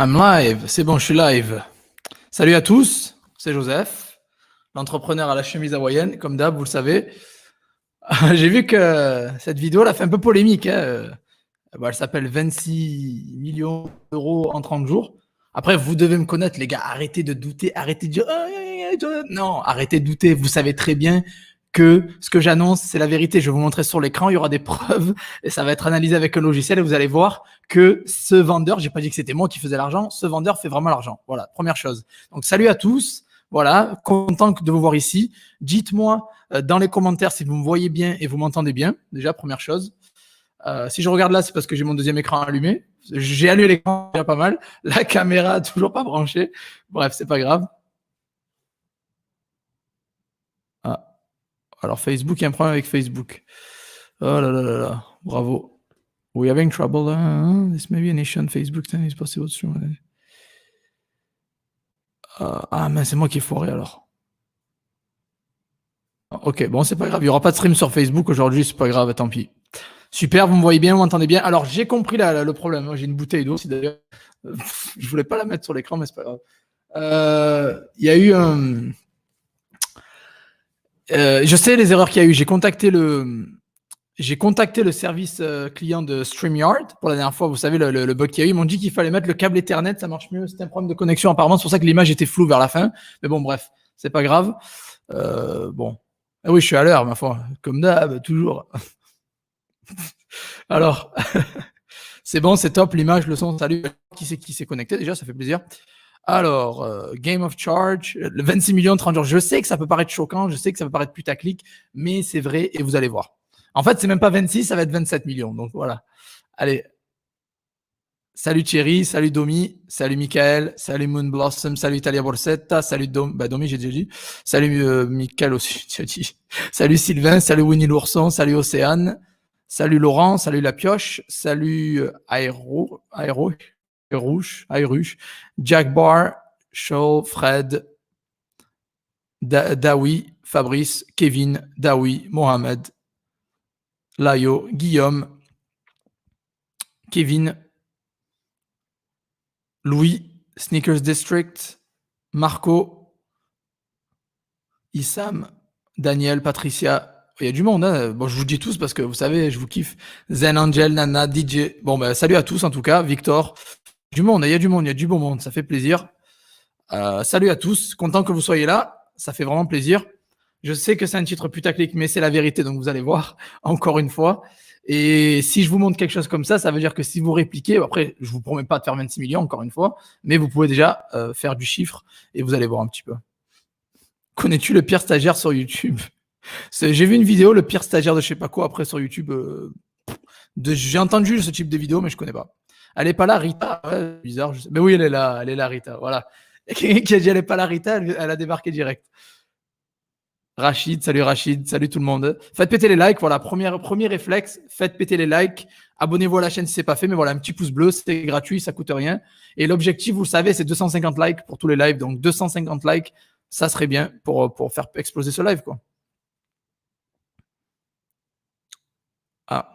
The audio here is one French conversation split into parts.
I'm live, c'est bon, je suis live. Salut à tous, c'est Joseph, l'entrepreneur à la chemise hawaïenne, comme d'hab, vous le savez. J'ai vu que cette vidéo, elle a fait un peu polémique. Hein. Elle s'appelle 26 millions d'euros en 30 jours. Après, vous devez me connaître, les gars. Arrêtez de douter, arrêtez de dire non, arrêtez de douter. Vous savez très bien que ce que j'annonce, c'est la vérité. Je vais vous montrer sur l'écran, il y aura des preuves et ça va être analysé avec un logiciel et vous allez voir que ce vendeur, j'ai pas dit que c'était moi qui faisais l'argent, ce vendeur fait vraiment l'argent. Voilà, première chose. Donc, salut à tous. Voilà, content de vous voir ici. Dites-moi dans les commentaires si vous me voyez bien et vous m'entendez bien. Déjà, première chose. Si je regarde là, c'est parce que j'ai mon deuxième écran allumé. J'ai allumé l'écran, déjà pas mal. La caméra, toujours pas branchée. Bref, c'est pas grave. Ah. Alors, Facebook, il y a un problème avec Facebook. Oh là là là là. Bravo. We're having trouble. This may be an issue on Facebook. Then it's possible to... Ah, mais c'est moi qui ai foiré alors. Ok, bon, c'est pas grave. Il n'y aura pas de stream sur Facebook aujourd'hui. C'est pas grave, tant pis. Super, vous me voyez bien, vous m'entendez bien. Alors, j'ai compris le problème. J'ai une bouteille d'eau, d'ailleurs. Je voulais pas la mettre sur l'écran, mais c'est pas grave. Il y a eu un... je sais les erreurs qu'il y a eu. J'ai contacté le service client de StreamYard pour la dernière fois. Vous savez, le bug qu'il y a eu. Ils m'ont dit qu'il fallait mettre le câble Ethernet, ça marche mieux. C'était un problème de connexion apparemment. C'est pour ça que l'image était floue vers la fin. Mais bon, bref, c'est pas grave. Bon. Ah oui, je suis à l'heure, ma foi. Comme d'hab, toujours. Alors, c'est bon, c'est top, l'image, le son, salut. Qui s'est connecté déjà, ça fait plaisir. Alors, Game of Charge, le 26 millions, 30 jours. Je sais que ça peut paraître choquant, je sais que ça peut paraître putaclic, mais c'est vrai et vous allez voir. En fait, c'est même pas 26, ça va être 27 millions. Donc voilà. Allez. Salut Thierry, salut Domi, salut Michael, salut Moon Blossom, salut Talia Borsetta, salut Domi, j'ai déjà dit. Salut Michael aussi, j'ai dit. Salut Sylvain, salut Winnie l'ourson, salut Océane. Salut Laurent, salut La Pioche, salut Airush, Jack Bar, Shaw, Fred, Dawi, Fabrice, Kevin, Dawi, Mohamed, Layo, Guillaume, Kevin, Louis, Sneakers District, Marco, Issam, Daniel, Patricia. Il y a du monde, hein. Bon, je vous dis tous parce que vous savez, je vous kiffe. Zen Angel, Nana, DJ. Bon, ben, salut à tous en tout cas. Victor. Du monde, il y a du monde, il y a du beau monde. Ça fait plaisir. Salut à tous. Content que vous soyez là. Ça fait vraiment plaisir. Je sais que c'est un titre putaclic, mais c'est la vérité. Donc, vous allez voir encore une fois. Et si je vous montre quelque chose comme ça veut dire que si vous répliquez, après, je vous promets pas de faire 26 millions encore une fois, mais vous pouvez déjà faire du chiffre et vous allez voir un petit peu. Connais-tu le pire stagiaire sur YouTube? J'ai vu une vidéo, le pire stagiaire de je sais pas quoi, après sur YouTube. J'ai entendu ce type de vidéo, mais je connais pas. Elle est pas là, Rita. Ouais, bizarre. Mais oui, elle est là, Rita. Voilà. Qui a dit elle est pas là, Rita, elle a débarqué direct. Rachid, salut tout le monde. Faites péter les likes, voilà, premier réflexe, faites péter les likes. Abonnez-vous à la chaîne si c'est pas fait, mais voilà, un petit pouce bleu, c'est gratuit, ça coûte rien. Et l'objectif, vous le savez, c'est 250 likes pour tous les lives. Donc 250 likes, ça serait bien pour faire exploser ce live, quoi. Ah.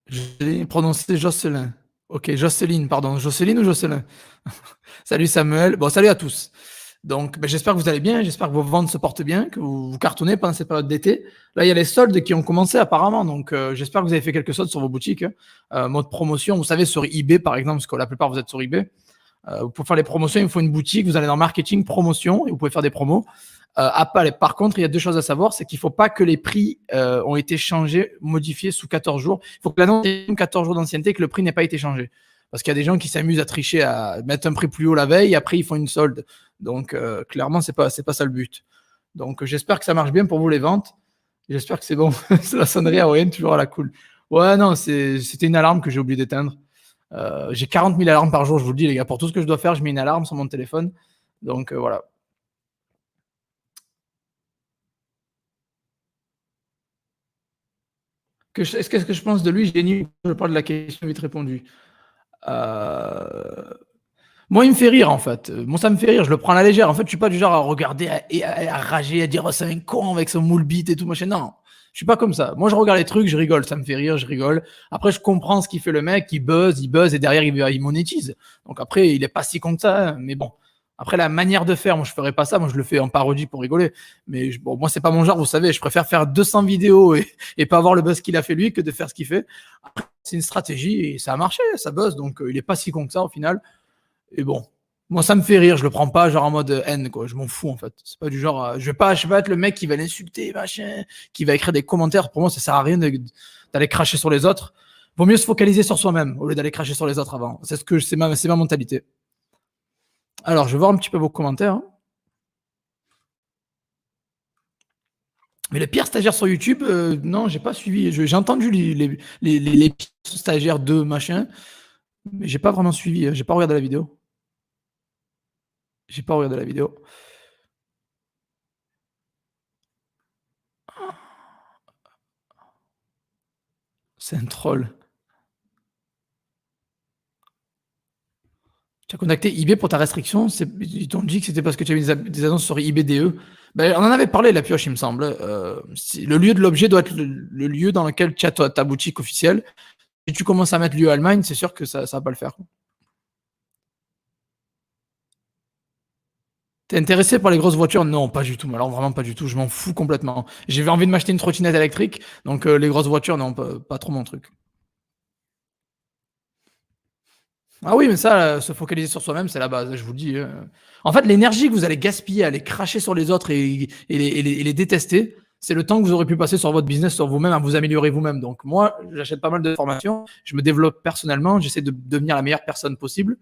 J'ai prononcé Jocelyn. Ok, Jocelyne, pardon. Jocelyne ou Jocelyn? Salut Samuel. Bon, salut à tous. Donc, j'espère que vous allez bien. J'espère que vos ventes se portent bien, que vous cartonnez pendant cette période d'été. Là, il y a les soldes qui ont commencé apparemment. Donc, j'espère que vous avez fait quelque chose sur vos boutiques. Mode promotion, vous savez, sur eBay par exemple, parce que la plupart vous êtes sur eBay. Pour faire les promotions, il faut une boutique. Vous allez dans marketing, promotion, et vous pouvez faire des promos. Par contre, il y a deux choses à savoir, c'est qu'il ne faut pas que les prix ont été changés, modifiés sous 14 jours. Il faut que l'annonce ait 14 jours d'ancienneté et que le prix n'ait pas été changé. Parce qu'il y a des gens qui s'amusent à tricher, à mettre un prix plus haut la veille, et après ils font une solde. Donc clairement, c'est pas ça le but. Donc j'espère que ça marche bien pour vous les ventes. J'espère que c'est bon. C'est la sonnerie hawaïenne, toujours à la cool. Ouais, non, c'était une alarme que j'ai oublié d'éteindre. J'ai 40 000 alarmes par jour, je vous le dis les gars. Pour tout ce que je dois faire, je mets une alarme sur mon téléphone. Donc voilà. Qu'est-ce que je pense de lui, génie? Je parle de la question vite répondue. Moi, il me fait rire, en fait. Moi, ça me fait rire. Je le prends à la légère. En fait, je suis pas du genre à regarder et à rager, à dire oh, c'est un con avec son moule bite et tout machin. Non, Je suis pas comme ça. Moi, je regarde les trucs, je rigole, ça me fait rire, je rigole. Après, je comprends ce qu'il fait le mec, il buzz, et derrière, il monétise. Donc après, il est pas si con que ça, hein, mais bon. Après, la manière de faire, moi, je ferais pas ça. Moi, je le fais en parodie pour rigoler. Mais bon, moi, c'est pas mon genre, vous savez. Je préfère faire 200 vidéos et pas avoir le buzz qu'il a fait lui que de faire ce qu'il fait. Après, c'est une stratégie et ça a marché, ça buzz. Donc, il est pas si con que ça au final. Et bon, moi, ça me fait rire. Je le prends pas genre en mode haine, quoi. Je m'en fous, en fait. C'est pas du genre, je vais pas être le mec qui va l'insulter, machin, qui va écrire des commentaires. Pour moi, ça sert à rien d'aller cracher sur les autres. Vaut mieux se focaliser sur soi-même au lieu d'aller cracher sur les autres avant. C'est ma mentalité. Alors, je vais voir un petit peu vos commentaires, hein. Mais le pire stagiaire sur YouTube, non, j'ai pas suivi. J'ai entendu les pires stagiaires de machin, mais j'ai pas vraiment suivi. J'ai pas regardé la vidéo. J'ai pas regardé la vidéo. C'est un troll. Tu as contacté eBay pour ta restriction. Ils t'ont dit que c'était parce que tu avais des annonces sur eBay.de. Ben, on en avait parlé, la pioche, il me semble. Le lieu de l'objet doit être le lieu dans lequel tu as ta boutique officielle. Si tu commences à mettre lieu Allemagne, c'est sûr que ça va pas le faire. T'es intéressé par les grosses voitures? Non, pas du tout. Alors vraiment pas du tout. Je m'en fous complètement. J'ai envie de m'acheter une trottinette électrique, donc les grosses voitures, non, pas trop mon truc. Ah oui, mais ça, se focaliser sur soi-même, c'est la base, je vous le dis. En fait, l'énergie que vous allez gaspiller à aller cracher sur les autres et les détester, c'est le temps que vous aurez pu passer sur votre business, sur vous-même, à vous améliorer vous-même. Donc moi, j'achète pas mal de formations, je me développe personnellement, j'essaie de devenir la meilleure personne possible.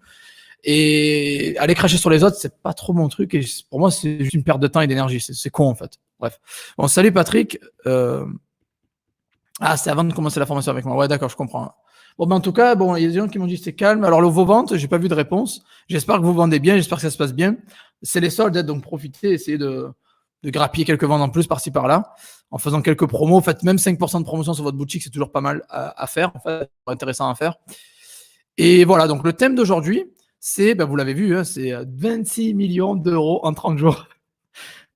Et aller cracher sur les autres, c'est pas trop mon truc. Et pour moi, c'est juste une perte de temps et d'énergie. C'est con, en fait. Bref. Bon, salut Patrick. Ah, c'est avant de commencer la formation avec moi. Ouais, d'accord, je comprends. Bon, ben, en tout cas, bon, il y a des gens qui m'ont dit c'est calme. Alors, vos ventes, j'ai pas vu de réponse. J'espère que vous vendez bien. J'espère que ça se passe bien. C'est les soldes, donc profitez, essayez de grappiller quelques ventes en plus par-ci par-là, en faisant quelques promos. Faites même 5% de promotion sur votre boutique, c'est toujours pas mal à faire, en fait, intéressant à faire. Et voilà, donc le thème d'aujourd'hui, c'est, ben, vous l'avez vu, hein, c'est 26 millions d'euros en 30 jours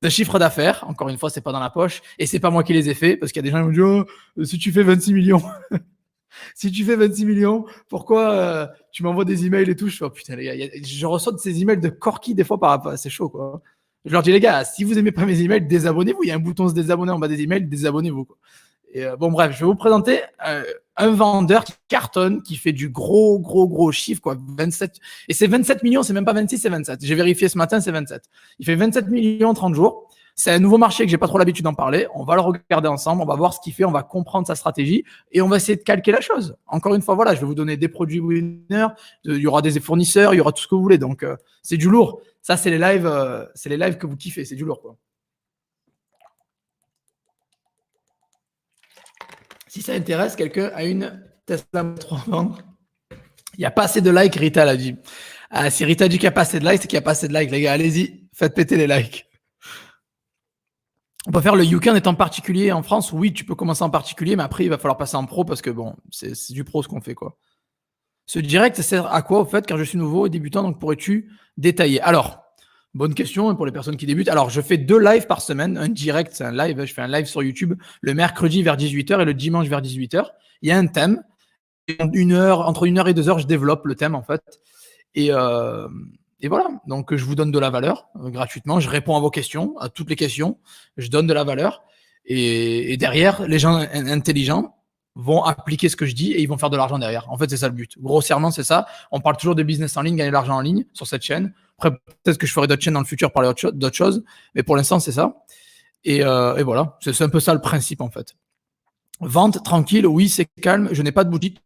de chiffre d'affaires. Encore une fois, c'est pas dans la poche et c'est pas moi qui les ai fait parce qu'il y a des gens qui me disent oh, si tu fais 26 millions, si tu fais 26 millions, pourquoi tu m'envoies des emails et tout? Je fais oh, putain, les gars, je reçois de ces emails de Corky des fois par rapport, c'est chaud quoi. Je leur dis les gars, si vous aimez pas mes emails, désabonnez-vous. Il y a un bouton se désabonner en bas des emails, désabonnez-vous quoi. Et bon, bref, je vais vous présenter un vendeur qui cartonne, qui fait du gros chiffre, quoi. 27. Et c'est 27 millions, c'est même pas 26, c'est 27. J'ai vérifié ce matin, c'est 27. Il fait 27 millions en 30 jours. C'est un nouveau marché que j'ai pas trop l'habitude d'en parler. On va le regarder ensemble, on va voir ce qu'il fait, on va comprendre sa stratégie et on va essayer de calquer la chose. Encore une fois, voilà, je vais vous donner des produits winners, il y aura des fournisseurs, il y aura tout ce que vous voulez. Donc, c'est du lourd. Ça, c'est les lives que vous kiffez, c'est du lourd, quoi. Si ça intéresse quelqu'un à une Tesla 3 vendre, il n'y a pas assez de likes, Rita l'a dit. Ah, si Rita dit qu'il n'y a pas assez de likes, c'est qu'il n'y a pas assez de likes. Les gars, allez-y, faites péter les likes. On peut faire le UK en étant particulier en France. Oui, tu peux commencer en particulier, mais après, il va falloir passer en pro parce que bon, c'est du pro ce qu'on fait, quoi. Ce direct, ça sert à quoi, au fait, car je suis nouveau et débutant, donc pourrais-tu détailler? Alors, bonne question pour les personnes qui débutent. Alors, je fais 2 lives par semaine. Un direct, c'est un live. Je fais un live sur YouTube le mercredi vers 18h et le dimanche vers 18h. Il y a un thème. Entre 1 heure et 2 heures, je développe le thème, en fait. Et voilà. Donc, je vous donne de la valeur gratuitement. Je réponds à vos questions, à toutes les questions. Je donne de la valeur. Et derrière, les gens intelligents vont appliquer ce que je dis et ils vont faire de l'argent derrière. En fait, c'est ça le but. Grossièrement, c'est ça. On parle toujours de business en ligne, gagner de l'argent en ligne sur cette chaîne. Après, peut-être que je ferai d'autres chaînes dans le futur, parler d'autres choses. Mais pour l'instant, c'est ça. Et voilà. C'est un peu ça le principe, en fait. Vente tranquille, oui, c'est calme. Je n'ai pas de boutique.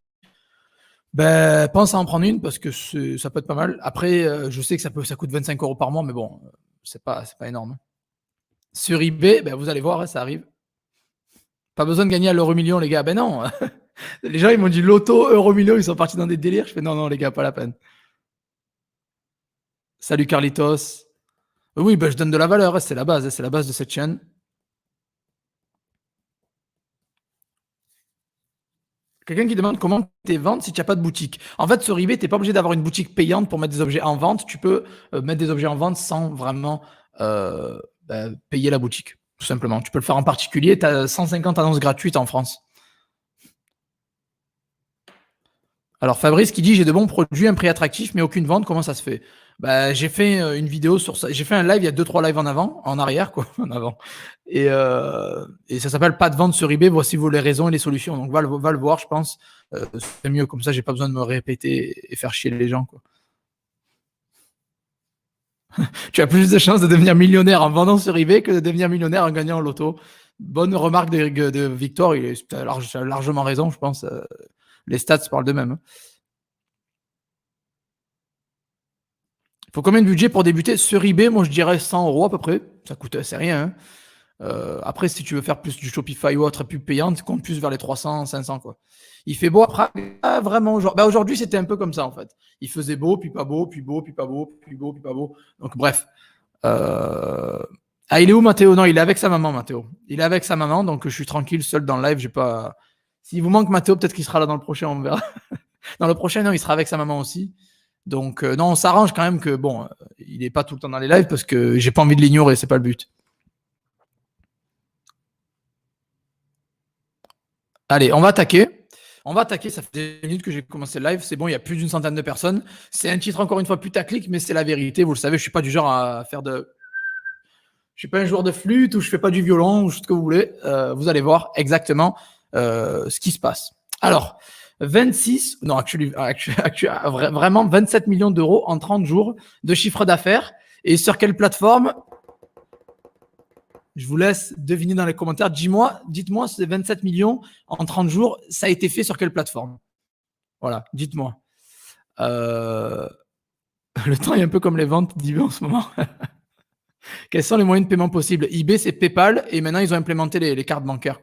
Ben, pense à en prendre une parce que ça peut être pas mal. Après, je sais que ça coûte 25 € par mois, mais bon, c'est pas énorme. Sur eBay, ben, vous allez voir, ça arrive. Pas besoin de gagner à l'euro-million, les gars. Ben non. Les gens, ils m'ont dit loto, euro-million, ils sont partis dans des délires. Je fais non, les gars, pas la peine. Salut Carlitos. Oui, ben, je donne de la valeur, c'est la base de cette chaîne. Quelqu'un qui demande comment tu ventes si tu n'as pas de boutique. En fait, sur eBay, tu n'es pas obligé d'avoir une boutique payante pour mettre des objets en vente. Tu peux mettre des objets en vente sans vraiment payer la boutique. tout simplement. Tu peux le faire en particulier, tu as 150 annonces gratuites en France. Alors Fabrice qui dit: «J'ai de bons produits, un prix attractif, mais aucune vente, comment ça se fait?» Bah, j'ai fait, une vidéo sur ça. J'ai fait un live, il y a 2-3 lives en arrière quoi, en avant et ça s'appelle «Pas de vente sur eBay, voici les raisons et les solutions». Donc va le voir, je pense, c'est mieux comme ça, j'ai pas besoin de me répéter et faire chier les gens, quoi. Tu as plus de chances de devenir millionnaire en vendant sur eBay que de devenir millionnaire en gagnant au loto. Bonne remarque de Victor, tu as largement raison, je pense, les stats parlent d'eux-mêmes, hein. Il faut combien de budget pour débuter? Sur eBay, moi je dirais 100 € à peu près. Ça coûte, c'est rien, hein. Après, si tu veux faire plus du Shopify ou autre pub payante, compte plus vers les 300, 500 quoi. Il fait beau après, pas vraiment. Bah aujourd'hui, c'était un peu comme ça en fait. Il faisait beau, puis pas beau, puis beau, puis pas beau, puis beau, puis pas beau. Donc bref. Ah, il est où Mathéo? Non, il est avec sa maman, Mathéo. Il est avec sa maman, donc je suis tranquille, seul dans le live. J'ai pas. S'il vous manque Mathéo, peut-être qu'il sera là dans le prochain, on verra. Dans le prochain, non, il sera avec sa maman aussi. Donc non, on s'arrange quand même que bon, il est pas tout le temps dans les lives parce que j'ai pas envie de l'ignorer, c'est pas le but. Allez, on va attaquer. On va attaquer, ça fait des minutes que j'ai commencé le live, c'est bon, il y a plus d'une centaine de personnes. C'est un titre encore une fois putaclic, mais c'est la vérité, vous le savez, je suis pas du genre à faire de... Je suis pas un joueur de flûte ou je fais pas du violon ou ce que vous voulez. Vous allez voir exactement ce qui se passe. Alors, 26, non, vraiment 27 millions d'euros en 30 jours de chiffre d'affaires. Et sur quelle plateforme? Je vous laisse deviner dans les commentaires. Dites-moi, ces 27 millions en 30 jours, ça a été fait sur quelle plateforme? Voilà, dites-moi. Le temps est un peu comme les ventes d'eBay en ce moment. Quels sont les moyens de paiement possibles? eBay, c'est PayPal et maintenant ils ont implémenté les cartes bancaires.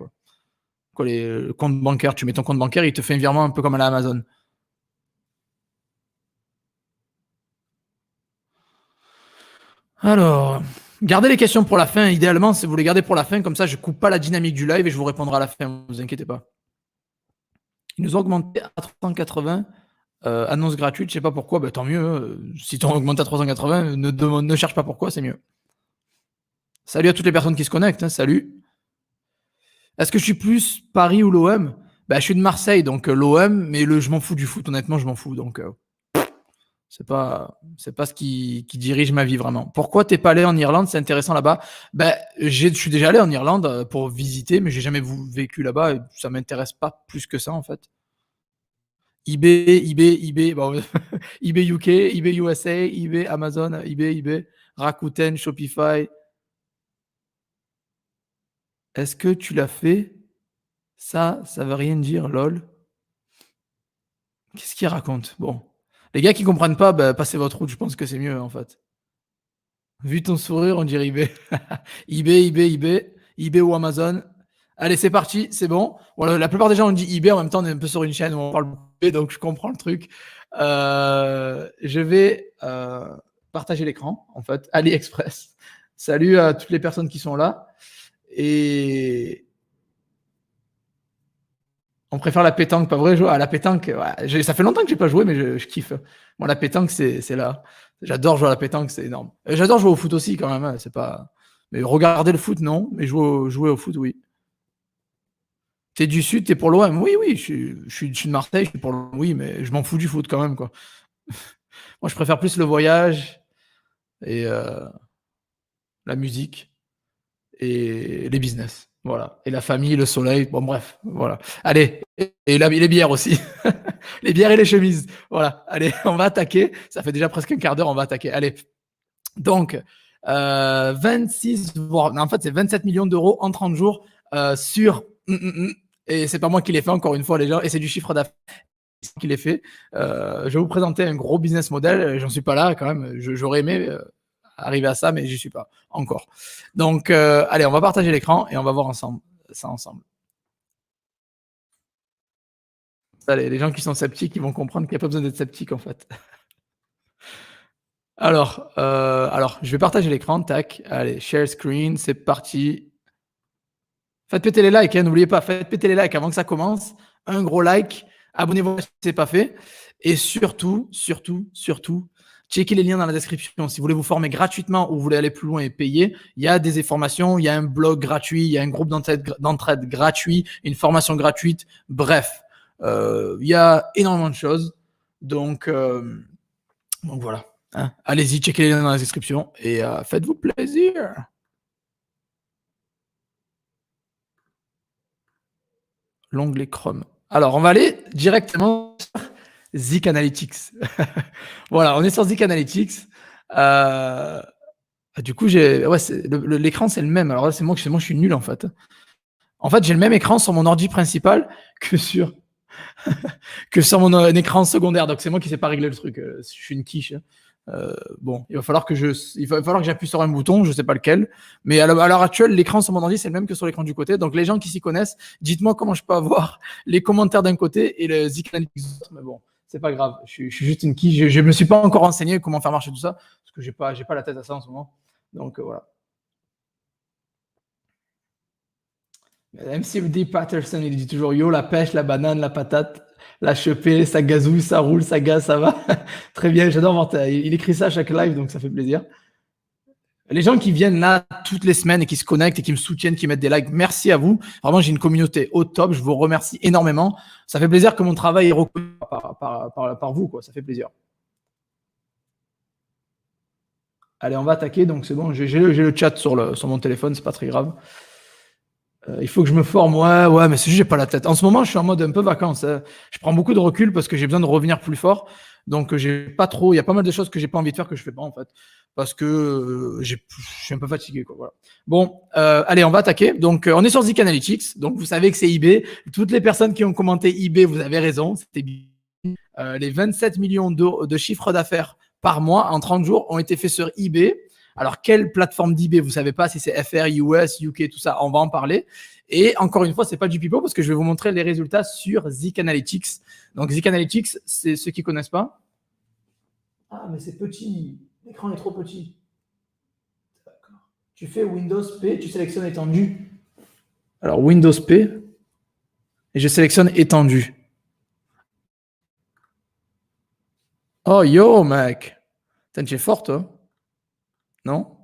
Le compte bancaire, tu mets ton compte bancaire, il te fait un virement un peu comme à la Amazon. Alors, gardez les questions pour la fin. Idéalement, si vous les gardez pour la fin, comme ça, je coupe pas la dynamique du live et je vous répondrai à la fin. Ne vous inquiétez pas. Ils nous ont augmenté à 380. Annonce gratuite, je sais pas pourquoi. Bah, tant mieux. Si tu as augmenté à 380, ne cherche pas pourquoi, c'est mieux. Salut à toutes les personnes qui se connectent. Hein, salut. Est-ce que je suis plus Paris ou l'OM? Bah, je suis de Marseille, donc l'OM, mais je m'en fous du foot. Honnêtement, je m'en fous. Donc, c'est pas ce qui dirige ma vie vraiment. Pourquoi t'es pas allé en Irlande? C'est intéressant là-bas. Ben, je suis déjà allé en Irlande pour visiter, mais j'ai jamais vécu là-bas et ça m'intéresse pas plus que ça en fait. eBay, bon, eBay UK, eBay USA, eBay Amazon, eBay, Rakuten, Shopify. Est-ce que tu l'as fait? Ça veut rien dire, lol. Qu'est-ce qu'il raconte? Bon. Les gars qui comprennent pas, bah, passez votre route, je pense que c'est mieux en fait. Vu ton sourire, on dirait eBay. eBay ou Amazon. Allez, c'est parti, c'est bon. Voilà, la plupart des gens ont dit eBay, en même temps, on est un peu sur une chaîne où on parle beaucoup eBay, donc je comprends le truc. Je vais partager l'écran, en fait, AliExpress. Salut à toutes les personnes qui sont là. Et on préfère la pétanque, pas vrai, jouer à la pétanque. Ouais, ça fait longtemps que j'ai pas joué, mais je kiffe. Moi, la pétanque, c'est là. J'adore jouer à la pétanque, c'est énorme. J'adore jouer au foot aussi, quand même. Hein, c'est pas. Mais regarder le foot, non. Mais jouer au foot, oui. T'es du Sud, t'es pour l'OM. Oui, oui, je suis de Marseille, je suis pour l'OM. Oui, mais je m'en fous du foot quand même, quoi. Moi, je préfère plus le voyage et la musique et les business. Voilà. Et la famille, le soleil. Bon, bref. Voilà. Allez. Et les bières aussi. Les bières et les chemises. Voilà. Allez, on va attaquer. Ça fait déjà presque un quart d'heure, on va attaquer. Allez. Donc, 26, voire, en fait, c'est 27 millions d'euros en 30 jours sur. Et c'est pas moi qui l'ai fait, encore une fois, les gens. Et c'est du chiffre d'affaires qui l'ai fait. Je vais vous présenter un gros business model. J'en suis pas là, quand même. J'aurais aimé arriver à ça, mais j'y suis pas encore. Donc, allez, on va partager l'écran et on va voir ça ensemble. Allez, les gens qui sont sceptiques, ils vont comprendre qu'il n'y a pas besoin d'être sceptique, en fait. Alors, je vais partager l'écran. Tac. Allez, share screen, c'est parti. Faites péter les likes, hein, n'oubliez pas, faites péter les likes avant que ça commence. Un gros like. Abonnez-vous si ce n'est pas fait. Et surtout, Checkez les liens dans la description. Si vous voulez vous former gratuitement ou vous voulez aller plus loin et payer, il y a des informations, il y a un blog gratuit, il y a un groupe d'entraide gratuit, une formation gratuite. Bref, il y a énormément de choses. Donc voilà. Hein. Allez-y, checkez les liens dans la description et faites-vous plaisir. L'onglet Chrome. Alors, on va aller directement sur Zik Analytics. Voilà, on est sur Zik Analytics. Du coup, l'écran, c'est le même. Alors là, c'est moi, je suis nul en fait. En fait, j'ai le même écran sur mon ordi principal que sur mon écran secondaire. Donc, c'est moi qui ne sais pas régler le truc. Je suis une quiche. Bon, il va falloir que j'appuie sur un bouton, je ne sais pas lequel. Mais à l'heure actuelle, l'écran sur mon ordi, c'est le même que sur l'écran du côté. Donc, les gens qui s'y connaissent, dites-moi comment je peux avoir les commentaires d'un côté et le Zik Analytics de l'autre. Mais bon, c'est pas grave. Je suis juste une quiche. Je ne me suis pas encore renseigné comment faire marcher tout ça parce que j'ai pas la tête à ça en ce moment. Donc, voilà. MCD Patterson, il dit toujours yo, la pêche, la banane, la patate, la chepée, ça gazouille, ça roule, ça gaz, ça va. Très bien, j'adore voir. Il écrit ça à chaque live, donc ça fait plaisir. Les gens qui viennent là toutes les semaines et qui se connectent et qui me soutiennent, qui mettent des likes, merci à vous. Vraiment, j'ai une communauté au top. Je vous remercie énormément. Ça fait plaisir que mon travail est reconnu par vous, quoi. Ça fait plaisir. Allez, on va attaquer. Donc, c'est bon, j'ai le chat sur mon téléphone, c'est pas très grave. Il faut que je me forme. Ouais, mais c'est juste, j'ai pas la tête. En ce moment, je suis en mode un peu vacances. Hein. Je prends beaucoup de recul parce que j'ai besoin de revenir plus fort. Donc, j'ai pas trop. Il y a pas mal de choses que j'ai pas envie de faire que je fais pas en fait. Parce que je suis un peu fatigué. Quoi, voilà. Bon, allez, on va attaquer. Donc, on est sur Zik Analytics. Donc, vous savez que c'est eBay. Toutes les personnes qui ont commenté eBay, vous avez raison. C'était les 27 millions de chiffre d'affaires par mois en 30 jours ont été faits sur eBay. Alors, quelle plateforme d'eBay? Vous ne savez pas si c'est FR, US, UK, tout ça. On va en parler. Et encore une fois, ce n'est pas du pipeau parce que je vais vous montrer les résultats sur Zik Analytics. Donc, Zik Analytics, c'est ceux qui ne connaissent pas. Ah, mais c'est petit. L'écran est trop petit. D'accord. Tu fais Windows P, tu sélectionnes étendu. Alors, Windows P, et je sélectionne étendu. Oh, yo, mec. Tu es fort, toi. Non?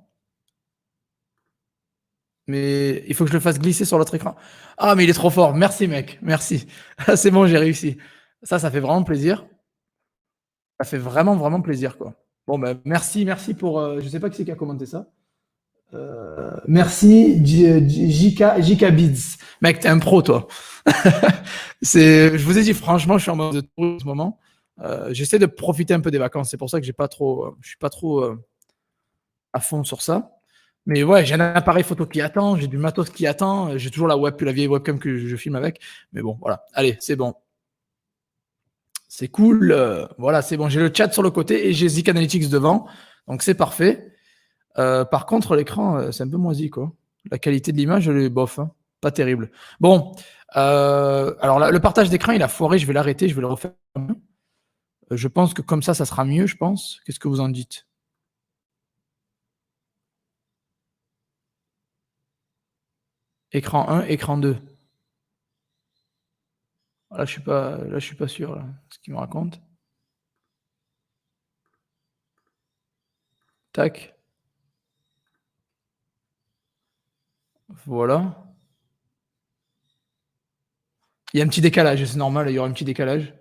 Mais il faut que je le fasse glisser sur l'autre écran. Ah, mais il est trop fort. Merci, mec. Merci. C'est bon, j'ai réussi. Ça fait vraiment plaisir. Ça fait vraiment, vraiment plaisir, quoi. Bon, ben, merci pour. Je sais pas qui c'est qui a commenté ça. Merci, JK Bids. Mec, t'es un pro, toi. Je vous ai dit, franchement, je suis en mode de tour en ce moment. J'essaie de profiter un peu des vacances. C'est pour ça que je suis pas trop à fond sur ça. Mais ouais, j'ai un appareil photo qui attend, j'ai du matos qui attend, j'ai toujours la vieille webcam que je filme avec. Mais bon, voilà. Allez, c'est bon. C'est cool. Voilà, c'est bon. J'ai le chat sur le côté et j'ai Zik Analytics devant. Donc, c'est parfait. Par contre, l'écran, c'est un peu moisi, quoi. La qualité de l'image, elle est bof. Hein. Pas terrible. Bon. Alors, le partage d'écran, il a foiré. Je vais l'arrêter. Je vais le refaire. Je pense que comme ça sera mieux, je pense. Qu'est-ce que vous en dites? Écran 1, écran 2. Là, je suis pas sûr, là, ce qu'il me raconte. Tac. Voilà. Il y a un petit décalage, c'est normal, il y aura un petit décalage.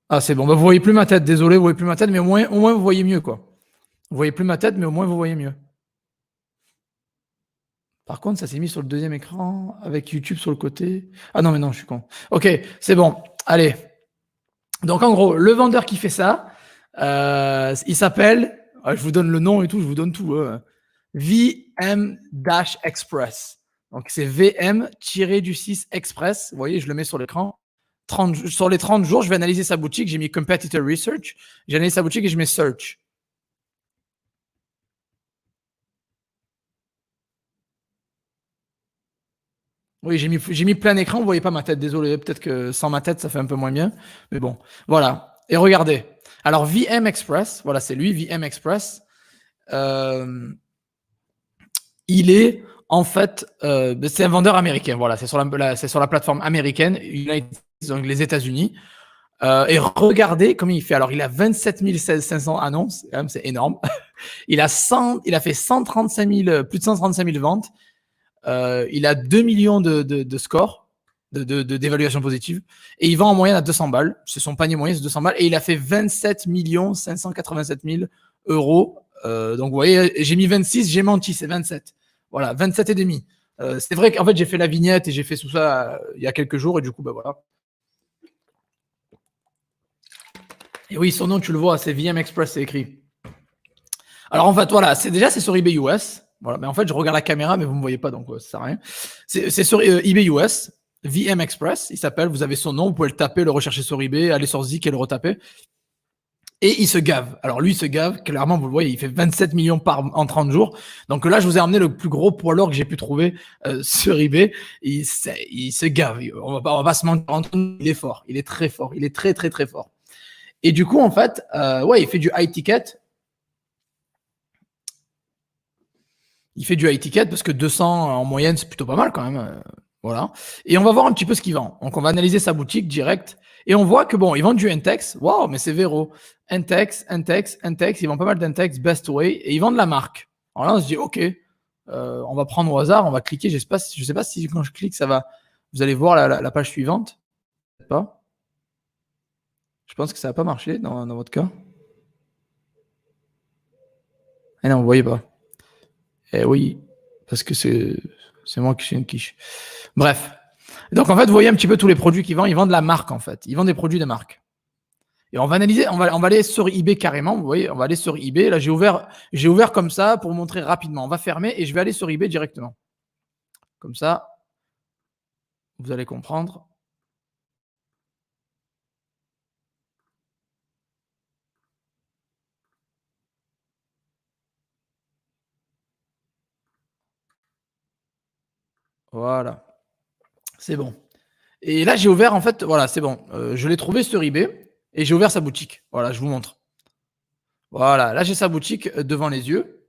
Ah, c'est bon. Bah, vous voyez plus ma tête, désolé, vous voyez plus ma tête, mais au moins vous voyez mieux, quoi. Vous voyez plus ma tête, mais au moins vous voyez mieux. Par contre, ça s'est mis sur le deuxième écran avec YouTube sur le côté. Ah non, mais non, je suis con. Ok, c'est bon. Allez. Donc, en gros, le vendeur qui fait ça, il s'appelle, je vous donne le nom et tout, je vous donne tout. VM-Express. Donc, c'est VM-6 Express. Vous voyez, je le mets sur l'écran. Sur les 30 jours, je vais analyser sa boutique. J'ai mis Competitor Research. J'ai analysé sa boutique et je mets Search. Oui, j'ai mis plein écran. Vous voyez pas ma tête. Désolé. Peut-être que sans ma tête, ça fait un peu moins bien. Mais bon, voilà. Et regardez. Alors, VM Express, voilà, c'est lui, VM Express. Il est en fait, c'est un vendeur américain. Voilà, c'est sur la plateforme américaine, donc les États-Unis. Et regardez comment il fait. Alors, il a 27 500 annonces, quand même, c'est énorme. Il a fait 135 000, plus de 135 000 ventes. Il a 2 millions de scores, d'évaluation positive. Et il vend en moyenne à 200 balles. C'est son panier moyen, c'est 200 balles. Et il a fait 27 587 000 euros. Donc, vous voyez, j'ai mis 26, j'ai menti, c'est 27. Voilà, 27 et demi. C'est vrai qu'en fait, j'ai fait la vignette et j'ai fait tout ça il y a quelques jours. Et du coup, ben voilà. Et oui, son nom, tu le vois, c'est VM Express, c'est écrit. Alors, en fait, voilà, c'est sur eBay US. Voilà, mais en fait, je regarde la caméra, mais vous ne me voyez pas, donc ça sert à rien. C'est sur eBay US, VM Express, il s'appelle, vous avez son nom, vous pouvez le taper, le rechercher sur eBay, aller sur Zik et le retaper. Et il se gave. Alors lui, il se gave, clairement, vous le voyez, il fait 27 millions en 30 jours. Donc là, je vous ai amené le plus gros poids lourd que j'ai pu trouver sur eBay. Il se gave. On va pas se mentir, il est fort, il est très fort, il est très, très, très fort. Et du coup, en fait, ouais, il fait du high ticket. Il fait du high ticket parce que 200 en moyenne, c'est plutôt pas mal quand même. Voilà. Et on va voir un petit peu ce qu'il vend. Donc, on va analyser sa boutique direct. Et on voit que bon, il vend du Entex. Waouh, mais c'est Vero. Entex. Ils vendent pas mal d'Entex, Best Way. Et ils vendent la marque. Alors là, on se dit, OK, on va prendre au hasard, on va cliquer. Je sais pas si quand je clique, ça va. Vous allez voir la page suivante. Pas. Je pense que ça n'a pas marché dans votre cas. Eh non, vous voyez pas. Eh oui, parce que c'est moi qui suis une quiche. Bref. Donc, en fait, vous voyez un petit peu tous les produits qu'ils vendent. Ils vendent de la marque, en fait. Ils vendent des produits de marque. Et on va analyser, on va aller sur eBay carrément. Vous voyez, on va aller sur eBay. Là, j'ai ouvert comme ça pour vous montrer rapidement. On va fermer et je vais aller sur eBay directement. Comme ça, vous allez comprendre. Voilà. C'est bon. Et là, j'ai ouvert, en fait, voilà, c'est bon. Je l'ai trouvé sur eBay et j'ai ouvert sa boutique. Voilà, je vous montre. Voilà, là, j'ai sa boutique devant les yeux.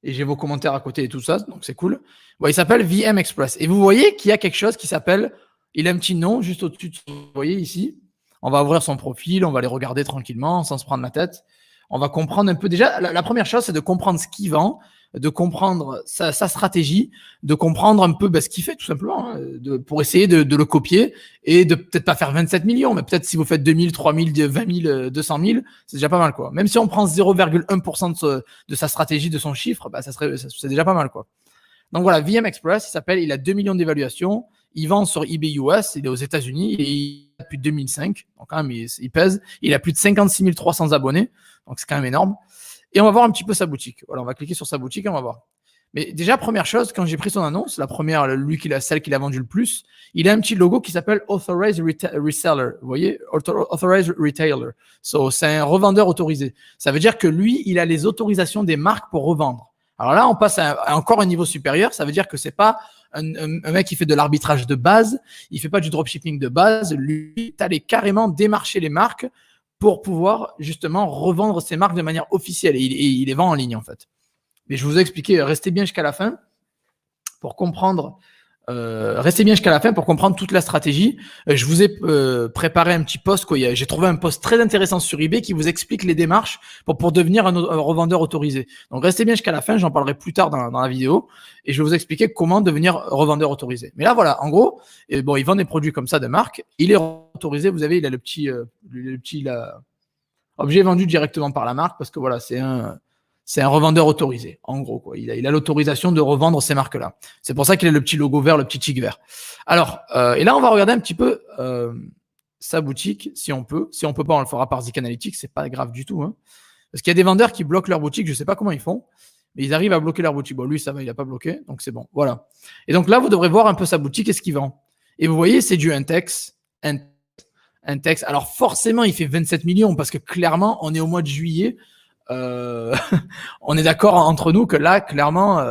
Et j'ai vos commentaires à côté et tout ça, donc c'est cool. Bon, il s'appelle VM Express. Et vous voyez qu'il y a quelque chose qui s'appelle, il a un petit nom juste au-dessus, vous voyez ici. On va ouvrir son profil, on va les regarder tranquillement, sans se prendre la tête. On va comprendre un peu. Déjà, la première chose, c'est de comprendre ce qu'il vend, de comprendre sa stratégie, de comprendre un peu ce qu'il fait, tout simplement, hein, pour essayer de le copier et de peut-être pas faire 27 millions, mais peut-être si vous faites 2000, 3000, 20 000, 200 000, c'est déjà pas mal, quoi. Même si on prend 0,1% de sa stratégie, de son chiffre, c'est déjà pas mal, quoi. Donc voilà, VM Express, il a 2 millions d'évaluations. Il vend sur eBay US, il est aux États-Unis et il a plus de 2005. Donc quand même, il pèse. Il a plus de 56 300 abonnés. Donc c'est quand même énorme. Et on va voir un petit peu sa boutique. Voilà, on va cliquer sur sa boutique et on va voir. Mais déjà, première chose, quand j'ai pris son annonce, la première, celle qu'il a vendue le plus, il a un petit logo qui s'appelle Authorized Reseller. Vous voyez, Authorized Retailer. C'est un revendeur autorisé. Ça veut dire que lui, il a les autorisations des marques pour revendre. Alors là, on passe à encore un niveau supérieur. Ça veut dire que c'est pas un mec qui fait de l'arbitrage de base. Il fait pas du dropshipping de base. Lui, il allait carrément démarcher les marques pour pouvoir justement revendre ces marques de manière officielle. Et il les vend en ligne, en fait. Mais je vous ai expliqué, restez bien jusqu'à la fin pour comprendre. Restez bien jusqu'à la fin pour comprendre toute la stratégie. Je vous ai préparé un petit post. J'ai trouvé un post très intéressant sur eBay qui vous explique les démarches pour devenir un revendeur autorisé. Donc restez bien jusqu'à la fin, j'en parlerai plus tard dans la vidéo et je vais vous expliquer comment devenir revendeur autorisé. Mais là voilà, en gros, il vend des produits comme ça de marque. Il est autorisé, vous avez, il a le petit objet vendu directement par la marque parce que voilà, c'est un revendeur autorisé, en gros, quoi. Il a l'autorisation de revendre ces marques-là. C'est pour ça qu'il a le petit logo vert, le petit tic vert. Alors, et là, on va regarder un petit peu sa boutique, si on peut. Si on peut pas, on le fera par Zik Analytics, c'est pas grave du tout, hein. Parce qu'il y a des vendeurs qui bloquent leur boutique, je sais pas comment ils font, mais ils arrivent à bloquer leur boutique. Bon, lui, ça va, il a pas bloqué, donc c'est bon. Voilà. Et donc là, vous devrez voir un peu sa boutique et ce qu'il vend. Et vous voyez, c'est du Intex. Alors forcément, il fait 27 millions parce que clairement, on est au mois de juillet. On est d'accord entre nous que là, clairement,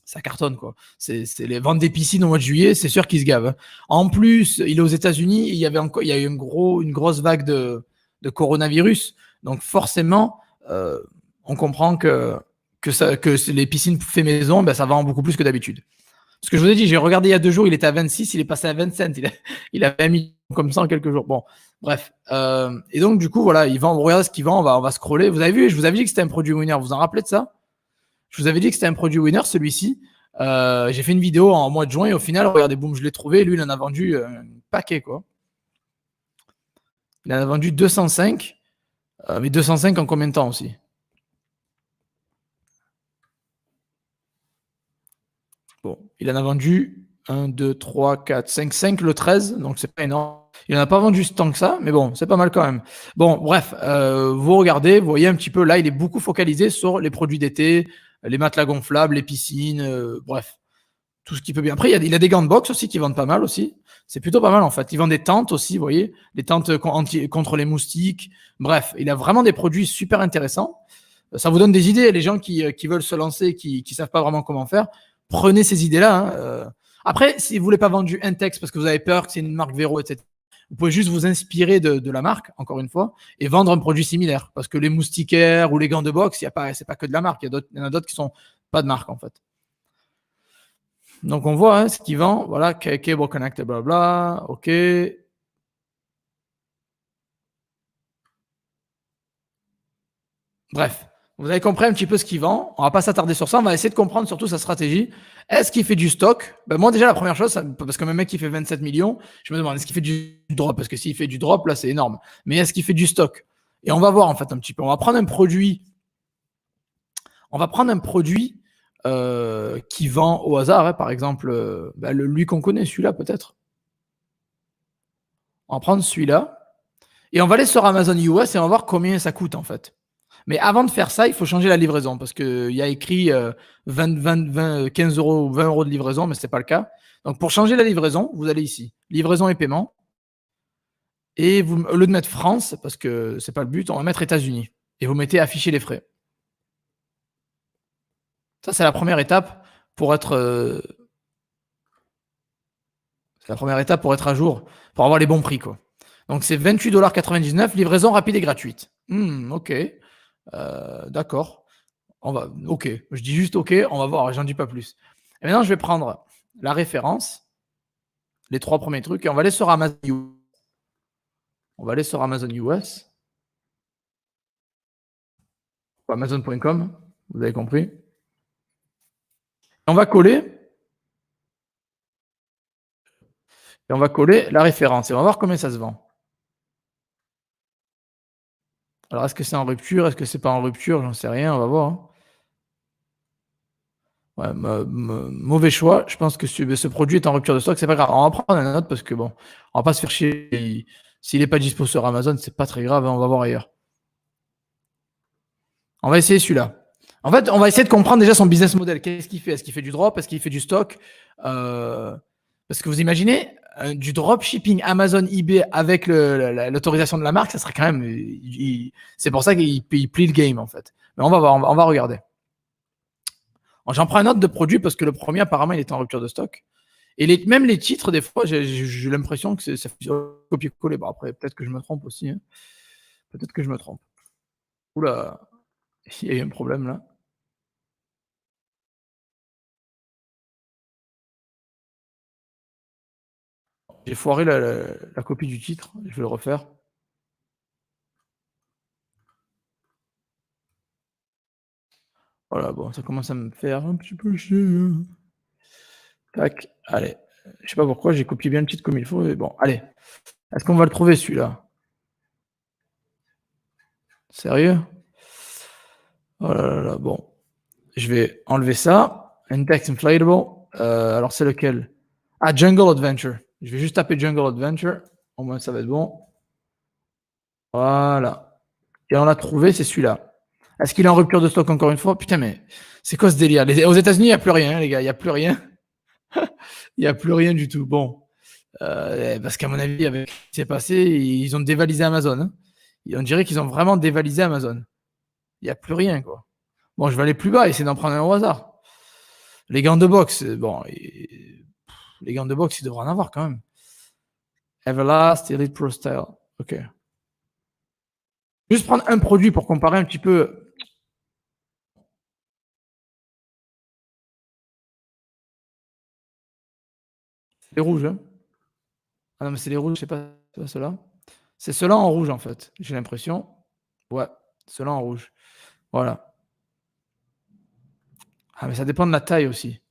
ça cartonne, quoi. C'est les ventes des piscines au mois de juillet, c'est sûr qu'ils se gavent. En plus, il est aux États-Unis, il y a eu une grosse vague de coronavirus, donc forcément, on comprend que les piscines fait maison, ça vend beaucoup plus que d'habitude. Ce que je vous ai dit, j'ai regardé il y a 2 jours, il était à 26, il est passé à 27, il avait mis comme ça en quelques jours. Bon, bref. Et donc, du coup, voilà, il vend, regardez ce qu'il vend, on va scroller. Vous avez vu, je vous avais dit que c'était un produit winner. Vous vous en rappelez de ça? Je vous avais dit que c'était un produit winner, celui-ci. J'ai fait une vidéo en mois de juin et au final, regardez, boum, je l'ai trouvé. Lui, il en a vendu un paquet, quoi. Il en a vendu 205. Mais 205 en combien de temps aussi? Bon, il en a vendu 1, 2, 3, 4, 5, 5 le 13, donc c'est pas énorme. Il n'en a pas vendu tant que ça, mais bon, c'est pas mal quand même. Bon, bref, vous regardez, vous voyez un petit peu, là, il est beaucoup focalisé sur les produits d'été, les matelas gonflables, les piscines, bref, tout ce qui peut bien. Après, il a des gants de boxe aussi qui vendent pas mal aussi. C'est plutôt pas mal en fait. Il vend des tentes aussi, vous voyez, des tentes contre les moustiques. Bref, il a vraiment des produits super intéressants. Ça vous donne des idées, les gens qui veulent se lancer, qui savent pas vraiment comment faire. Prenez ces idées-là. Hein. Après, si vous voulez pas vendre du Intex parce que vous avez peur que c'est une marque Véro, etc., vous pouvez juste vous inspirer de la marque, encore une fois, et vendre un produit similaire. Parce que les moustiquaires ou les gants de boxe, c'est pas que de la marque. Il y en a d'autres qui sont pas de marque, en fait. Donc, on voit hein, ce qu'il vend. Voilà, cable connected, blablabla. OK. Bref, vous avez compris un petit peu ce qu'il vend. On va pas s'attarder sur ça. On va essayer de comprendre surtout sa stratégie. Est-ce qu'il fait du stock? Ben moi, déjà, la première chose, parce que même mec qui fait 27 millions, je me demande, est-ce qu'il fait du drop? Parce que s'il fait du drop, là, c'est énorme. Mais est-ce qu'il fait du stock? Et on va voir, en fait, un petit peu. On va prendre un produit. On va prendre un produit qui vend au hasard. Hein, par exemple, lui qu'on connaît, celui-là, peut-être. On va prendre celui-là. Et on va aller sur Amazon US et on va voir combien ça coûte, en fait. Mais avant de faire ça, il faut changer la livraison parce qu'il y a écrit 15 euros ou 20 euros de livraison, mais ce n'est pas le cas. Donc, pour changer la livraison, vous allez ici, livraison et paiement. Et vous, au lieu de mettre France, parce que ce n'est pas le but, on va mettre États-Unis. Et vous mettez afficher les frais. Ça, c'est la première étape pour être, c'est la première étape pour être à jour, pour avoir les bons prix, quoi. Donc, c'est 28,99 $, livraison rapide et gratuite. Ok. D'accord. Ok. Je dis juste ok, on va voir, j'en dis pas plus. Et maintenant, je vais prendre la référence, les 3 premiers trucs, et on va aller sur Amazon US. On va aller sur Amazon US, Amazon.com, vous avez compris. Et on va coller, la référence, et on va voir combien ça se vend. Alors, est-ce que c'est en rupture? Est-ce que c'est pas en rupture? J'en sais rien, on va voir. Hein. Ouais, mauvais choix. Je pense que ce produit est en rupture de stock. C'est pas grave. On va prendre un autre parce que bon, on va pas se faire chier. S'il n'est pas dispo sur Amazon, c'est pas très grave. Hein, on va voir ailleurs. On va essayer celui-là. En fait, on va essayer de comprendre déjà son business model. Qu'est-ce qu'il fait? Est-ce qu'il fait du drop? Est-ce qu'il fait du stock? Parce que vous imaginez, du drop shipping Amazon, eBay avec l'autorisation de la marque, ça serait quand même. C'est pour ça qu'il plie le game en fait. Mais on va voir, on va regarder. J'en prends un autre de produit parce que le premier, apparemment, il était en rupture de stock. Et même les titres, des fois, j'ai l'impression que ça fait copier-coller. Bon, après, peut-être que je me trompe aussi. Hein. Peut-être que je me trompe. Oula, il y a eu un problème là. J'ai foiré la copie du titre. Je vais le refaire. Voilà, bon, ça commence à me faire un petit peu chier. Hein. Tac, allez. Je sais pas pourquoi, j'ai copié bien le titre comme il faut. Mais bon, allez. Est-ce qu'on va le trouver celui-là? Sérieux? Oh là là là, bon. Je vais enlever ça. Index Inflatable. Alors, c'est lequel? Ah, Jungle Adventure. Je vais juste taper Jungle Adventure. Au moins, ça va être bon. Voilà. Et on l'a trouvé, c'est celui-là. Est-ce qu'il est en rupture de stock encore une fois? Putain, mais c'est quoi ce délire? Aux États-Unis, il n'y a plus rien, hein, les gars. Il n'y a plus rien. Il n'y a plus rien du tout. Bon. Parce qu'à mon avis, avec ce qui s'est passé, ils ont dévalisé Amazon. Hein. On dirait qu'ils ont vraiment dévalisé Amazon. Il n'y a plus rien, quoi. Bon, je vais aller plus bas, essayer d'en prendre un au hasard. Les gants de boxe, bon, les gants de boxe, ils devraient en avoir quand même. Everlast, Elite Pro Style. Ok. Juste prendre un produit pour comparer un petit peu. C'est rouge, hein. Ah non, mais c'est les rouges, c'est pas ceux-là? C'est ceux-là en rouge, en fait, j'ai l'impression. Ouais, ceux-là en rouge. Voilà. Ah, mais ça dépend de la taille aussi.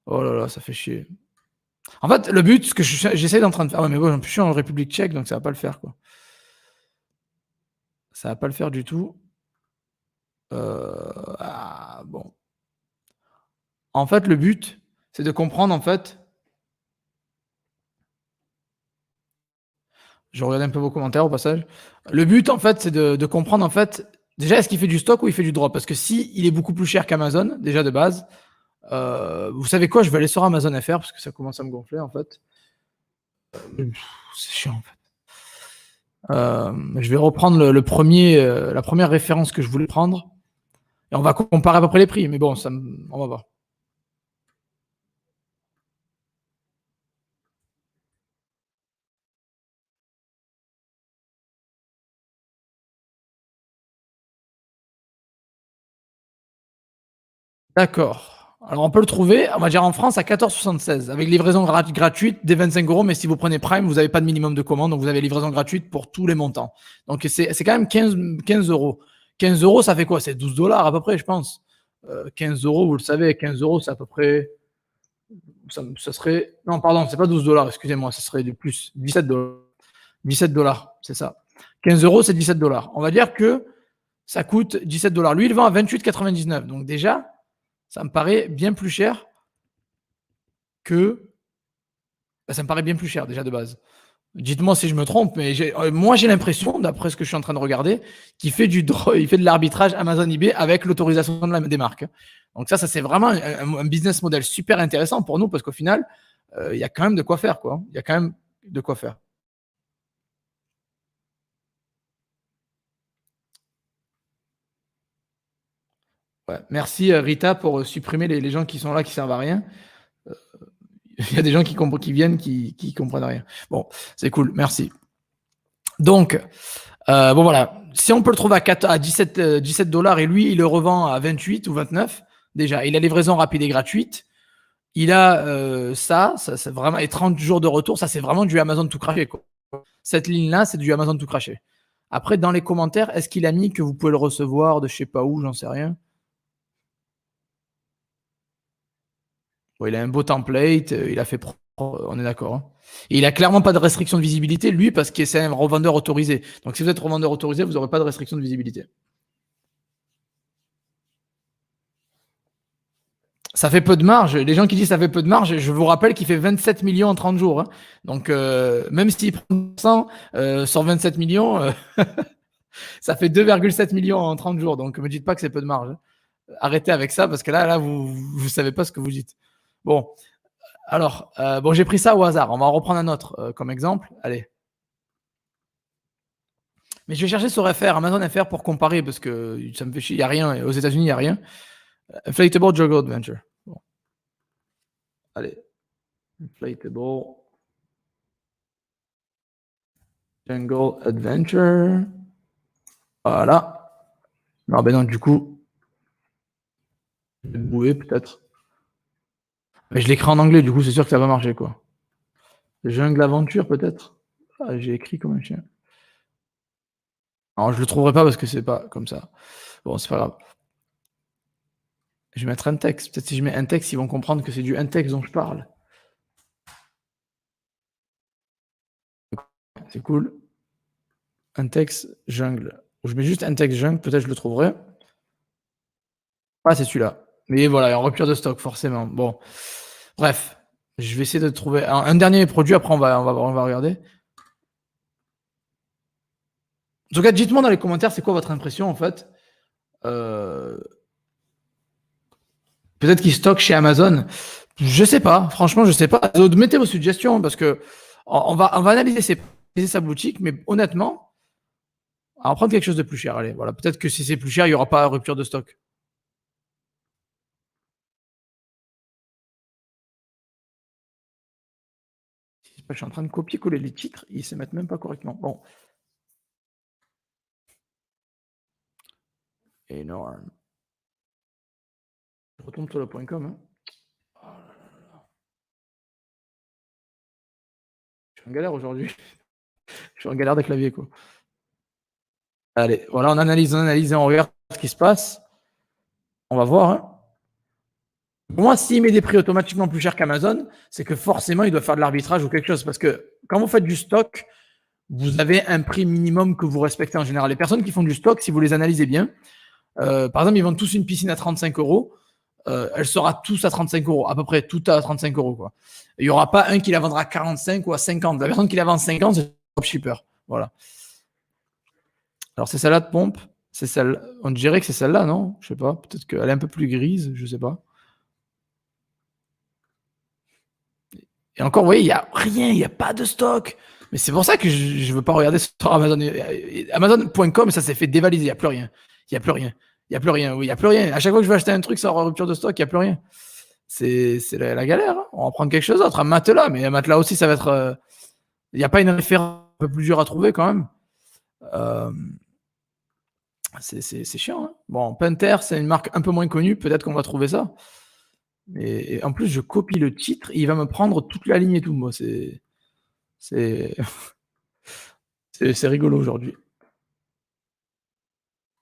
Oh là là, ça fait chier. En fait, le but, ce que j'essaie d'en train de faire, ouais, mais bon, en plus, je suis en République tchèque, donc ça va pas le faire, quoi. Ça va pas le faire du tout. Bon. En fait, le but, c'est de comprendre, en fait. Je regarde un peu vos commentaires au passage. Le but, en fait, c'est de comprendre, en fait, déjà, est-ce qu'il fait du stock ou il fait du drop? Parce que si il est beaucoup plus cher qu'Amazon, déjà de base, vous savez quoi? Je vais aller sur Amazon FR parce que ça commence à me gonfler, en fait. C'est chiant, en fait. Je vais reprendre la première référence que je voulais prendre et on va comparer à peu près les prix. Mais bon, on va voir. D'accord. Alors, on peut le trouver, on va dire en France, à 14,76 avec livraison gratuite des 25 euros. Mais si vous prenez Prime, vous n'avez pas de minimum de commande, donc vous avez livraison gratuite pour tous les montants. Donc, c'est quand même 15 euros. 15 euros, ça fait quoi? C'est 12 dollars à peu près, je pense. 15 euros, vous le savez, 15 euros, c'est à peu près. Ça serait. Non, pardon, c'est pas 12 dollars, excusez-moi, ça serait du plus. 17 dollars. 17 dollars, c'est ça. 15 euros, c'est 17 dollars. On va dire que ça coûte 17 dollars. Lui, il vend à 28,99. Donc, déjà, ça me paraît bien plus cher que. Ça me paraît bien plus cher, déjà, de base. Dites-moi si je me trompe, mais moi, j'ai l'impression, d'après ce que je suis en train de regarder, qu'il fait, il fait de l'arbitrage Amazon eBay avec l'autorisation des marques. Donc, ça c'est vraiment un business model super intéressant pour nous parce qu'au final, il y a quand même de quoi faire, quoi. Il y a quand même de quoi faire. Ouais. Merci Rita pour supprimer les gens qui sont là qui servent à rien. Il y a des gens qui viennent qui comprennent rien. Bon, c'est cool, merci. Donc, bon voilà, si on peut le trouver à 17 dollars et lui il le revend à 28 ou 29, déjà, il a livraison rapide et gratuite. Il a ça c'est vraiment et 30 jours de retour, ça c'est vraiment du Amazon tout craché, quoi. Cette ligne-là, c'est du Amazon tout craché. Après, dans les commentaires, est-ce qu'il a mis que vous pouvez le recevoir de je sais pas où, j'en sais rien. Bon, il a un beau template, il a fait propre, on est d'accord, hein. Et il a clairement pas de restriction de visibilité, lui, parce que c'est un revendeur autorisé. Donc si vous êtes revendeur autorisé, vous n'aurez pas de restriction de visibilité. Ça fait peu de marge. Les gens qui disent ça fait peu de marge, je vous rappelle qu'il fait 27 millions en 30 jours, hein. Donc même s'il prend 100 sur 27 millions, ça fait 2,7 millions en 30 jours. Donc ne me dites pas que c'est peu de marge, hein. Arrêtez avec ça parce que là vous savez pas ce que vous dites. Bon, alors bon, j'ai pris ça au hasard. On va en reprendre un autre comme exemple. Allez. Mais je vais chercher sur FR, Amazon FR pour comparer parce que ça me fait chier. Il n'y a rien. Aux États-Unis, il n'y a rien. Inflatable Jungle Adventure. Bon, allez. Inflatable Jungle Adventure. Voilà. Non, ben non, du coup, je vais me bouer peut-être. Mais je l'écris en anglais, du coup, c'est sûr que ça va marcher, quoi. Jungle Aventure, peut-être. Ah, j'ai écrit comme un chien. Alors, je le trouverai pas parce que c'est pas comme ça. Bon, c'est pas grave. Je vais mettre un texte. Peut-être si je mets un texte, ils vont comprendre que c'est du un texte dont je parle. C'est cool. Un texte jungle. Je mets juste un texte jungle, peut-être je le trouverai. Ah, c'est celui-là. Mais voilà, en rupture de stock, forcément. Bon. Bref. Je vais essayer de trouver un dernier produit, après on va regarder. En tout cas, dites-moi dans les commentaires, c'est quoi votre impression en fait. Euh, Peut-être qu'ils stockent chez Amazon. Je sais pas. Franchement, je sais pas. Mettez vos suggestions parce que on va analyser sa boutique, mais honnêtement, on va prendre quelque chose de plus cher. Allez, voilà. Peut-être que si c'est plus cher, il n'y aura pas rupture de stock. Je suis en train de copier-coller les titres, ils se mettent même pas correctement. Bon. Énorme. Je retombe sur le point .com. Hein. Oh là là. suis en galère aujourd'hui. Je suis en galère de clavier, quoi. Allez, voilà, on analyse et on regarde ce qui se passe. On va voir, hein. Pour moi, s'il met des prix automatiquement plus chers qu'Amazon, c'est que forcément, il doit faire de l'arbitrage ou quelque chose. Parce que quand vous faites du stock, vous avez un prix minimum que vous respectez en général. Les personnes qui font du stock, si vous les analysez bien, par exemple, ils vendent tous une piscine à 35 €. Elle sera tous à 35 €, à peu près tout à 35 €, quoi. Il n'y aura pas un qui la vendra à 45 ou à 50. La personne qui la vend à 50, c'est le dropshipper. Voilà. Alors, c'est celle-là de pompe. C'est celle. On dirait que c'est celle-là, non? Je sais pas. Peut-être qu'elle est un peu plus grise, je sais pas. Et encore, vous voyez, il n'y a rien, il n'y a pas de stock. Mais c'est pour ça que je ne veux pas regarder sur Amazon. Amazon.com, ça s'est fait dévaliser, il n'y a plus rien. Il n'y a plus rien. Il n'y a plus rien, oui, il n'y a plus rien. À chaque fois que je veux acheter un truc, ça aura rupture de stock, il n'y a plus rien. C'est la galère, hein. On va prendre quelque chose d'autre, un matelas, mais un matelas aussi, ça va être. Il n'y a pas une référence un peu plus dure à trouver quand même. C'est chiant, hein. Bon, Pentair, c'est une marque un peu moins connue, peut-être qu'on va trouver ça. Et en plus, je copie le titre, et il va me prendre toute la ligne et tout. Moi, c'est rigolo aujourd'hui.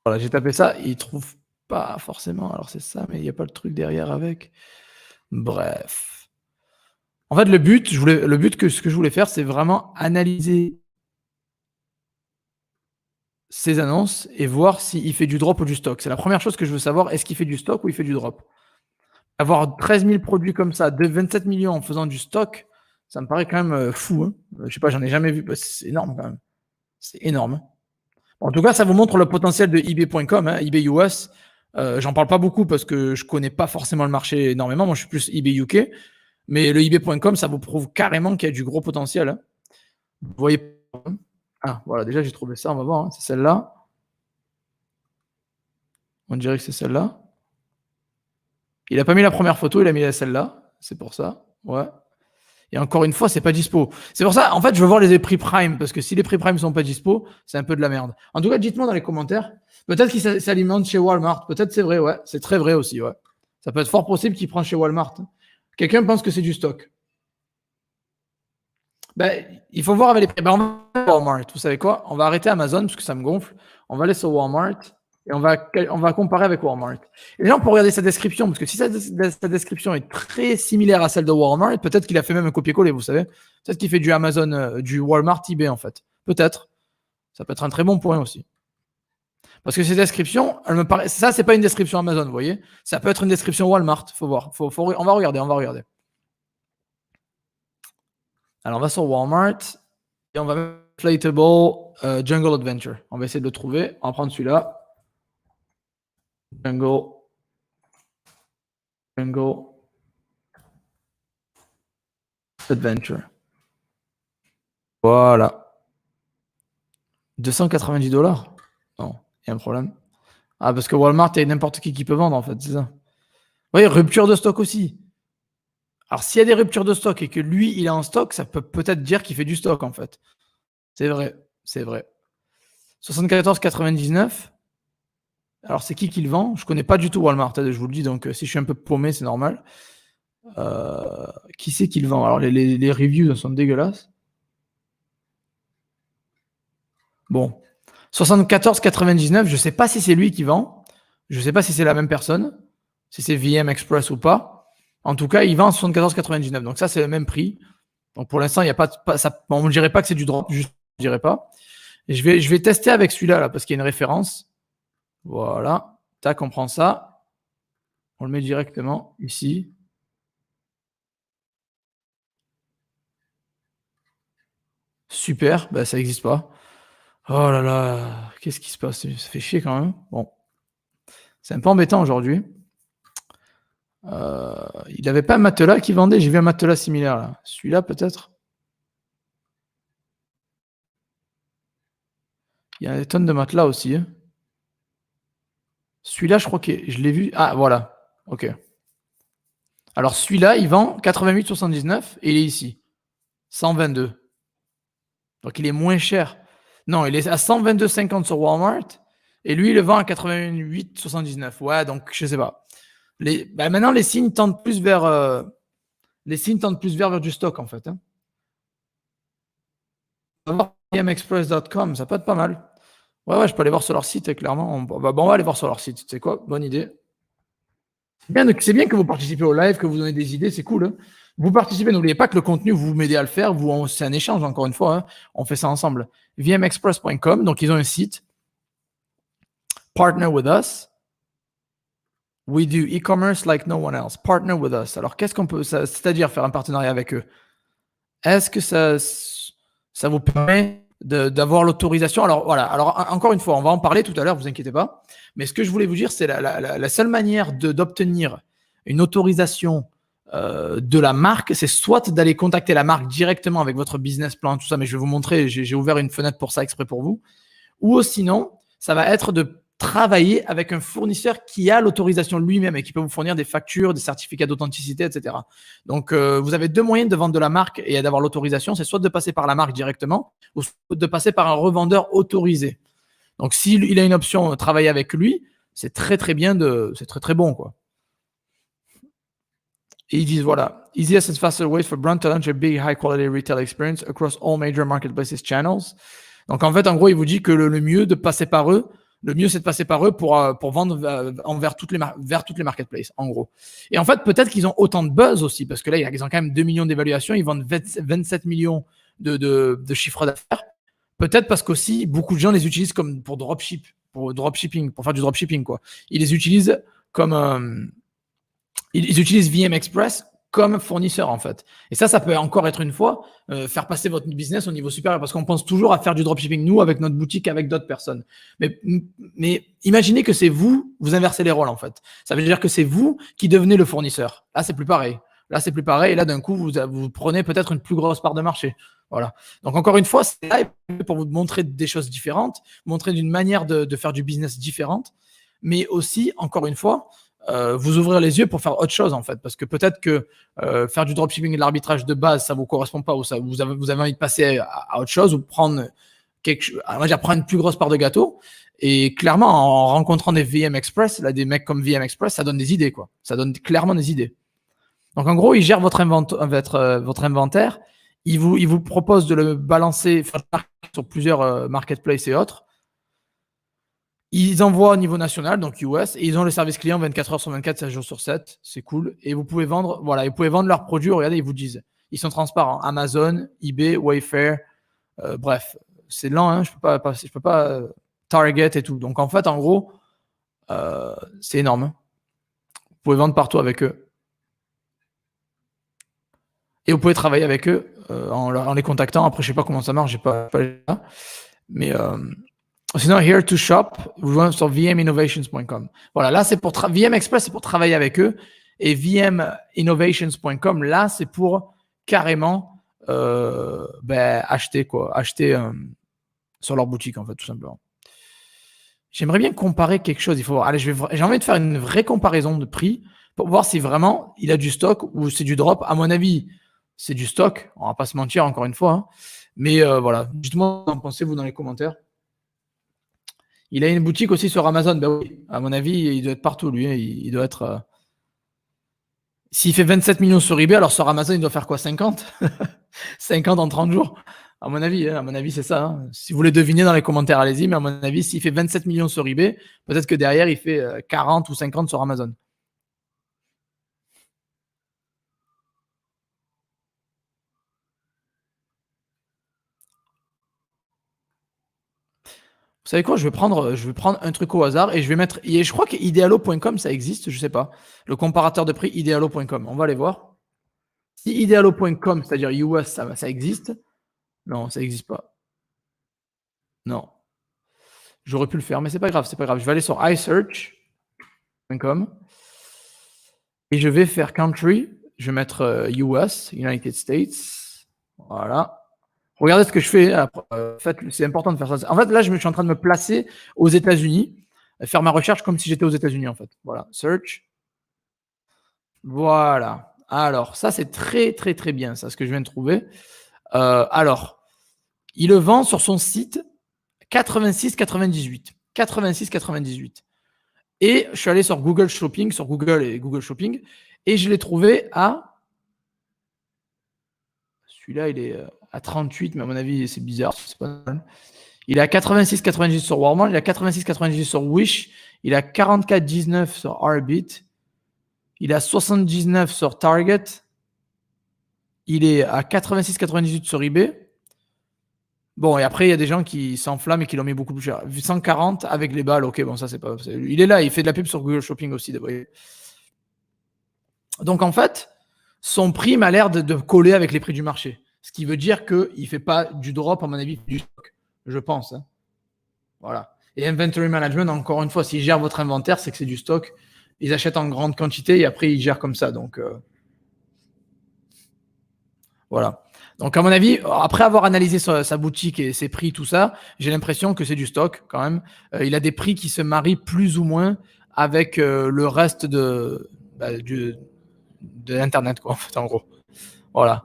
Voilà, j'ai tapé ça, il trouve pas forcément. Alors c'est ça, mais il n'y a pas le truc derrière avec. Bref. En fait, ce que je voulais faire, c'est vraiment analyser ces annonces et voir s'il fait du drop ou du stock. C'est la première chose que je veux savoir. Est-ce qu'il fait du stock ou il fait du drop? Avoir 13 000 produits comme ça, de 27 millions en faisant du stock, ça me paraît quand même fou, hein. Je sais pas, j'en ai jamais vu. C'est énorme quand même. C'est énorme. En tout cas, ça vous montre le potentiel de eBay.com, hein, eBay US. J'en parle pas beaucoup parce que je connais pas forcément le marché énormément. Moi, je suis plus eBay UK. Mais le eBay.com, ça vous prouve carrément qu'il y a du gros potentiel, hein. Vous voyez. Ah, voilà, déjà, j'ai trouvé ça. On va voir, hein. C'est celle-là. On dirait que c'est celle-là. Il a pas mis la première photo, il a mis celle-là. C'est pour ça. Ouais. Et encore une fois, c'est pas dispo. C'est pour ça, en fait, je veux voir les prix prime, parce que si les prix prime sont pas dispo, c'est un peu de la merde. En tout cas, dites-moi dans les commentaires. Peut-être qu'il s'alimente chez Walmart. Peut-être c'est vrai, ouais. C'est très vrai aussi, ouais. Ça peut être fort possible qu'il prend chez Walmart. Quelqu'un pense que c'est du stock. Ben, il faut voir avec les prix. Ben, on va aller sur Walmart. Vous savez quoi? On va arrêter Amazon parce que ça me gonfle. On va aller sur Walmart et on va comparer avec Walmart. Et les gens, pour regarder sa description, parce que si sa description est très similaire à celle de Walmart, peut-être qu'il a fait même un copier-coller, vous savez. Peut-être qu'il fait du Amazon, du Walmart eBay, en fait. Peut-être. Ça peut être un très bon point aussi. Parce que ces descriptions, elles me paraissent. Ça, c'est pas une description Amazon, vous voyez. Ça peut être une description Walmart. Faut voir. On va regarder. Alors, on va sur Walmart et on va mettre Inflatable Jungle Adventure. On va essayer de le trouver. On va prendre celui-là. Jungle Adventure. Voilà. 290 $? Non, il y a un problème. Ah, parce que Walmart, il y a n'importe qui peut vendre, en fait, c'est ça. Oui, rupture de stock aussi. Alors, s'il y a des ruptures de stock et que lui, il est en stock, ça peut peut-être dire qu'il fait du stock, en fait. C'est vrai. 74,99. Alors, c'est qui le vend? Je connais pas du tout Walmart, je vous le dis, donc si je suis un peu paumé, c'est normal. Qui c'est qui le vend? Alors, les reviews sont dégueulasses. Bon. 74,99. Je sais pas si c'est lui qui vend. Je sais pas si c'est la même personne. Si c'est VM Express ou pas. En tout cas, il vend à 74,99. Donc, ça, c'est le même prix. Donc, pour l'instant, il n'y a pas ça, on ne dirait pas que c'est du drop. Juste, je dirais pas. Et je vais tester avec celui-là, là, parce qu'il y a une référence. Voilà. Tac, on prend ça. On le met directement ici. Super. Ben, ça n'existe pas. Oh là là. Qu'est-ce qui se passe? Ça fait chier quand même. Bon. C'est un peu embêtant aujourd'hui. Il n'avait pas un matelas qui vendait. J'ai vu un matelas similaire là. Celui-là peut-être. Il y a des tonnes de matelas aussi, hein. Celui-là, je crois que je l'ai vu. Ah, voilà. Ok. Alors celui-là, il vend 88,79 et il est ici. 122. Donc il est moins cher. Non, il est à 122,50 sur Walmart et lui, il le vend à 88,79. Ouais, donc je sais pas. Maintenant, les signes tendent plus vers du stock en fait, hein. vmexpress.com, ça peut être pas mal. Ouais, je peux aller voir sur leur site, clairement. On va aller voir sur leur site. Tu sais quoi? Bonne idée. C'est bien que vous participez au live, que vous donnez des idées, c'est cool. Hein. Vous participez, n'oubliez pas que le contenu, vous m'aidez à le faire. C'est un échange, encore une fois. Hein. On fait ça ensemble. vmexpress.com, donc ils ont un site. Partner with us. We do e-commerce like no one else. Partner with us. Alors, qu'est-ce qu'on peut, c'est-à-dire faire un partenariat avec eux? Est-ce que ça vous permet d'avoir l'autorisation? Alors, voilà. Alors, encore une fois, on va en parler tout à l'heure, vous inquiétez pas. Mais ce que je voulais vous dire, c'est la seule manière d'obtenir une autorisation de la marque, c'est soit d'aller contacter la marque directement avec votre business plan, tout ça, mais je vais vous montrer, j'ai ouvert une fenêtre pour ça exprès pour vous. Ou sinon, ça va être de travailler avec un fournisseur qui a l'autorisation lui-même et qui peut vous fournir des factures, des certificats d'authenticité, etc. Donc, vous avez deux moyens de vendre de la marque et d'avoir l'autorisation. C'est soit de passer par la marque directement ou soit de passer par un revendeur autorisé. Donc, s'il a une option travailler avec lui, c'est très, très bien, c'est très, très bon, quoi. Et ils disent, voilà, easiest and faster ways for brand to launch a big high quality retail experience across all major marketplaces channels. Donc, en fait, en gros, il vous dit que le mieux de passer par eux, le mieux, c'est de passer par eux pour vendre vers toutes les marketplaces, en gros. Et en fait, peut-être qu'ils ont autant de buzz aussi, parce que là, ils ont quand même 2 millions d'évaluations, ils vendent 27 millions de chiffre d'affaires. Peut-être parce qu'aussi, beaucoup de gens les utilisent comme pour dropshipping, pour faire du dropshipping, quoi. Ils les utilisent comme... ils utilisent VM Express comme fournisseur, en fait. Et ça peut encore être une fois faire passer votre business au niveau supérieur, parce qu'on pense toujours à faire du dropshipping, nous, avec notre boutique, avec d'autres personnes. Mais imaginez que c'est vous inversez les rôles, en fait. Ça veut dire que c'est vous qui devenez le fournisseur. Là, c'est plus pareil. Et là, d'un coup, vous prenez peut-être une plus grosse part de marché. Voilà. Donc, encore une fois, c'est là pour vous montrer des choses différentes, montrer d'une manière de faire du business différente, mais aussi, encore une fois, vous ouvrir les yeux pour faire autre chose, en fait, parce que peut-être que faire du dropshipping et de l'arbitrage de base, ça vous correspond pas, ou vous avez envie de passer à autre chose, ou prendre prendre une plus grosse part de gâteau. Et clairement, en rencontrant des VM Express, là, des mecs comme VM Express, ça donne des idées, quoi. Ça donne clairement des idées. Donc, en gros, ils gèrent votre inventaire. Ils vous proposent de le balancer sur plusieurs marketplaces et autres. Ils envoient au niveau national, donc US, et ils ont le service client 24 heures sur 24, 7 jours sur 7. C'est cool. Et vous pouvez vendre, leurs produits. Regardez, ils vous disent. Ils sont transparents. Amazon, eBay, Wayfair, bref. C'est lent, hein, je peux pas Target et tout. Donc, en fait, en gros, c'est énorme. Vous pouvez vendre partout avec eux. Et vous pouvez travailler avec eux en les contactant. Après, je sais pas comment ça marche, j'ai pas là. Mais sinon, here to shop, vous allez sur vminnovations.com. Voilà, là, c'est pour VM Express, c'est pour travailler avec eux. Et vminnovations.com, là, c'est pour carrément acheter, quoi. Acheter sur leur boutique, en fait, tout simplement. J'aimerais bien comparer quelque chose. Il faut voir. Allez, j'ai envie de faire une vraie comparaison de prix pour voir si vraiment il a du stock ou c'est du drop. À mon avis, c'est du stock. On va pas se mentir, encore une fois. Hein. Mais voilà, dites-moi ce que pensez-vous dans les commentaires. Il a une boutique aussi sur Amazon. Ben oui, à mon avis, il doit être partout, lui. Hein. Il doit être... S'il fait 27 millions sur eBay, alors sur Amazon, il doit faire quoi, 50 50 en 30 jours. À mon avis, c'est ça. Hein. Si vous voulez deviner dans les commentaires, allez-y. Mais à mon avis, s'il fait 27 millions sur eBay, peut-être que derrière, il fait 40 ou 50 sur Amazon. Vous savez quoi, je vais prendre un truc au hasard et je vais mettre... Je crois que idealo.com, ça existe, je ne sais pas. Le comparateur de prix idealo.com. On va aller voir. Si idealo.com, c'est-à-dire US, ça existe. Non, ça n'existe pas. Non. J'aurais pu le faire, mais c'est pas grave. Je vais aller sur iSearch.com et je vais faire country. Je vais mettre US, United States. Voilà. Regardez ce que je fais. En fait, c'est important de faire ça. En fait, là, je suis en train de me placer aux États-Unis, faire ma recherche comme si j'étais aux États-Unis, en fait. Voilà. Search. Voilà. Alors, ça, c'est très, très, très bien, ça, ce que je viens de trouver. Alors, il le vend sur son site 86,98. 86,98. Et je suis allé sur Google Shopping, sur Google et Google Shopping, et je l'ai trouvé à... Celui-là, il est à 38, mais à mon avis, c'est bizarre. C'est pas mal. Il a 86,98 sur Walmart, il a 86,98 sur Wish, il a 44,19 sur Arbit, il a 79 sur Target, il est à 86,98 sur eBay. Bon, et après, il y a des gens qui s'enflamment et qui l'ont mis beaucoup plus cher. 140 avec les balles, ok, bon, ça, c'est pas. Il est là, il fait de la pub sur Google Shopping aussi. Donc, en fait, son prix m'a l'air de coller avec les prix du marché. Ce qui veut dire qu'il ne fait pas du drop, à mon avis, du stock. Je pense. Hein. Voilà. Et inventory management, encore une fois, s'ils gèrent votre inventaire, c'est que c'est du stock. Ils achètent en grande quantité et après, ils gèrent comme ça. Donc, voilà. Donc, à mon avis, après avoir analysé sa boutique et ses prix, tout ça, j'ai l'impression que c'est du stock quand même. Il a des prix qui se marient plus ou moins avec le reste de l'Internet, quoi, en fait, en gros. Voilà.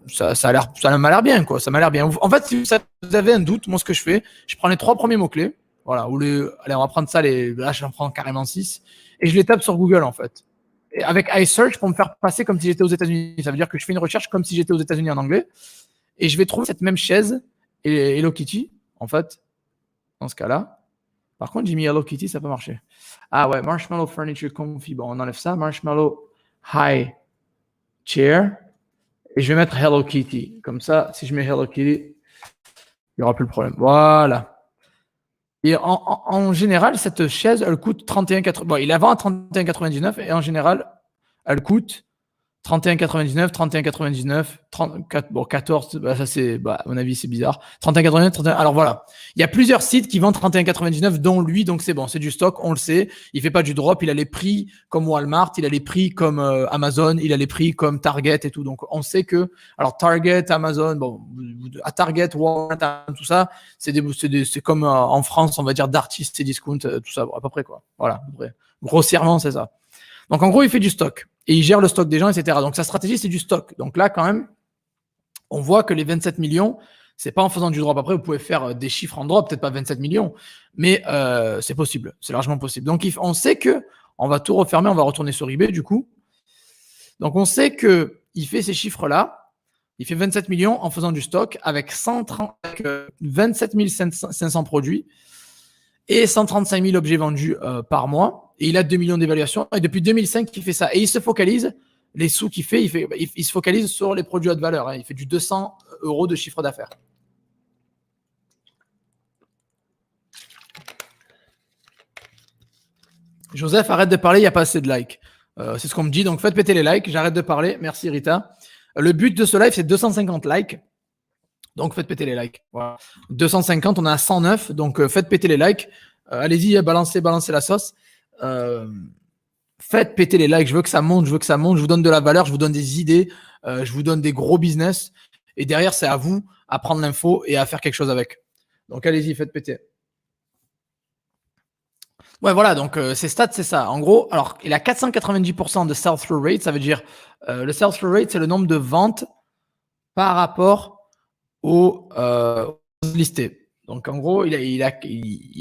Ça m'a l'air bien, quoi. Ça m'a l'air bien. En fait, si vous avez un doute, moi, ce que je fais, je prends les 3 premiers mots-clés. Voilà. Allez, on va prendre ça. Là, j'en prends carrément 6. Et je les tape sur Google, en fait. Et avec iSearch pour me faire passer comme si j'étais aux États-Unis. Ça veut dire que je fais une recherche comme si j'étais aux États-Unis en anglais. Et je vais trouver cette même chaise et Hello Kitty, en fait, dans ce cas-là. Par contre, j'ai mis Hello Kitty, ça n'a pas marché. Ah ouais, Marshmallow Furniture Comfy. Bon, on enlève ça. Marshmallow High Chair. Et je vais mettre Hello Kitty. Comme ça, si je mets Hello Kitty, il n'y aura plus le problème. Voilà. Et en général, cette chaise, elle coûte 31,99. Bon, il la vend à 31,99 et en général, elle coûte 31,99, 31,99, 34, bon, 14, bah, ça c'est, à mon avis, c'est bizarre. 31,99, 31. Alors voilà. Il y a plusieurs sites qui vendent 31,99, dont lui, donc c'est bon, c'est du stock, on le sait. Il fait pas du drop, il a les prix comme Walmart, il a les prix comme Amazon, il a les prix comme Target et tout. Donc on sait que, alors Target, Amazon, bon, à Target, Walmart, tout ça, c'est comme en France, on va dire d'artistes et discount, tout ça, à peu près quoi. Voilà, grossièrement, c'est ça. Donc, en gros, il fait du stock et il gère le stock des gens, etc. Donc, sa stratégie, c'est du stock. Donc là, quand même, on voit que les 27 millions, c'est pas en faisant du drop. Après, vous pouvez faire des chiffres en drop, peut-être pas 27 millions, mais c'est possible. C'est largement possible. Donc, on sait que on va tout refermer, on va retourner sur eBay, du coup. Donc, on sait qu'il fait ces chiffres-là. Il fait 27 millions en faisant du stock avec 27 500 produits et 135 000 objets vendus par mois. Et il a 2 millions d'évaluations. Et depuis 2005, il fait ça. Et il se focalise, les sous qu'il fait, il se focalise sur les produits haute valeur. Hein. Il fait du 200 € de chiffre d'affaires. Joseph, arrête de parler, il n'y a pas assez de likes. C'est ce qu'on me dit. Donc, faites péter les likes. J'arrête de parler. Merci, Rita. Le but de ce live, c'est 250 likes. Donc, faites péter les likes. Voilà. 250, on a 109. Donc, faites péter les likes. Allez-y, balancez la sauce. Faites péter les likes. Je veux que ça monte. Je vous donne de la valeur. Je vous donne des idées. Je vous donne des gros business. Et derrière, c'est à vous à prendre l'info et à faire quelque chose avec. Donc, allez-y, faites péter. Ouais, voilà. Donc, ces stats, c'est ça. En gros, alors, il a 490% de sell-through rate. Ça veut dire, le sell-through rate, c'est le nombre de ventes par rapport aux listés. Donc, en gros,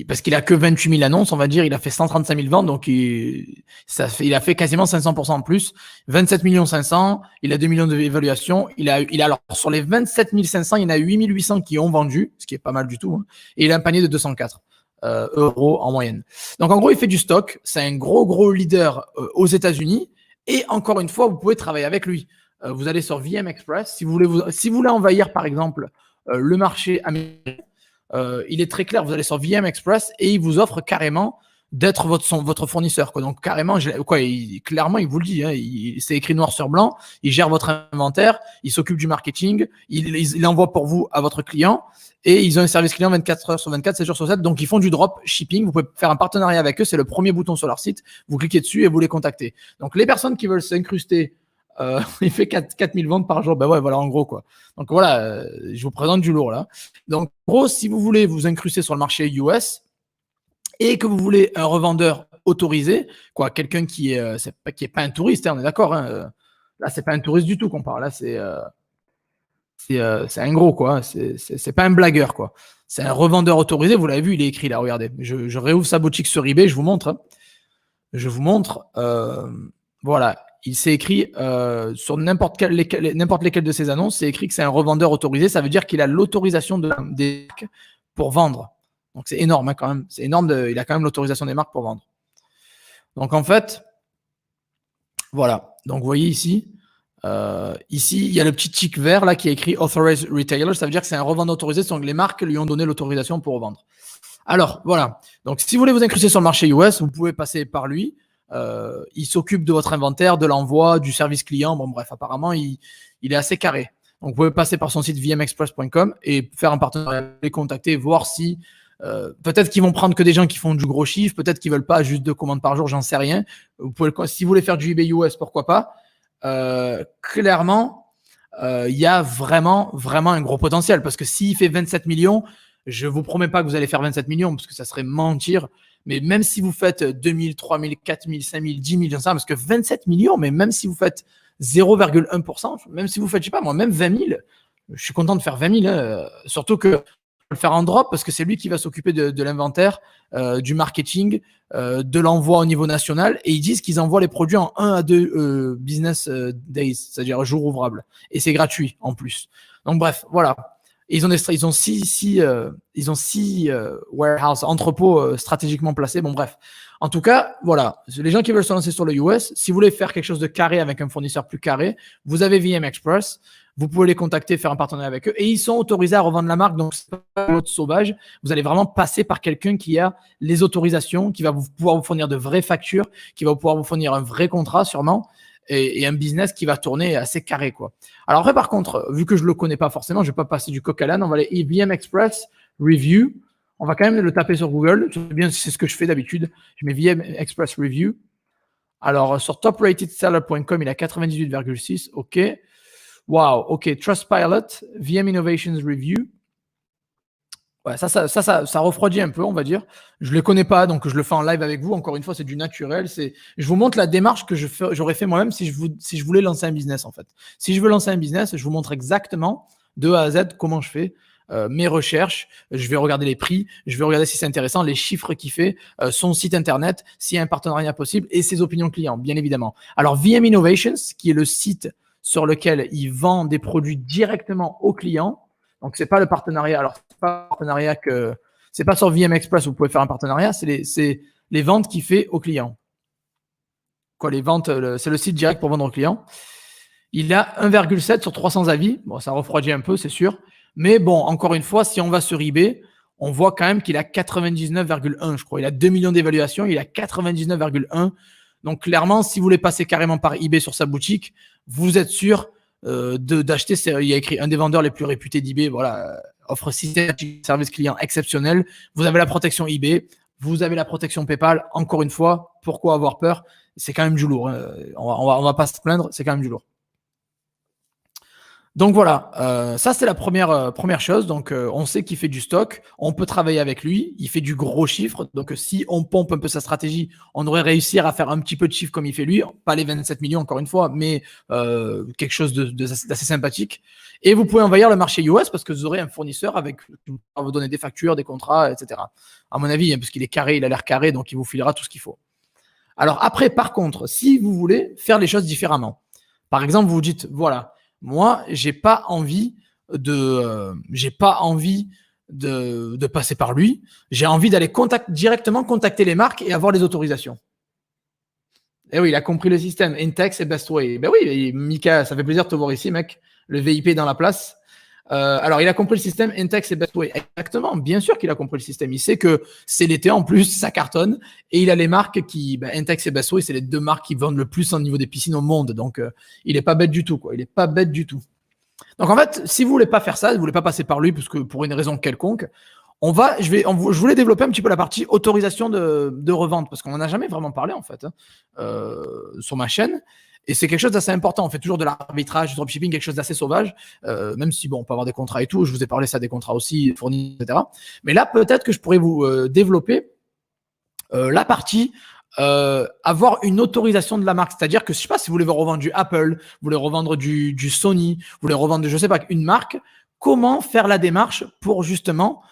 parce qu'il a que 28 000 annonces, on va dire, il a fait 135 000 ventes, donc il a fait quasiment 500% en plus. 27 500 000, il a 2 millions d'évaluations. Alors, sur les 27 500, il y en a 8 800 qui ont vendu, ce qui est pas mal du tout. Hein, et il a un panier de 204 € en moyenne. Donc, en gros, il fait du stock. C'est un gros leader aux États-Unis. Et encore une fois, vous pouvez travailler avec lui. Vous allez sur VM Express. Si vous voulez envahir, par exemple, le marché américain, il est très clair. Vous allez sur VM Express et il vous offre carrément d'être votre fournisseur. Quoi. Donc, carrément, clairement, il vous le dit. Hein, c'est écrit noir sur blanc. Il gère votre inventaire. Il s'occupe du marketing. Il envoie pour vous à votre client. Et ils ont un service client 24 heures sur 24, 7 jours sur 7. Donc, ils font du drop shipping. Vous pouvez faire un partenariat avec eux. C'est le premier bouton sur leur site. Vous cliquez dessus et vous les contactez. Donc, les personnes qui veulent s'incruster, il fait 4000 ventes par jour. Ben ouais, voilà, en gros, quoi. Donc, voilà, je vous présente du lourd, là. Donc, en gros, si vous voulez vous incruster sur le marché US et que vous voulez un revendeur autorisé, quoi, quelqu'un qui est pas un touriste, hein, on est d'accord, hein, là, c'est pas un touriste du tout qu'on parle. Là, c'est un gros, quoi. C'est pas un blagueur, quoi. C'est un revendeur autorisé. Vous l'avez vu, il est écrit là. Regardez. Je réouvre sa boutique sur eBay. Je vous montre. Voilà. il s'est écrit sur n'importe lesquelles de ses annonces, c'est écrit que c'est un revendeur autorisé. Ça veut dire qu'il a l'autorisation des marques pour vendre. Donc c'est énorme quand même. C'est énorme. Il a quand même l'autorisation des marques pour vendre. Donc en fait, voilà. Donc vous voyez ici, il y a le petit tic vert là qui est écrit Authorized Retailer. Ça veut dire que c'est un revendeur autorisé. Donc les marques lui ont donné l'autorisation pour vendre. Alors voilà. Donc si vous voulez vous incruster sur le marché US, vous pouvez passer par lui. Il s'occupe de votre inventaire, de l'envoi, du service client. Bon bref, apparemment il est assez carré. Donc vous pouvez passer par son site vmexpress.com et faire un partenariat, les contacter, voir si peut-être qu'ils vont prendre que des gens qui font du gros chiffre, peut-être qu'ils veulent pas juste 2 commandes par jour, j'en sais rien. Vous pouvez, si vous voulez faire du eBay US, pourquoi pas. Clairement, il y a vraiment un gros potentiel parce que s'il fait 27 millions, je vous promets pas que vous allez faire 27 millions parce que ça serait mentir. Mais même si vous faites 2000, 3000, 4000, 5000, 10 000, j'en sais pas, parce que 27 millions, mais même si vous faites 0,1%, même si vous faites, je sais pas moi, même 20 000, je suis content de faire 20 000. Surtout que je vais le faire en drop parce que c'est lui qui va s'occuper de l'inventaire, du marketing, de l'envoi au niveau national. Et ils disent qu'ils envoient les produits en 1 à 2 business days, c'est-à-dire jours ouvrables. Et c'est gratuit en plus. Donc bref, voilà. Ils ont six warehouses, entrepôts stratégiquement placés. Bon, bref. En tout cas, voilà. Les gens qui veulent se lancer sur le US, si vous voulez faire quelque chose de carré avec un fournisseur plus carré, vous avez VM Express. Vous pouvez les contacter, faire un partenariat avec eux. Et ils sont autorisés à revendre la marque. Donc, c'est pas un autre sauvage. Vous allez vraiment passer par quelqu'un qui a les autorisations, qui va pouvoir vous fournir de vraies factures, qui va pouvoir vous fournir un vrai contrat sûrement. Et un business qui va tourner assez carré, quoi. Alors après, par contre, vu que je le connais pas forcément, je vais pas passer du coq à l'âne. On va aller VM Express Review. On va quand même le taper sur Google. Bien, c'est ce que je fais d'habitude. Je mets VM Express Review. Alors sur topratedseller.com, il a 98,6. OK. Wow. OK. Trustpilot, VM Innovations Review. Ouais, ça refroidit un peu, on va dire. Je ne les connais pas, donc je le fais en live avec vous. Encore une fois, c'est du naturel. Je vous montre la démarche que j'aurais fait moi-même si je voulais lancer un business, en fait. Si je veux lancer un business, je vous montre exactement de A à Z comment je fais mes recherches. Je vais regarder les prix, je vais regarder si c'est intéressant, les chiffres qu'il fait, son site internet, s'il y a un partenariat possible et ses opinions clients, bien évidemment. Alors, VM Innovations, qui est le site sur lequel il vend des produits directement aux clients. Donc, c'est pas le partenariat. Alors, c'est pas un partenariat c'est pas sur VM Express où vous pouvez faire un partenariat, c'est les ventes qu'il fait aux clients. Quoi, les ventes, c'est le site direct pour vendre aux clients. Il a 1,7 sur 300 avis. Bon, ça refroidit un peu, c'est sûr. Mais bon, encore une fois, si on va sur eBay, on voit quand même qu'il a 99,1, je crois. Il a 2 millions d'évaluations, il a 99,1. Donc, clairement, si vous voulez passer carrément par eBay sur sa boutique, vous êtes sûr d'acheter. Il y a écrit un des vendeurs les plus réputés d'eBay. Voilà, offre systématique, service client exceptionnel. Vous avez la protection eBay, vous avez la protection PayPal. Encore une fois, pourquoi avoir peur? C'est quand même du lourd. Hein. On va pas se plaindre, c'est quand même du lourd. Donc voilà, ça c'est la première chose. Donc on sait qu'il fait du stock, on peut travailler avec lui, il fait du gros chiffre. Donc si on pompe un peu sa stratégie, on aurait réussi à faire un petit peu de chiffre comme il fait lui, pas les 27 millions encore une fois, mais quelque chose d'assez sympathique. Et vous pouvez envahir le marché US parce que vous aurez un fournisseur qui va vous donner des factures, des contrats, etc. À mon avis, hein, parce qu'il est carré, il a l'air carré, donc il vous filera tout ce qu'il faut. Alors après, par contre, si vous voulez faire les choses différemment, par exemple, vous vous dites, voilà, moi, j'ai pas envie de passer par lui. J'ai envie d'aller directement contacter les marques et avoir les autorisations. Et oui, il a compris le système. Intex et Best Way. Ben oui, Mika, ça fait plaisir de te voir ici, mec. Le VIP dans la place. Alors, il a compris le système Intex et Best Way. Exactement, bien sûr qu'il a compris le système. Il sait que c'est l'été en plus, ça cartonne. Et il a les marques Intex et Best Way, c'est les 2 marques qui vendent le plus au niveau des piscines au monde. Donc, il n'est pas bête du tout, quoi. Il n'est pas bête du tout. Donc, en fait, si vous voulez pas faire ça, vous voulez pas passer par lui, parce que pour une raison quelconque, je voulais développer un petit peu la partie autorisation de revente, parce qu'on n'en a jamais vraiment parlé, en fait, sur ma chaîne. Et c'est quelque chose d'assez important. On fait toujours de l'arbitrage, du dropshipping, quelque chose d'assez sauvage, même si, bon, on peut avoir des contrats et tout. Je vous ai parlé ça des contrats aussi, fournis, etc. Mais là, peut-être que je pourrais vous développer la partie avoir une autorisation de la marque. C'est-à-dire que, je sais pas, si vous voulez revendre du Apple, vous voulez revendre du Sony, vous voulez revendre, je sais pas, une marque, comment faire la démarche pour justement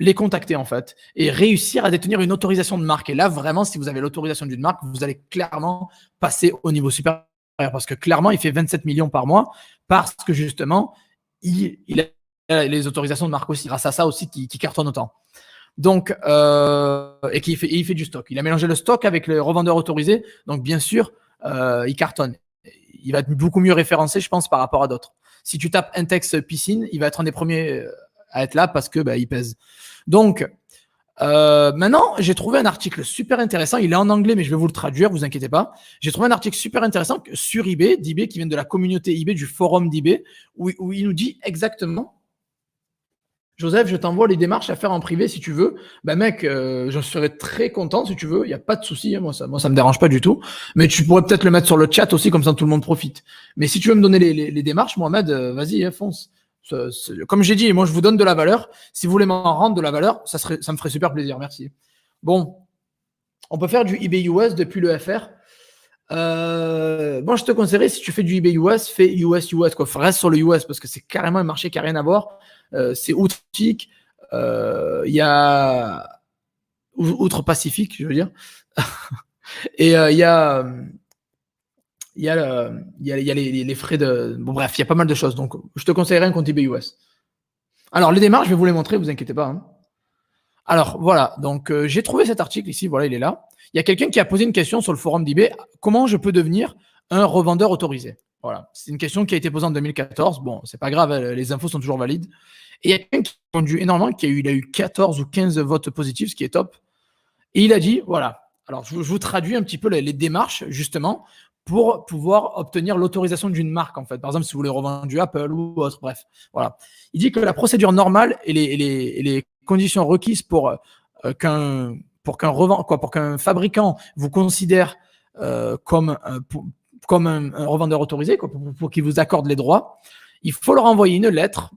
les contacter en fait et réussir à détenir une autorisation de marque. Et là, vraiment, si vous avez l'autorisation d'une marque, vous allez clairement passer au niveau supérieur parce que clairement, il fait 27 millions par mois parce que justement, il a les autorisations de marque aussi, grâce à ça aussi qui cartonne autant. Donc, et il fait du stock. Il a mélangé le stock avec les revendeurs autorisés. Donc, bien sûr, il cartonne. Il va être beaucoup mieux référencé, je pense, par rapport à d'autres. Si tu tapes Intex Piscine, il va être un des premiers à être là parce que il pèse. Donc, maintenant, j'ai trouvé un article super intéressant. Il est en anglais, mais je vais vous le traduire, vous inquiétez pas. J'ai trouvé un article super intéressant sur eBay, d'eBay, qui vient de la communauté eBay, du forum d'eBay, où il nous dit exactement: Joseph, je t'envoie les démarches à faire en privé si tu veux. Mec, je serais très content si tu veux. Il n'y a pas de souci. Hein, moi, ça me dérange pas du tout. Mais tu pourrais peut-être le mettre sur le chat aussi, comme ça tout le monde profite. Mais si tu veux me donner les démarches, Mohamed, vas-y, fonce. Comme j'ai dit, moi, je vous donne de la valeur. Si vous voulez m'en rendre de la valeur, ça me ferait super plaisir. Merci. Bon, on peut faire du eBay US depuis le FR. Moi, je te conseillerais, si tu fais du eBay US, fais US, quoi. Reste sur le US parce que c'est carrément un marché qui n'a rien à voir. C'est outre-Pacifique, il y a outre-Pacifique, je veux dire. Et il y a les frais de. Bon, bref, il y a pas mal de choses. Donc, je te conseillerais un compte eBay US. Alors, les démarches, je vais vous les montrer, vous inquiétez pas. Hein. Alors, voilà. Donc, j'ai trouvé cet article ici. Voilà, il est là. Il y a quelqu'un qui a posé une question sur le forum d'eBay. Comment je peux devenir un revendeur autorisé? Voilà. C'est une question qui a été posée en 2014. Bon, c'est pas grave, les infos sont toujours valides. Et il y a quelqu'un qui a répondu énormément, il a eu 14 ou 15 votes positifs, ce qui est top. Et il a dit, voilà, alors je vous traduis un petit peu les démarches, justement, pour pouvoir obtenir l'autorisation d'une marque, en fait. Par exemple, si vous voulez revendre du Apple ou autre, bref. Voilà. Il dit que la procédure normale et les conditions requises pour qu'un fabricant vous considère comme un revendeur autorisé, quoi, pour qu'il vous accorde les droits, il faut leur envoyer une lettre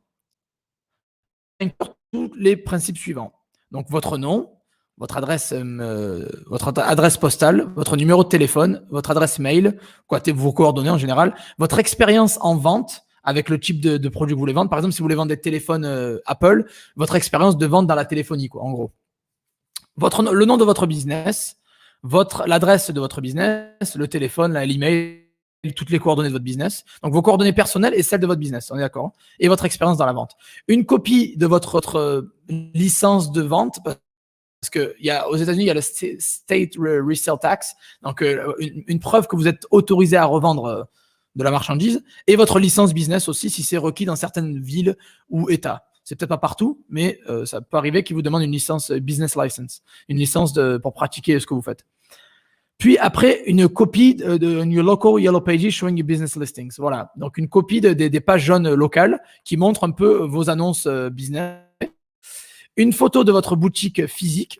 tous les principes suivants. Donc, votre nom, votre adresse postale, votre numéro de téléphone, votre adresse mail, vos coordonnées en général, votre expérience en vente avec le type de produit que vous voulez vendre. Par exemple, si vous voulez vendre des téléphones Apple, votre expérience de vente dans la téléphonie, en gros. Le nom de votre business, l'adresse de votre business, le téléphone, l'email, toutes les coordonnées de votre business. Donc, vos coordonnées personnelles et celles de votre business, on est d'accord? Et votre expérience dans la vente. Une copie de votre licence de vente, parce que aux États-Unis, il y a le State Resale Tax, donc une preuve que vous êtes autorisé à revendre de la marchandise, et votre licence business aussi, si c'est requis dans certaines villes ou États. C'est peut-être pas partout, mais ça peut arriver qu'ils vous demandent une licence business license, une licence pour pratiquer ce que vous faites. Puis après, une copie de Your Local Yellow Pages showing your business listings. Voilà, donc une copie des pages jaunes locales qui montrent un peu vos annonces business. Une photo de votre boutique physique,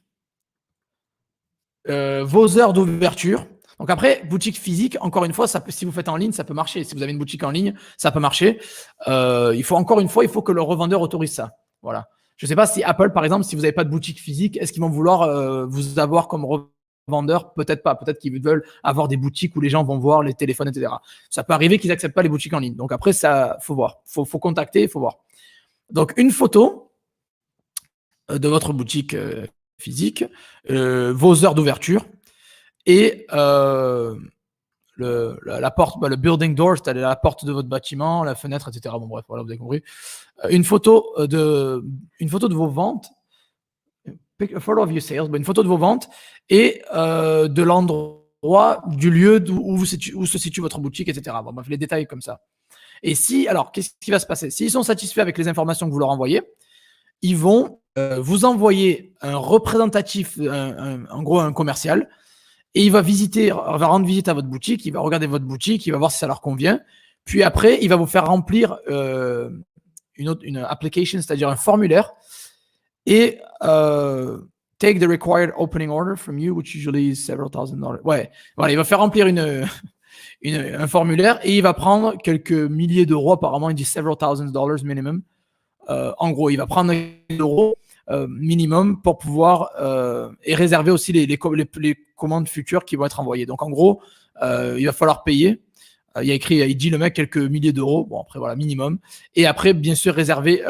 vos heures d'ouverture. Donc après, boutique physique, encore une fois, si vous faites en ligne, ça peut marcher. Si vous avez une boutique en ligne, ça peut marcher. Il faut que le revendeur autorise ça. Voilà. Je ne sais pas si Apple, par exemple, si vous n'avez pas de boutique physique, est-ce qu'ils vont vouloir vous avoir comme revendeur? Peut-être pas. Peut-être qu'ils veulent avoir des boutiques où les gens vont voir les téléphones, etc. Ça peut arriver qu'ils n'acceptent pas les boutiques en ligne. Donc après, ça, faut voir. Faut contacter, il faut voir. Donc une photo de votre boutique physique, vos heures d'ouverture et la porte, le building door, c'est-à-dire la porte de votre bâtiment, la fenêtre, etc. Bon bref, voilà, vous avez compris. Une photo de vos ventes, a photo of your sales, une photo de vos ventes et de l'endroit, du lieu où se situe votre boutique, etc. Bon bref, les détails comme ça. Et qu'est-ce qui va se passer? S'ils sont satisfaits avec les informations que vous leur envoyez, ils vont vous envoyer un représentatif, en gros un commercial, et il va rendre visite à votre boutique, il va regarder votre boutique, il va voir si ça leur convient. Puis après, il va vous faire remplir une application, c'est-à-dire un formulaire, et take the required opening order from you, which usually is several $1,000. Ouais, voilà, il va faire remplir un formulaire et il va prendre quelques milliers d'euros, apparemment, il dit several $1,000 minimum. En gros, il va prendre €, minimum pour pouvoir et réserver aussi les commandes futures qui vont être envoyées. Donc en gros, il va falloir payer. Il dit le mec quelques milliers d'euros. Bon après voilà, minimum. Et après bien sûr réserver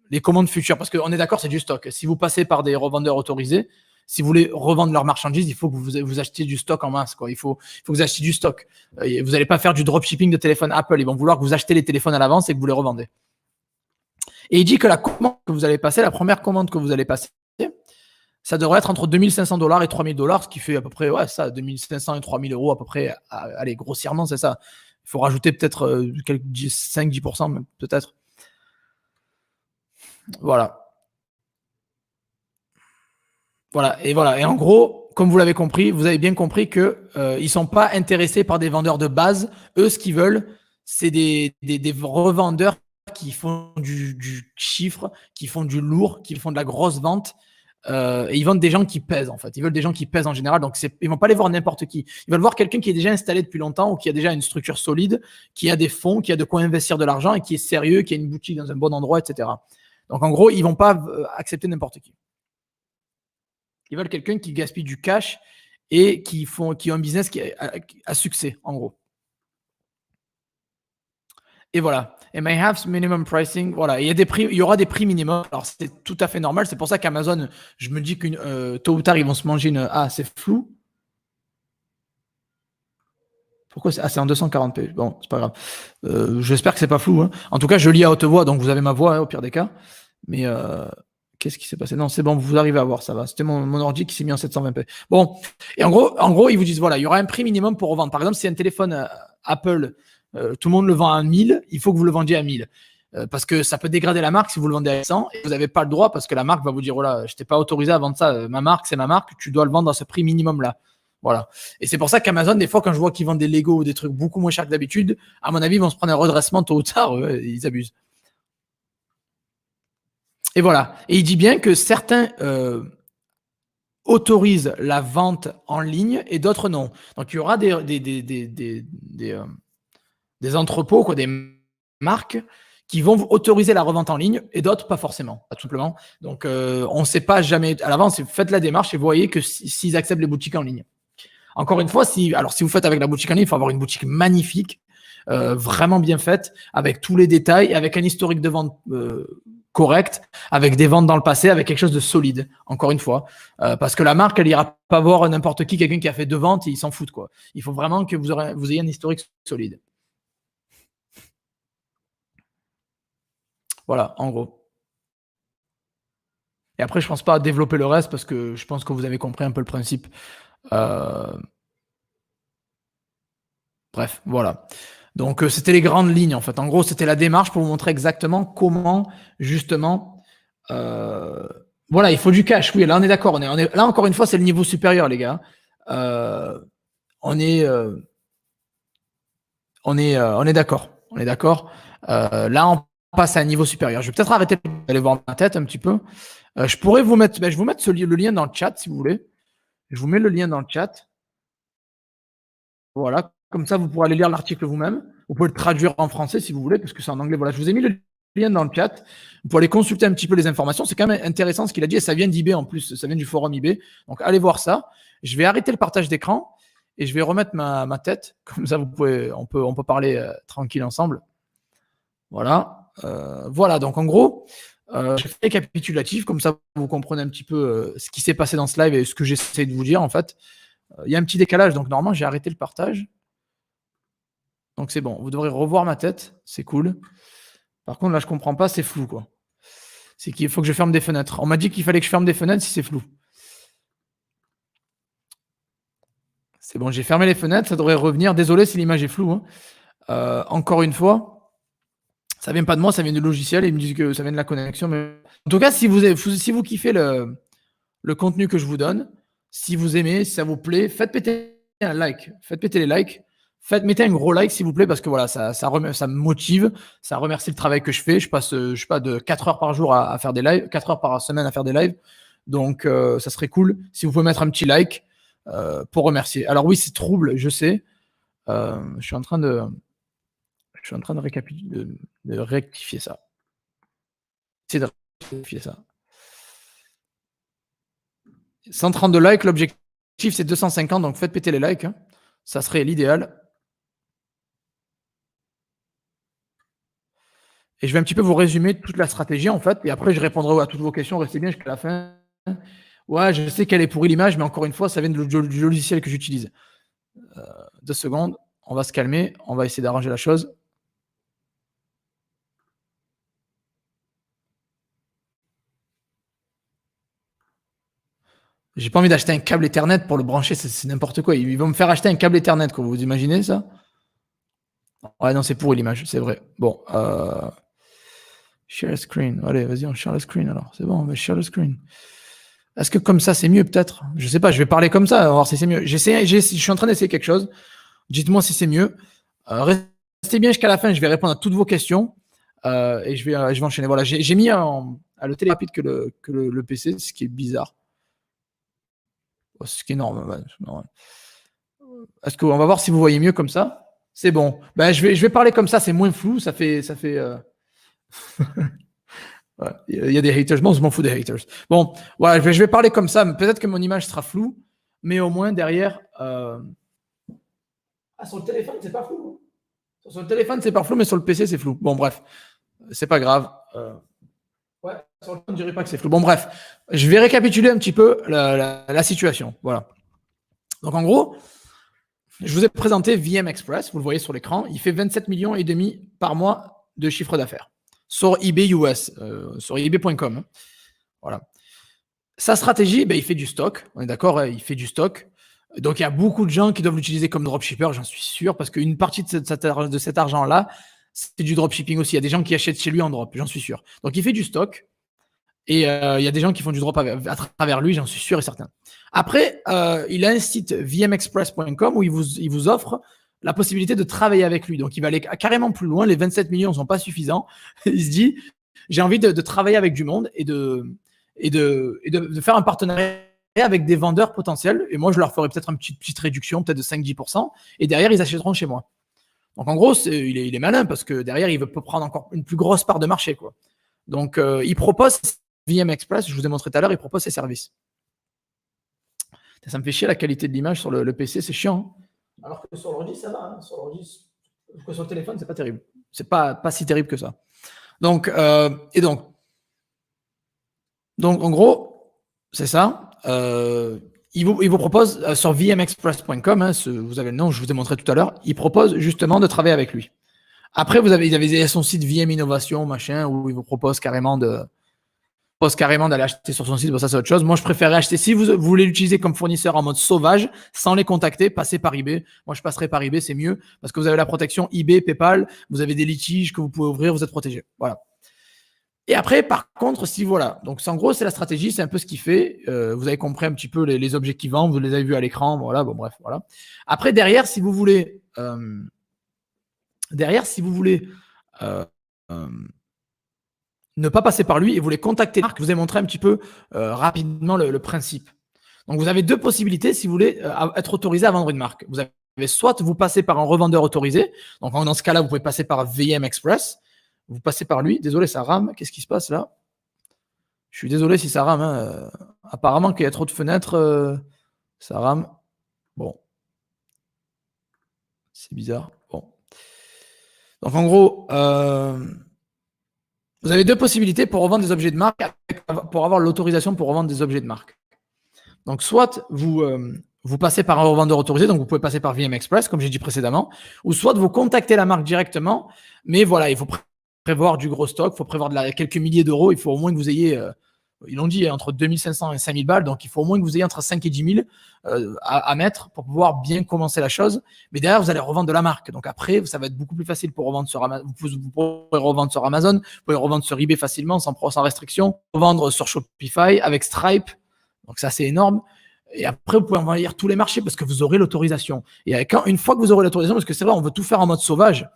les commandes futures, parce qu'on est d'accord, c'est du stock. Si vous passez par des revendeurs autorisés, si vous voulez revendre leurs marchandises, il faut que vous achetiez du stock en masse, quoi. Il faut que vous achetiez du stock. Vous n'allez pas faire du dropshipping de téléphone Apple. Ils vont vouloir que vous achetez les téléphones à l'avance et que vous les revendez. Et il dit que la commande que vous allez passer, la première commande que vous allez passer, ça devrait être entre 2500 $ et 3000 $, ce qui fait à peu près, ouais, ça, 2500 et 3000 € à peu près. Allez, grossièrement, c'est ça. Il faut rajouter peut-être 5-10%, peut-être. Voilà. Voilà. Et en gros, comme vous l'avez compris, vous avez bien compris qu'ils ne sont pas intéressés par des vendeurs de base. Eux, ce qu'ils veulent, c'est des revendeurs qui font du chiffre, qui font du lourd, qui font de la grosse vente. Et ils vendent des gens qui pèsent, en fait. Ils veulent des gens qui pèsent en général. Donc, ils ne vont pas aller voir n'importe qui. Ils veulent voir quelqu'un qui est déjà installé depuis longtemps ou qui a déjà une structure solide, qui a des fonds, qui a de quoi investir de l'argent et qui est sérieux, qui a une boutique dans un bon endroit, etc. Donc, en gros, ils ne vont pas accepter n'importe qui. Ils veulent quelqu'un qui gaspille du cash et qui a un business qui a succès, en gros. Et voilà. Et may have minimum pricing. Voilà. Et il y aura des prix minimum. Alors, c'est tout à fait normal. C'est pour ça qu'Amazon, je me dis que tôt ou tard, ils vont se manger une. Ah, c'est flou. Pourquoi c'est en 240p. Bon, c'est pas grave. J'espère que c'est pas flou. Hein. En tout cas, je lis à haute voix, donc vous avez ma voix, hein, au pire des cas. Mais qu'est-ce qui s'est passé? Non, c'est bon, vous arrivez à voir, ça va. C'était mon ordi qui s'est mis en 720p. Bon, et en gros, ils vous disent, voilà, il y aura un prix minimum pour revendre. Par exemple, si un téléphone Apple, tout le monde le vend à 1000, il faut que vous le vendiez à 1000. Parce que ça peut dégrader la marque si vous le vendez à 100 et vous n'avez pas le droit parce que la marque va vous dire, oh là, je t'ai pas autorisé à vendre ça. Ma marque, c'est ma marque, tu dois le vendre à ce prix minimum-là. Voilà. Et c'est pour ça qu'Amazon, des fois, quand je vois qu'ils vendent des Lego ou des trucs beaucoup moins chers que d'habitude, à mon avis, ils vont se prendre un redressement tôt ou tard. Ils abusent. Et voilà. Et il dit bien que certains autorisent la vente en ligne et d'autres non. Donc, il y aura des entrepôts, quoi, des marques qui vont autoriser la revente en ligne et d'autres pas forcément, tout simplement. Donc, on ne sait pas jamais à l'avance. Faites la démarche et voyez que s'ils acceptent les boutiques en ligne. Encore une fois, si vous faites avec la boutique en ligne, il faut avoir une boutique magnifique, vraiment bien faite, avec tous les détails, avec un historique de vente correct, avec des ventes dans le passé, avec quelque chose de solide, encore une fois. Parce que la marque, elle ira pas voir n'importe qui, quelqu'un qui a fait 2 ventes, et ils s'en foutent, quoi. Il faut vraiment que vous ayez un historique solide. Voilà, en gros. Et après, je pense pas à développer le reste parce que je pense que vous avez compris un peu le principe. Bref, voilà. Donc, c'était les grandes lignes, en fait. En gros, c'était la démarche pour vous montrer exactement comment, justement, voilà, il faut du cash. Oui, là, on est d'accord. Là, encore une fois, c'est le niveau supérieur, les gars. On est d'accord. On est d'accord. Là, on passe à un niveau supérieur. Je vais peut-être arrêter d'aller voir ma tête un petit peu. Je pourrais vous mettre, je vais vous mettre le lien dans le chat, si vous voulez. Je vous mets le lien dans le chat. Voilà. Comme ça, vous pourrez aller lire l'article vous-même. Vous pouvez le traduire en français si vous voulez, parce que c'est en anglais. Voilà, je vous ai mis le lien dans le chat. Vous pouvez aller consulter un petit peu les informations. C'est quand même intéressant ce qu'il a dit, et ça vient d'eBay en plus. Ça vient du forum eBay. Donc, allez voir ça. Je vais arrêter le partage d'écran et je vais remettre ma tête. Comme ça, on peut parler tranquille ensemble. Voilà. Voilà. Donc, en gros, je fais récapitulatif. Comme ça, vous comprenez un petit peu ce qui s'est passé dans ce live et ce que j'essaie de vous dire, en fait. Il y a un petit décalage. Donc, normalement, j'ai arrêté le partage. Donc c'est bon, vous devrez revoir ma tête, c'est cool. Par contre, là, je comprends pas, c'est flou, quoi. C'est qu'il faut que je ferme des fenêtres. On m'a dit qu'il fallait que je ferme des fenêtres si c'est flou. C'est bon, j'ai fermé les fenêtres, ça devrait revenir. Désolé si l'image est floue. Hein. Encore une fois, ça vient pas de moi, ça vient du logiciel. Ils me disent que ça vient de la connexion. Mais... En tout cas, si vous kiffez le contenu que je vous donne, si vous aimez, si ça vous plaît, faites péter un like. Faites péter les likes. Mettez un gros like s'il vous plaît parce que voilà, ça me motive, ça remercie le travail que je fais. Je passe, je sais pas, de 4 heures par jour à faire des lives, 4 heures par semaine à faire des lives. Donc, ça serait cool si vous pouvez mettre un petit like pour remercier. Alors oui, c'est trouble, je sais. Je suis en train de rectifier ça. Essayer de rectifier ça. 132 likes, l'objectif c'est 250, donc faites péter les likes. Hein. Ça serait l'idéal. Et je vais un petit peu vous résumer toute la stratégie, en fait. Et après, je répondrai à toutes vos questions. Restez bien jusqu'à la fin. Ouais, je sais qu'elle est pourrie l'image, mais encore une fois, ça vient du logiciel que j'utilise. 2 secondes. On va se calmer. On va essayer d'arranger la chose. J'ai pas envie d'acheter un câble Ethernet pour le brancher, c'est n'importe quoi. Ils vont me faire acheter un câble Ethernet, quoi. Vous imaginez ça? Ouais, non, c'est pourri l'image, c'est vrai. Bon, share screen. Allez, vas-y, on share le screen alors. C'est bon, on va share le screen. Est-ce que comme ça, c'est mieux peut-être? Je sais pas, je vais parler comme ça, on va voir si c'est mieux. Je suis en train d'essayer quelque chose. Dites-moi si c'est mieux. Restez bien jusqu'à la fin, je vais répondre à toutes vos questions. Et je vais enchaîner. Voilà, j'ai mis à le télé rapide que le PC, ce qui est bizarre. Ce qui est normal. Est-ce qu'on va voir si vous voyez mieux comme ça? C'est bon. Ben, je vais parler comme ça, c'est moins flou. Ça fait. Ouais, il y a des haters. Bon, je m'en fous des haters. Bon, voilà, je vais parler comme ça. Peut-être que mon image sera floue, mais au moins derrière. Ah, sur le téléphone, c'est pas flou. Sur le téléphone, c'est pas flou, mais sur le PC, c'est flou. Bon, bref, c'est pas grave. Ouais, sur le téléphone, je dirais pas que c'est flou. Bon, bref, je vais récapituler un petit peu la situation. Voilà. Donc, en gros, je vous ai présenté VM Express. Vous le voyez sur l'écran. Il fait 27 millions et demi par mois de chiffre d'affaires sur eBay US, sur eBay.com. Hein. Voilà. Sa stratégie, ben, il fait du stock. On est d'accord, il fait du stock. Donc, il y a beaucoup de gens qui doivent l'utiliser comme dropshipper, j'en suis sûr, parce qu'une partie de cet argent-là, c'est du dropshipping aussi. Il y a des gens qui achètent chez lui en drop, j'en suis sûr. Donc, il fait du stock. Et il y a des gens qui font du drop à travers lui, j'en suis sûr et certain. Après, il a un site vmexpress.com où il vous offre la possibilité de travailler avec lui. Donc, il va aller carrément plus loin. Les 27 millions ne sont pas suffisants. Il se dit, j'ai envie de travailler avec du monde et de faire un partenariat avec des vendeurs potentiels. Et moi, je leur ferai peut-être une petite réduction, peut-être de 5-10%. Et derrière, ils achèteront chez moi. Donc, en gros, il est malin parce que derrière, il peut prendre encore une plus grosse part de marché, quoi. Donc, il propose VM Express, je vous ai montré tout à l'heure, il propose ses services. Ça me fait chier la qualité de l'image sur le PC, c'est chiant. Alors que sur l'ordi, ça va. Hein. Sur le téléphone, c'est pas terrible. C'est pas si terrible que ça. Donc, donc en gros, c'est ça. Il vous propose sur vmexpress.com, hein, vous avez le nom, je vous ai montré tout à l'heure, il propose justement de travailler avec lui. Après, vous avez son site VM Innovation, machin, où il vous propose carrément d'aller acheter sur son site. Bon, ça, c'est autre chose. Moi, je préférerais acheter, si vous voulez l'utiliser comme fournisseur en mode sauvage, sans les contacter, passez par eBay. Moi, je passerai par eBay, c'est mieux, parce que vous avez la protection eBay, PayPal, vous avez des litiges que vous pouvez ouvrir, vous êtes protégé. Voilà. Et après, par contre, si voilà, donc en gros, c'est la stratégie, c'est un peu ce qu'il fait. Vous avez compris un petit peu les objets qu'il vend, vous les avez vus à l'écran, voilà, bon, bref, voilà. Après, derrière, si vous voulez, ne pas passer par lui et vous les contacter. Je vous ai montré un petit peu rapidement le principe. Donc, vous avez deux possibilités si vous voulez être autorisé à vendre une marque. Vous avez soit vous passez par un revendeur autorisé. Donc, dans ce cas-là, vous pouvez passer par VM Express. Vous passez par lui. Désolé, ça rame. Qu'est-ce qui se passe là? Je suis désolé si ça rame. Hein. Apparemment qu'il y a trop de fenêtres. Ça rame. Bon. C'est bizarre. Bon. Donc, en gros, vous avez deux possibilités pour revendre des objets de marque, pour avoir l'autorisation pour revendre des objets de marque. Donc, soit vous passez par un revendeur autorisé, donc vous pouvez passer par VM Express, comme j'ai dit précédemment, ou soit vous contactez la marque directement, mais voilà, il faut prévoir du gros stock, il faut prévoir quelques milliers d'euros, il faut au moins que vous ayez, ils l'ont dit, entre 2500 et 5000 balles, donc il faut au moins que vous ayez entre 5 et 10 000 à mettre pour pouvoir bien commencer la chose. Mais derrière, vous allez revendre de la marque. Donc après, ça va être beaucoup plus facile pour revendre sur Amazon. Vous pourrez revendre sur Amazon, vous pouvez revendre sur eBay facilement, sans restriction, revendre sur Shopify avec Stripe. Donc ça, c'est énorme. Et après, vous pouvez envahir tous les marchés parce que vous aurez l'autorisation. Et une fois que vous aurez l'autorisation, parce que c'est vrai, on veut tout faire en mode sauvage,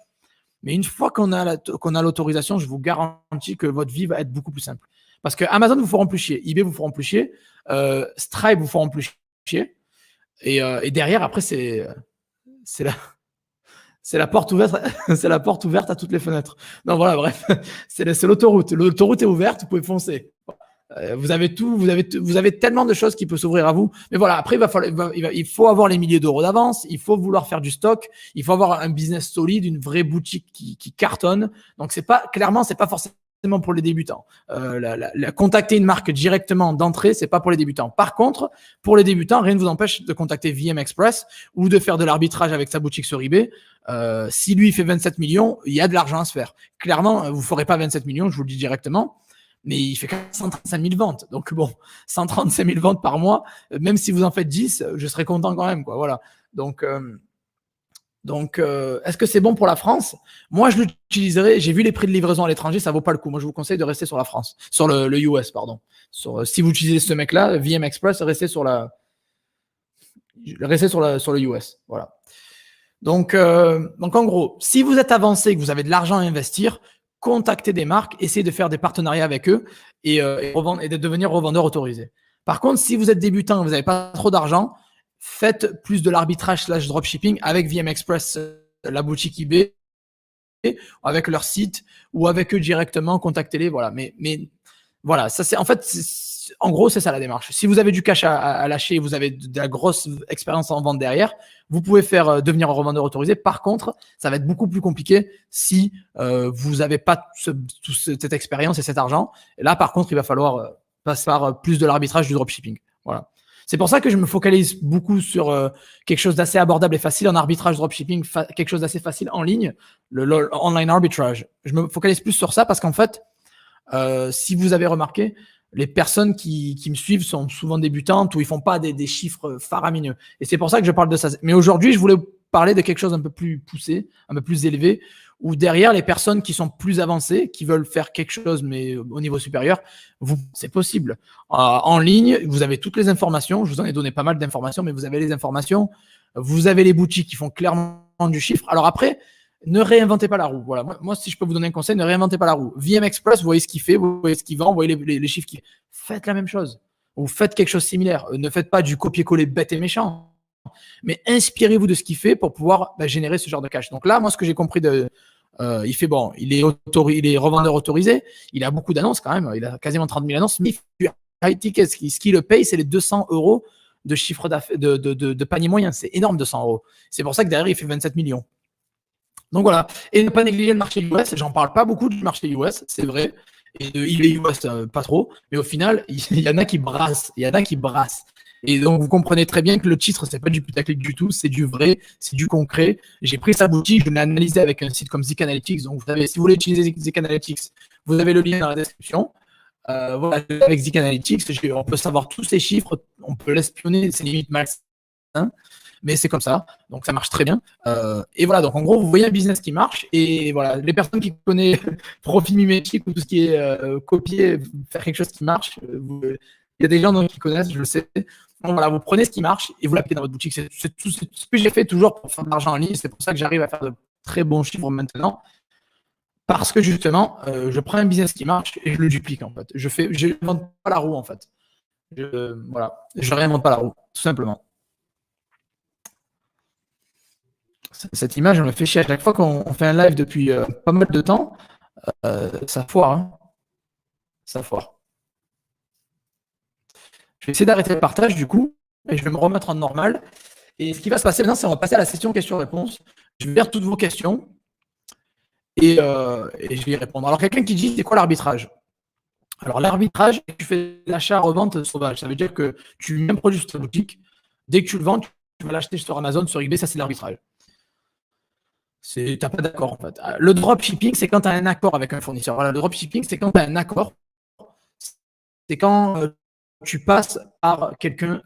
mais une fois qu'on a l'autorisation, je vous garantis que votre vie va être beaucoup plus simple. Parce que Amazon vous feront plus chier, eBay vous feront plus chier, Stripe vous feront plus chier. Et derrière, après, c'est la porte ouverte, c'est la porte ouverte à toutes les fenêtres. Non, voilà, bref, c'est l'autoroute. L'autoroute est ouverte, vous pouvez foncer. Vous avez tout, vous avez tellement de choses qui peuvent s'ouvrir à vous. Mais voilà, après, il faut avoir les milliers d'euros d'avance, il faut vouloir faire du stock, il faut avoir un business solide, une vraie boutique qui cartonne. Donc, c'est pas forcément pour les débutants. Contacter une marque directement d'entrée, c'est pas pour les débutants. Par contre, pour les débutants, rien ne vous empêche de contacter VM Express ou de faire de l'arbitrage avec sa boutique sur eBay. Si lui il fait 27 millions, il y a de l'argent à se faire. Clairement, vous ferez pas 27 millions, je vous le dis directement. Mais il fait quand même 135 000 ventes. Donc bon, 135 000 ventes par mois, même si vous en faites 10, je serais content quand même, quoi. Voilà. Donc, est-ce que c'est bon pour la France? Moi, je l'utiliserai. J'ai vu les prix de livraison à l'étranger, ça vaut pas le coup. Moi, je vous conseille de rester sur la France, sur le US, pardon. Si vous utilisez ce mec-là, VM Express, restez sur le US. Voilà. Donc en gros, si vous êtes avancé, que vous avez de l'argent à investir, contactez des marques, essayez de faire des partenariats avec eux et de devenir revendeur autorisé. Par contre, si vous êtes débutant, vous n'avez pas trop d'argent, faites plus de l'arbitrage / dropshipping avec VM Express, la boutique eBay, avec leur site ou avec eux directement, contactez-les. Voilà. Mais voilà, ça c'est en fait, en gros, c'est ça la démarche. Si vous avez du cash à lâcher, vous avez de la grosse expérience en vente derrière, vous pouvez faire devenir un revendeur autorisé. Par contre, ça va être beaucoup plus compliqué si vous n'avez pas cette expérience et cet argent. Et là, par contre, il va falloir passer par plus de l'arbitrage du dropshipping. Voilà. C'est pour ça que je me focalise beaucoup sur quelque chose d'assez abordable et facile en arbitrage dropshipping, quelque chose d'assez facile en ligne, le online arbitrage. Je me focalise plus sur ça parce qu'en fait, si vous avez remarqué, les personnes qui me suivent sont souvent débutantes ou ils font pas des chiffres faramineux. Et c'est pour ça que je parle de ça. Mais aujourd'hui, je voulais parler de quelque chose un peu plus poussé, un peu plus élevé, où derrière les personnes qui sont plus avancées, qui veulent faire quelque chose mais au niveau supérieur, c'est possible. En ligne, vous avez toutes les informations. Je vous en ai donné pas mal d'informations, mais vous avez les informations. Vous avez les boutiques qui font clairement du chiffre. Alors après, ne réinventez pas la roue. Voilà. Moi, si je peux vous donner un conseil, ne réinventez pas la roue. VM Express, vous voyez ce qu'il fait, vous voyez ce qu'il vend, vous voyez les chiffres qu'il fait. Faites la même chose. Ou faites quelque chose de similaire. Ne faites pas du copier-coller bête et méchant. Mais inspirez-vous de ce qu'il fait pour pouvoir générer ce genre de cash. Donc là, moi, ce que j'ai compris il est revendeur autorisé. Il a beaucoup d'annonces quand même. Il a quasiment 30 000 annonces. Mais high ticket, ce qui le paye, c'est les 200 € de chiffre d'affaires, de panier moyen. C'est énorme, 200 €. C'est pour ça que derrière, il fait 27 millions. Donc voilà, et ne pas négliger le marché US. J'en parle pas beaucoup du marché US, c'est vrai. Et il est US, pas trop. Mais au final, il y en a qui brassent. Et donc, vous comprenez très bien que le titre, c'est pas du putaclic du tout, c'est du vrai, c'est du concret. J'ai pris sa boutique, je l'ai analysé avec un site comme Zik Analytics. Donc, si vous voulez utiliser Zik Analytics, vous avez le lien dans la description. Voilà, avec Zik Analytics, on peut savoir tous ces chiffres, on peut l'espionner, c'est limite max. Mais c'est comme ça, donc ça marche très bien. Et voilà, donc en gros, vous voyez un business qui marche, et voilà, les personnes qui connaissent profil mimétique ou tout ce qui est copier, faire quelque chose qui marche, il y a des gens qui connaissent, je le sais. Donc voilà, vous prenez ce qui marche et vous l'appliquez dans votre boutique. C'est tout ce que j'ai fait toujours pour faire de l'argent en ligne. C'est pour ça que j'arrive à faire de très bons chiffres maintenant. Parce que justement, je prends un business qui marche et je le duplique en fait. Je n'invente pas la roue en fait. Voilà, je réinvente pas la roue, tout simplement. Cette image, elle me fait chier à chaque fois qu'on fait un live depuis pas mal de temps. Ça foire. Hein. Ça foire. Je vais essayer d'arrêter le partage du coup et je vais me remettre en normal. Et ce qui va se passer maintenant, c'est qu'on va passer à la session questions-réponses. Je vais lire toutes vos questions et je vais y répondre. Alors, quelqu'un qui dit, c'est quoi l'arbitrage? Alors, l'arbitrage, tu fais l'achat-revente sauvage. Ça veut dire que tu mets un produit sur ta boutique. Dès que tu le vends, tu vas l'acheter sur Amazon, sur eBay. Ça, c'est l'arbitrage. Tu n'as pas d'accord en fait. Le dropshipping, c'est quand tu as un accord avec un fournisseur. Voilà, le dropshipping, c'est quand tu as un accord. C'est quand tu passes par quelqu'un,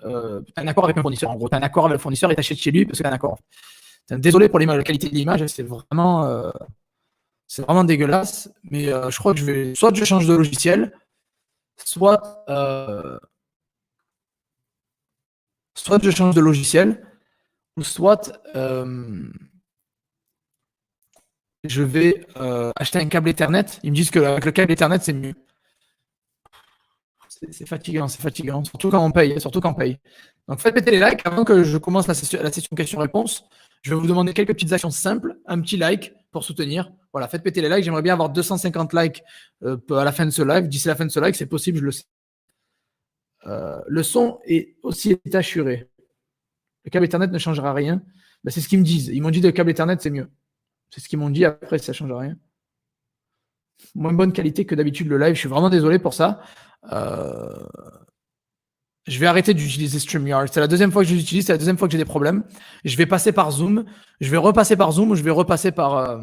un accord avec un fournisseur. En gros, tu as un accord avec le fournisseur et tu achètes chez lui parce que tu as un accord. Désolé pour la qualité de l'image, c'est vraiment dégueulasse. Mais je crois que soit je change de logiciel, soit je change de logiciel, ou soit je vais acheter un câble Ethernet. Ils me disent qu'avec le câble Ethernet, c'est mieux. C'est fatigant, surtout quand on paye. Donc faites péter les likes. Avant que je commence la session questions-réponses, je vais vous demander quelques petites actions simples. Un petit like pour soutenir. Voilà, faites péter les likes. J'aimerais bien avoir 250 likes à la fin de ce live. D'ici la fin de ce live, c'est possible, je le sais. Le son est aussi assuré. Le câble Ethernet ne changera rien. Ben, c'est ce qu'ils me disent. Ils m'ont dit que le câble Ethernet, c'est mieux. C'est ce qu'ils m'ont dit. Après, ça ne change rien. Moins bonne qualité que d'habitude le live. Je suis vraiment désolé pour ça. Je vais arrêter d'utiliser StreamYard. C'est la deuxième fois que je l'utilise. C'est la deuxième fois que j'ai des problèmes. Je vais passer par Zoom. Je vais repasser par Zoom ou je vais repasser par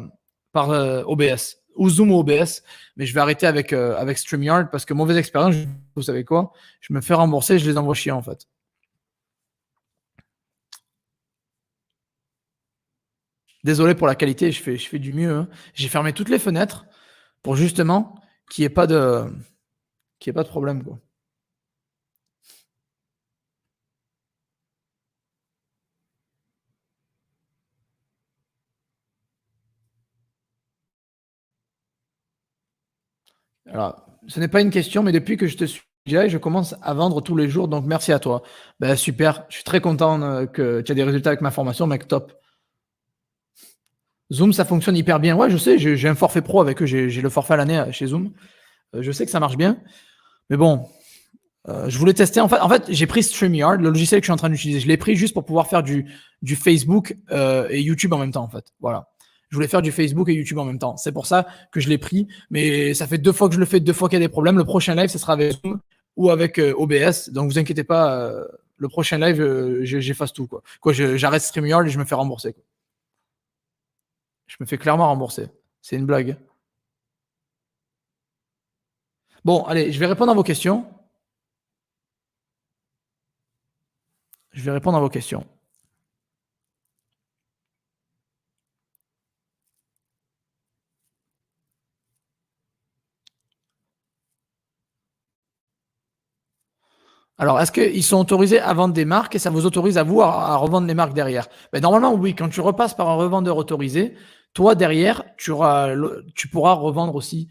OBS. Ou Zoom ou OBS. Mais je vais arrêter avec StreamYard parce que mauvaise expérience. Vous savez quoi? Je me fais rembourser. Je les envoie chier en fait. Désolé pour la qualité. Je fais du mieux. Hein. J'ai fermé toutes les fenêtres pour justement qu'il n'y ait pas de problème, quoi. Alors, ce n'est pas une question, mais depuis que je te suis déjà, je commence à vendre tous les jours, donc merci à toi. Ben, super, je suis très content que tu as des résultats avec ma formation, mec, top. Zoom, ça fonctionne hyper bien. Ouais, je sais, j'ai un forfait pro avec eux, j'ai le forfait à l'année chez Zoom. Je sais que ça marche bien, mais bon, je voulais tester. En fait, j'ai pris StreamYard, le logiciel que je suis en train d'utiliser. Je l'ai pris juste pour pouvoir faire du Facebook et YouTube en même temps, en fait. Voilà. Je voulais faire du Facebook et YouTube en même temps. C'est pour ça que je l'ai pris. Mais ça fait 2 fois que je le fais, 2 fois qu'il y a des problèmes. Le prochain live, ce sera avec Zoom ou avec OBS. Donc, vous inquiétez pas. Le prochain live, j'efface tout. J'arrête StreamYard et je me fais rembourser. Quoi. Je me fais clairement rembourser. C'est une blague. Bon, allez, je vais répondre à vos questions. Je vais répondre à vos questions. Alors, est-ce qu'ils sont autorisés à vendre des marques et ça vous autorise à vous à revendre les marques derrière? Ben, normalement, oui. Quand tu repasses par un revendeur autorisé, toi, derrière, tu pourras revendre aussi,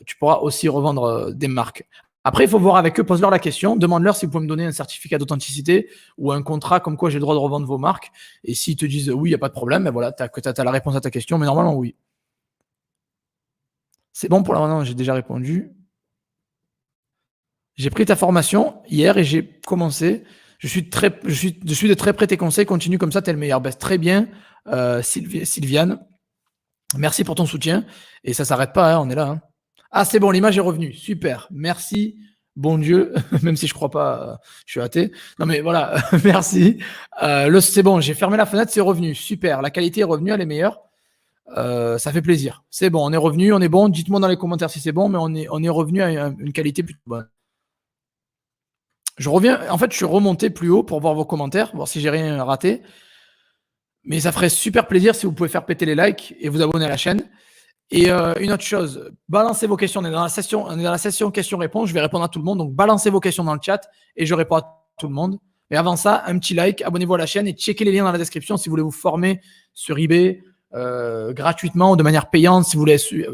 tu pourras aussi revendre des marques. Après, il faut voir avec eux, pose-leur la question, demande-leur s'ils peuvent me donner un certificat d'authenticité ou un contrat comme quoi j'ai le droit de revendre vos marques. Et s'ils te disent oui, il n'y a pas de problème, ben voilà, tu as la réponse à ta question, mais normalement, oui. C'est bon pour la maintenant, j'ai déjà répondu. J'ai pris ta formation hier et j'ai commencé. Je suis de très près tes conseils. Continue comme ça, t'es le meilleur. Ben, très bien, Sylviane. Merci pour ton soutien. Et ça s'arrête pas, hein, on est là. Hein. Ah, c'est bon, l'image est revenue. Super. Merci. Bon Dieu, même si je crois pas, je suis athée. Non mais voilà, merci. C'est bon, j'ai fermé la fenêtre, c'est revenu. Super. La qualité est revenue, elle est meilleure. Ça fait plaisir. C'est bon, on est revenu, on est bon. Dites-moi dans les commentaires si c'est bon, mais on est revenu à une qualité plutôt bonne. Je reviens, en fait, je suis remonté plus haut pour voir vos commentaires, voir si j'ai rien raté. Mais ça ferait super plaisir si vous pouvez faire péter les likes et vous abonner à la chaîne. Et une autre chose, balancez vos questions. On est dans la session questions-réponses. Je vais répondre à tout le monde. Donc, balancez vos questions dans le chat et je réponds à tout le monde. Mais avant ça, un petit like, abonnez-vous à la chaîne et checkez les liens dans la description si vous voulez vous former sur eBay gratuitement ou de manière payante. Si vous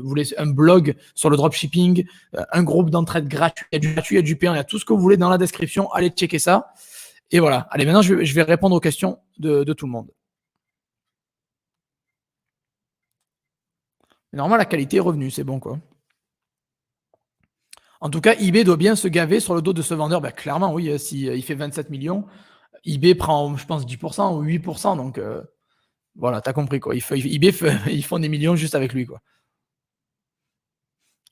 voulez un blog sur le dropshipping, un groupe d'entraide gratuit, il y a du gratuit, il y a du payant, il y a tout ce que vous voulez dans la description. Allez checker ça. Et voilà. Allez, maintenant, je vais répondre aux questions de tout le monde. Mais normalement, la qualité est revenue, c'est bon quoi. En tout cas, eBay doit bien se gaver sur le dos de ce vendeur. Ben, clairement, oui, s'il fait 27 millions, eBay prend, je pense, 10% ou 8%. Donc, voilà, t'as compris quoi. eBay, ils font des millions juste avec lui quoi.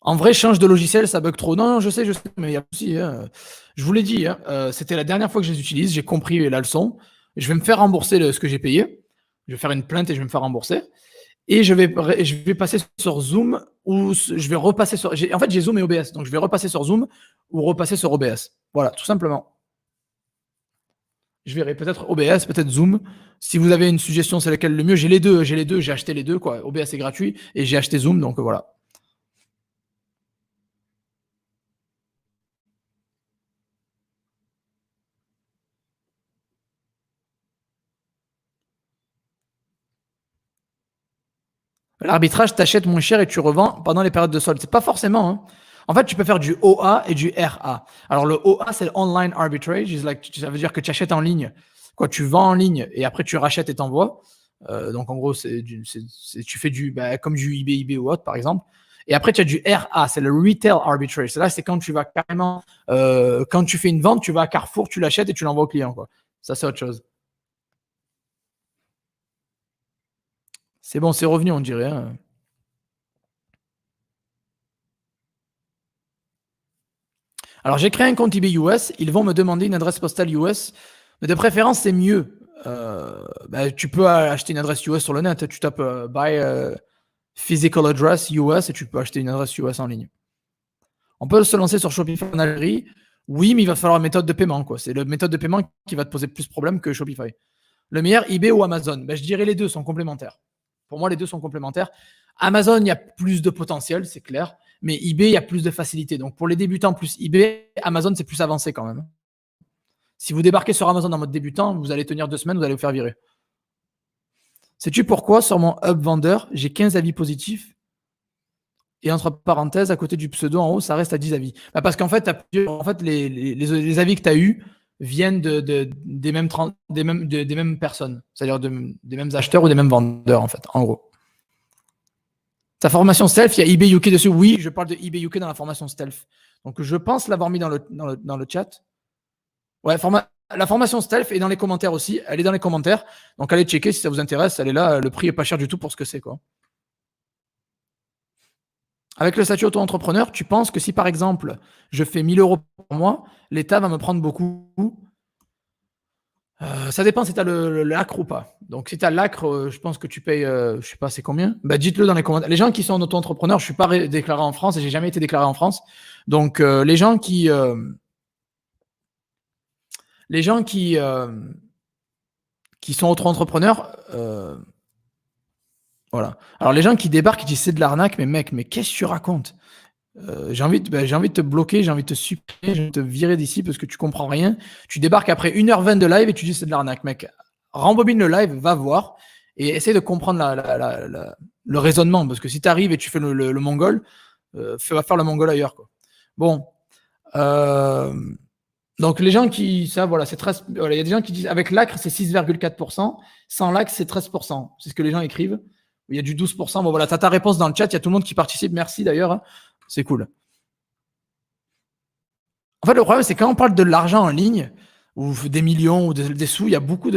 En vrai, change de logiciel, ça bug trop. Non, je sais, mais il y a aussi. Hein, je vous l'ai dit, hein, c'était la dernière fois que je les utilise. J'ai compris la leçon. Je vais me faire rembourser ce que j'ai payé. Je vais faire une plainte et je vais me faire rembourser. Et je vais passer sur Zoom ou je vais repasser sur. En fait, j'ai Zoom et OBS. Donc, je vais repasser sur Zoom ou repasser sur OBS. Voilà, tout simplement. Je verrai peut-être OBS, peut-être Zoom. Si vous avez une suggestion, c'est laquelle le mieux. J'ai les deux. J'ai acheté les deux. Quoi. OBS est gratuit et j'ai acheté Zoom. Donc, voilà. L'arbitrage, t'achètes moins cher et tu revends pendant les périodes de solde. C'est pas forcément. Hein. En fait, tu peux faire du OA et du RA. Alors, le OA, c'est l'Online Arbitrage. Ça veut dire que tu achètes en ligne. Quoi, tu vends en ligne et après tu rachètes et t'envoies. Donc, en gros, tu fais comme du eBay ou autre, par exemple. Et après, tu as du RA, c'est le Retail Arbitrage. Là, c'est quand tu vas carrément, quand tu fais une vente, tu vas à Carrefour, tu l'achètes et tu l'envoies au client, quoi. Ça, c'est autre chose. C'est bon, c'est revenu, on dirait, hein. Alors, j'ai créé un compte eBay US. Ils vont me demander une adresse postale US. Mais de préférence, c'est mieux. Tu peux acheter une adresse US sur le net. Tu tapes buy physical address US et tu peux acheter une adresse US en ligne. On peut se lancer sur Shopify en Algérie. Oui, mais il va falloir une méthode de paiement, quoi. C'est la méthode de paiement qui va te poser plus de problèmes que Shopify. Le meilleur, eBay ou Amazon? Je dirais les deux sont complémentaires. Pour moi, les deux sont complémentaires. Amazon, il y a plus de potentiel, c'est clair. Mais eBay, il y a plus de facilité. Donc, pour les débutants plus eBay, Amazon, c'est plus avancé quand même. Si vous débarquez sur Amazon en mode débutant, vous allez tenir 2 semaines, vous allez vous faire virer. Sais-tu pourquoi sur mon hub vendeur, j'ai 15 avis positifs et entre parenthèses, à côté du pseudo en haut, ça reste à 10 avis? Parce qu'en fait, les avis que tu as eus viennent des mêmes personnes, c'est-à-dire des mêmes acheteurs ou des mêmes vendeurs, en fait, en gros. Ta formation stealth, il y a eBay UK dessus. Oui, je parle de eBay UK dans la formation stealth. Donc, je pense l'avoir mis dans le chat. Ouais, la formation stealth est dans les commentaires aussi. Elle est dans les commentaires. Donc, allez checker si ça vous intéresse. Elle est là. Le prix est pas cher du tout pour ce que c'est, quoi. Avec le statut auto-entrepreneur, tu penses que si, par exemple, je fais 1 000 € par mois, l'État va me prendre beaucoup? Ça dépend si tu as le l'ACRE ou pas. Donc, si tu as l'ACRE, je pense que tu payes, je sais pas, c'est combien? Dites-le dans les commentaires. Les gens qui sont en auto-entrepreneur, je suis pas déclaré en France et j'ai jamais été déclaré en France. Donc, les gens qui sont auto-entrepreneurs, voilà. Alors, les gens qui débarquent, ils disent c'est de l'arnaque, mais mec, mais qu'est-ce que tu racontes? J'ai envie de te bloquer, j'ai envie de te supprimer, j'ai envie de te virer d'ici parce que tu comprends rien. Tu débarques après 1h20 de live et tu dis c'est de l'arnaque, mec. Rembobine le live, va voir et essaie de comprendre le raisonnement, parce que si tu arrives et tu fais le mongol, va faire le mongol ailleurs, quoi. Bon. Donc les gens qui, ça voilà, c'est 13, voilà, il y a des gens qui disent avec l'ACRE c'est 6,4%, sans l'ACRE c'est 13%. C'est ce que les gens écrivent. Il y a du 12%. Bon voilà, tu as ta réponse dans le chat, il y a tout le monde qui participe, merci d'ailleurs, hein. C'est cool. En fait, le problème, c'est quand on parle de l'argent en ligne, ou des millions, ou des sous, il y a beaucoup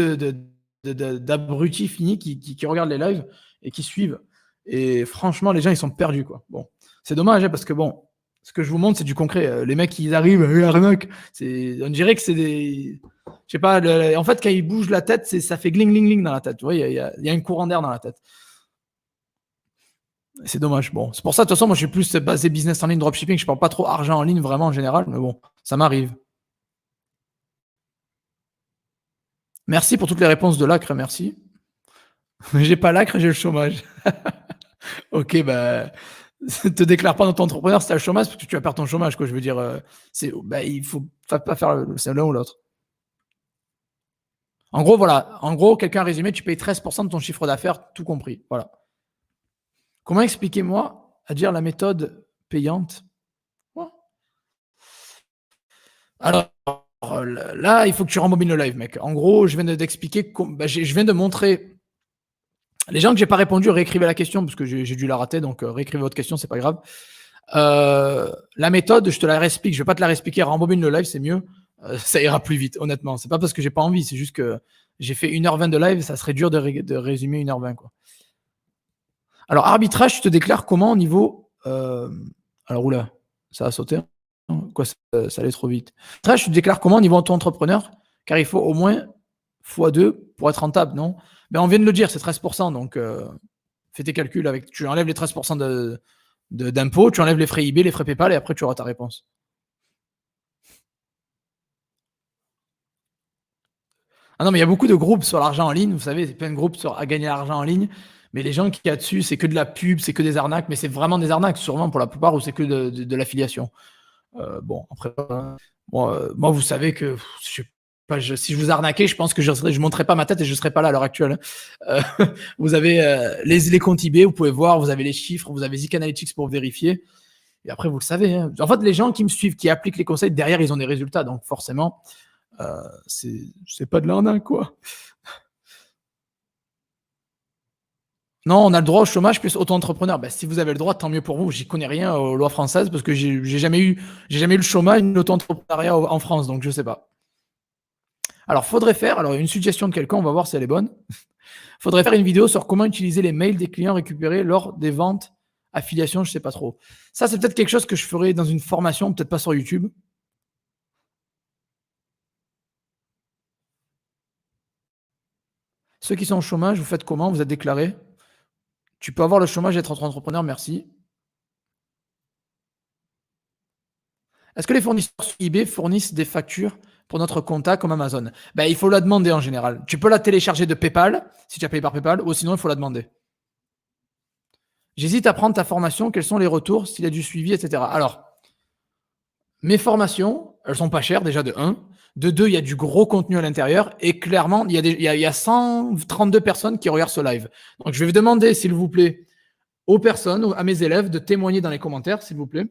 d'abrutis finis qui regardent les lives et qui suivent. Et franchement, les gens, ils sont perdus, quoi. Bon, c'est dommage, hein, parce que bon, ce que je vous montre, c'est du concret. Les mecs, ils arrivent, arnaque. On dirait que c'est des. Je sais pas, en fait, quand ils bougent la tête, ça fait gling, gling, gling dans la tête. Tu vois, il y a un courant d'air dans la tête. C'est dommage. Bon, c'est pour ça, de toute façon, moi, je suis plus basé business en ligne, dropshipping. Je parle pas trop argent en ligne, vraiment, en général. Mais bon, ça m'arrive. Merci pour toutes les réponses de l'ACRE, merci. J'ai pas l'ACRE, j'ai le chômage. Ok, te déclare pas dans ton entrepreneur si tu as le chômage, parce que tu vas perdre ton chômage, quoi. Je veux dire, il faut pas faire l'un ou l'autre. En gros, voilà. En gros, quelqu'un a résumé, tu payes 13% de ton chiffre d'affaires, tout compris. Voilà. Comment expliquez-moi à dire la méthode payante? Alors, là, il faut que tu rembobines le live, mec. En gros, je viens d'expliquer, je viens de montrer. Les gens que j'ai pas répondu, réécrivez la question parce que j'ai dû la rater, donc réécrivez votre question, c'est pas grave. La méthode, je te la réexplique. Je vais pas te la réexpliquer. Rembobine le live, c'est mieux. Ça ira plus vite, honnêtement. C'est pas parce que j'ai pas envie, c'est juste que j'ai fait 1h20 de live, ça serait dur de résumer 1h20, quoi. Alors, arbitrage, tu te déclares comment au niveau. Alors, oula, ça a sauté. Quoi, ça allait trop vite. Arbitrage, tu te déclares comment au niveau auto-entrepreneur? Car il faut au moins x2 pour être rentable, non? On vient de le dire, c'est 13%. Donc, fais tes calculs avec. Tu enlèves les 13% d'impôts, tu enlèves les frais eBay, les frais PayPal et après, tu auras ta réponse. Ah non, mais il y a beaucoup de groupes sur l'argent en ligne. Vous savez, il y a plein de groupes à gagner l'argent en ligne. Mais les gens qui y a dessus, c'est que de la pub, c'est que des arnaques. Mais c'est vraiment des arnaques, sûrement pour la plupart, ou c'est que de l'affiliation. Bon, après, moi, vous savez que si je vous arnaquais, je pense que je ne montrerais pas ma tête et je ne serais pas là à l'heure actuelle. Vous avez les comptes eBay, vous pouvez voir, vous avez les chiffres, vous avez Zik Analytics pour vérifier. Et après, vous le savez. Hein. En fait, les gens qui me suivent, qui appliquent les conseils, derrière, ils ont des résultats. Donc, forcément, c'est pas de l'arnaque, quoi. Non, on a le droit au chômage plus auto-entrepreneur. Bah, si vous avez le droit, tant mieux pour vous. J'y connais rien aux lois françaises parce que j'ai jamais eu le chômage ni l'auto-entrepreneuriat en France, donc je sais pas. Alors, une suggestion de quelqu'un, on va voir si elle est bonne. Faudrait faire une vidéo sur comment utiliser les mails des clients récupérés lors des ventes, affiliations, je sais pas trop. Ça, c'est peut-être quelque chose que je ferai dans une formation, peut-être pas sur YouTube. Ceux qui sont au chômage, vous faites comment? Vous êtes déclaré? Tu peux avoir le chômage et être entrepreneur, merci. Est-ce que les fournisseurs sur eBay fournissent des factures pour notre compta comme Amazon? Ben, il faut la demander en général. Tu peux la télécharger de PayPal, si tu as payé par PayPal, ou sinon il faut la demander. J'hésite à prendre ta formation, quels sont les retours, s'il y a du suivi, etc. Alors, mes formations, elles sont pas chères déjà de 1. De 2, il y a du gros contenu à l'intérieur et clairement, il y a 132 personnes qui regardent ce live. Donc, je vais vous demander, s'il vous plaît, aux personnes, à mes élèves, de témoigner dans les commentaires, s'il vous plaît.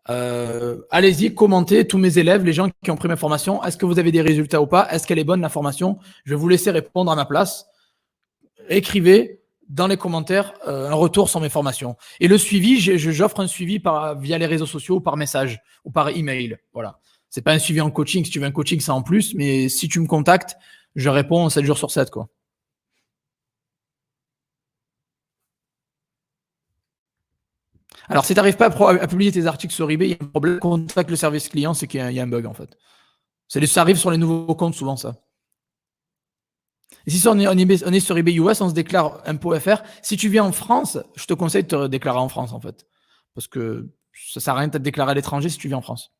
Allez-y, commentez, tous mes élèves, les gens qui ont pris ma formation, est-ce que vous avez des résultats ou pas? Est-ce qu'elle est bonne la formation? Je vais vous laisser répondre à ma place. Écrivez dans les commentaires un retour sur mes formations. Et le suivi, j'offre un suivi via les réseaux sociaux, par message ou par email. Voilà. C'est pas un suivi en coaching. Si tu veux un coaching, c'est en plus. Mais si tu me contactes, je réponds 7 jours sur 7, quoi. Alors, si tu n'arrives pas à publier tes articles sur eBay, il y a un problème. Contacte le service client, c'est qu'il y a un bug, en fait. Ça arrive sur les nouveaux comptes, souvent, ça. Et si on est sur eBay US, on se déclare impôt FR. Si tu viens en France, je te conseille de te déclarer en France, en fait. Parce que ça sert à rien de te déclarer à l'étranger si tu viens en France.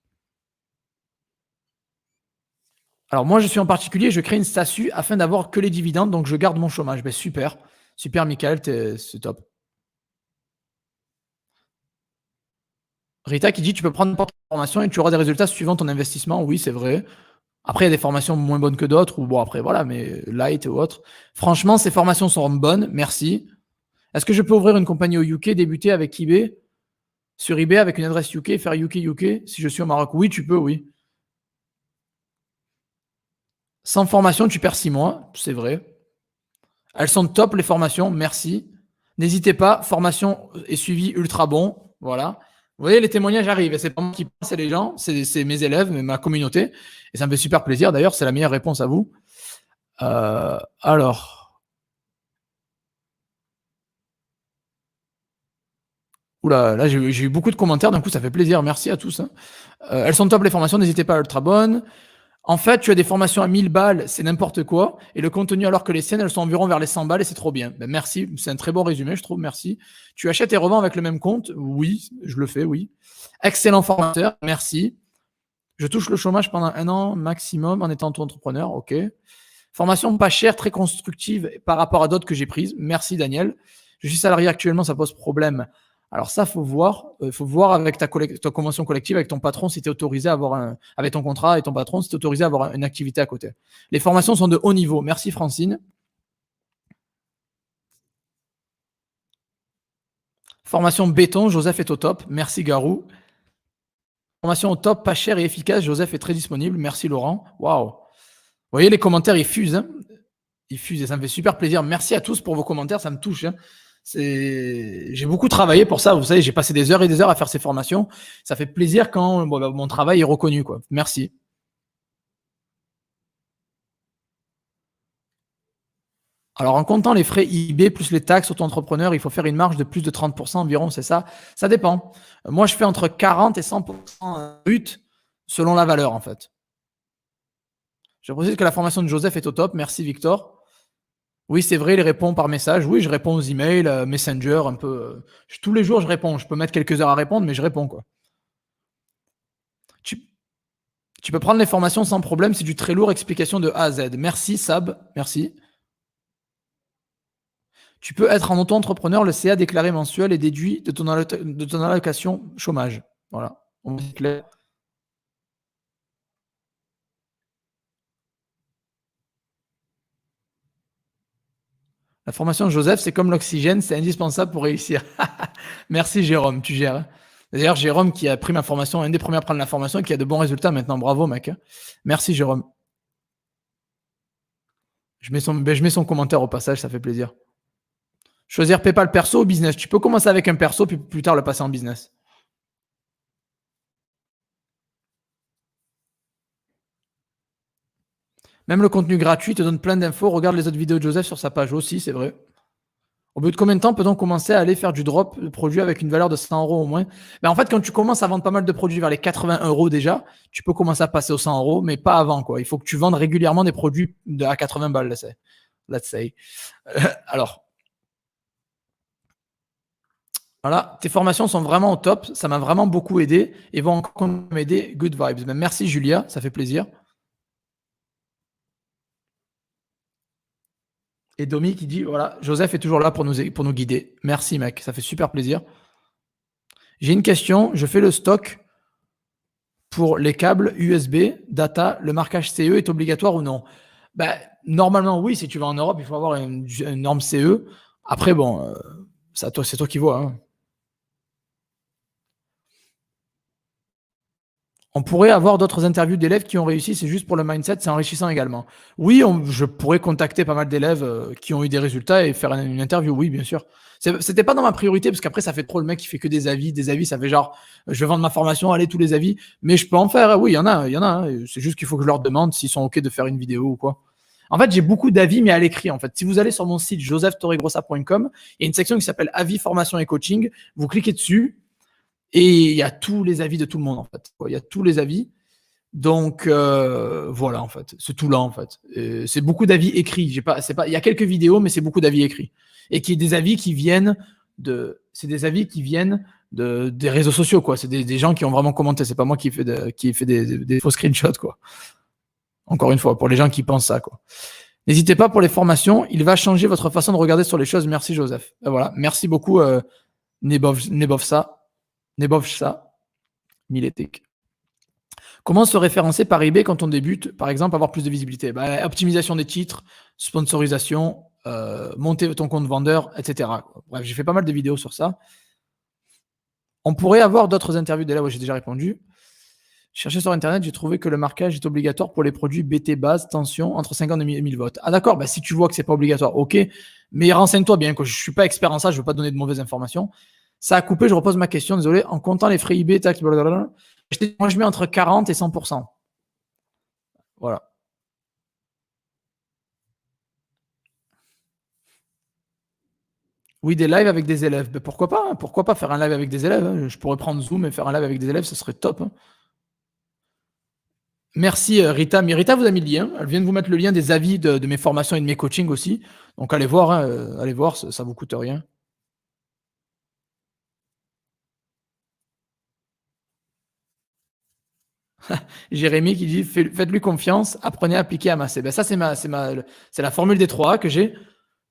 Alors moi, je suis en particulier, je crée une SASU afin d'avoir que les dividendes, donc je garde mon chômage. Ben super, super Michael, c'est top. Rita qui dit tu peux prendre n'importe quelle formation et tu auras des résultats suivant ton investissement. Oui, c'est vrai. Après, il y a des formations moins bonnes que d'autres, ou bon, après, voilà, mais light ou autre. Franchement, ces formations sont bonnes, merci. Est-ce que je peux ouvrir une compagnie au UK, débuter avec eBay, sur eBay avec une adresse UK, faire UK si je suis au Maroc? Oui, tu peux, oui. Sans formation, tu perds 6 mois, c'est vrai. Elles sont top, les formations, merci. N'hésitez pas, formation et suivi ultra bon. Voilà. Vous voyez, les témoignages arrivent. Et c'est pas moi qui pense, c'est les gens, c'est mes élèves, ma communauté. Et ça me fait super plaisir. D'ailleurs, c'est la meilleure réponse à vous. Alors. Oula, là, j'ai eu beaucoup de commentaires. D'un coup, ça fait plaisir. Merci à tous. Hein. Elles sont top, les formations. N'hésitez pas, ultra bonnes. En fait, tu as des formations à 1000 balles, c'est n'importe quoi. Et le contenu, alors que les siennes, elles sont environ vers les 100 balles et c'est trop bien. Ben, merci, c'est un très bon résumé, je trouve. Merci. Tu achètes et revends avec le même compte? Oui, je le fais, oui. Excellent formateur, merci. Je touche le chômage pendant 1 an maximum en étant auto-entrepreneur, ok. Formation pas chère, très constructive par rapport à d'autres que j'ai prises. Merci Daniel. Je suis salarié actuellement, ça pose problème. Alors ça, faut voir avec ta convention collective, avec ton patron, si tu es autorisé à avoir avec ton contrat et ton patron, si tu es autorisé à avoir une activité à côté. Les formations sont de haut niveau. Merci Francine. Formation béton, Joseph est au top. Merci Garou. Formation au top, pas cher et efficace, Joseph est très disponible. Merci Laurent. Waouh. Vous voyez, les commentaires, ils fusent. Hein, ils fusent et ça me fait super plaisir. Merci à tous pour vos commentaires, ça me touche. Hein. J'ai beaucoup travaillé pour ça. Vous savez, j'ai passé des heures et des heures à faire ces formations. Ça fait plaisir quand mon travail est reconnu, quoi. Merci. Alors, en comptant les frais eBay plus les taxes auto-entrepreneur, il faut faire une marge de plus de 30% environ, c'est ça? Ça dépend. Moi, je fais entre 40 et 100% brut selon la valeur, en fait. Je précise que la formation de Joseph est au top. Merci, Victor. Oui, c'est vrai, il répond par message. Oui, je réponds aux emails, Messenger, un peu. Tous les jours, je réponds. Je peux mettre quelques heures à répondre, mais je réponds, quoi. Tu, tu peux prendre les formations sans problème. C'est du très lourd, explication de A à Z. Merci, Sab. Merci. Tu peux être en auto-entrepreneur, le CA déclaré mensuel est déduit de ton allocation chômage. Voilà. On est clair. La formation de Joseph, c'est comme l'oxygène, c'est indispensable pour réussir. Merci Jérôme, tu gères. Hein. D'ailleurs, Jérôme qui a pris ma formation, un des premiers à prendre la formation et qui a de bons résultats maintenant. Bravo mec. Hein. Merci Jérôme. Je mets son commentaire au passage, ça fait plaisir. Choisir PayPal perso ou business. Tu peux commencer avec un perso, puis plus tard le passer en business. Même le contenu gratuit te donne plein d'infos. Regarde les autres vidéos de Joseph sur sa page aussi, c'est vrai. Au bout de combien de temps peut-on commencer à aller faire du drop de produits avec une valeur de 100 euros au moins? Ben en fait, quand tu commences à vendre pas mal de produits vers les 80 euros déjà, tu peux commencer à passer aux 100 euros, mais pas avant, quoi. Il faut que tu vendes régulièrement des produits à 80 balles, let's say. Alors, voilà, tes formations sont vraiment au top. Ça m'a vraiment beaucoup aidé et vont encore m'aider. Good vibes. Ben, merci Julia, ça fait plaisir. Et Domi qui dit voilà, Joseph est toujours là pour nous guider. Merci mec, ça fait super plaisir. J'ai une question, je fais le stock pour les câbles USB, data, le marquage CE est obligatoire ou non? Ben, normalement oui, si tu vas en Europe, il faut avoir une norme CE. Après bon, c'est toi qui vois. Hein. On pourrait avoir d'autres interviews d'élèves qui ont réussi, c'est juste pour le mindset, c'est enrichissant également. Oui, je pourrais contacter pas mal d'élèves qui ont eu des résultats et faire une interview, oui, bien sûr. C'était pas dans ma priorité, parce qu'après, ça fait trop le mec qui fait que des avis, ça fait genre, je vais vendre ma formation, allez, tous les avis, mais je peux en faire, oui, il y en a, hein. C'est juste qu'il faut que je leur demande s'ils sont OK de faire une vidéo ou quoi. En fait, j'ai beaucoup d'avis, mais à l'écrit, en fait. Si vous allez sur mon site josephtorregrossa.com, il y a une section qui s'appelle avis, formation et coaching, vous cliquez dessus, et il y a tous les avis de tout le monde, en fait. Il y a tous les avis. Donc voilà, en fait, c'est tout là, en fait. C'est beaucoup d'avis écrits. Il y a quelques vidéos, mais c'est beaucoup d'avis écrits. Et qui des avis qui viennent des réseaux sociaux, quoi. C'est des gens qui ont vraiment commenté. C'est pas moi qui ai fait des faux screenshots, quoi. Encore une fois, pour les gens qui pensent ça, quoi. N'hésitez pas pour les formations. Il va changer votre façon de regarder sur les choses. Merci, Joseph. Et voilà. Merci beaucoup, Nebovsa, Miletic. Comment se référencer par eBay quand on débute, par exemple, avoir plus de visibilité? Optimisation des titres, sponsorisation, monter ton compte vendeur, etc. Bref, j'ai fait pas mal de vidéos sur ça. On pourrait avoir d'autres interviews d'élèves, j'ai déjà répondu. Chercher sur Internet, j'ai trouvé que le marquage est obligatoire pour les produits BT base, tension, entre 50 et 1000 volts. Ah d'accord, si tu vois que c'est pas obligatoire, ok, mais renseigne-toi bien, je suis pas expert en ça, je veux pas donner de mauvaises informations. Ça a coupé, je repose ma question, désolé, en comptant les frais eBay, taxes, blablabla. Moi, je mets entre 40 et 100%. Voilà. Oui, des lives avec des élèves. Mais pourquoi pas? Hein, pourquoi pas faire un live avec des élèves? Hein. Je pourrais prendre Zoom et faire un live avec des élèves, ce serait top. Hein. Merci Rita. Mais Rita vous a mis le lien. Elle vient de vous mettre le lien des avis de mes formations et de mes coachings aussi. Donc allez voir, hein, allez voir, ça ne vous coûte rien. Jérémy qui dit faites-lui confiance, apprenez, appliquez, amassez. Ben ça, c'est la formule des 3A que j'ai.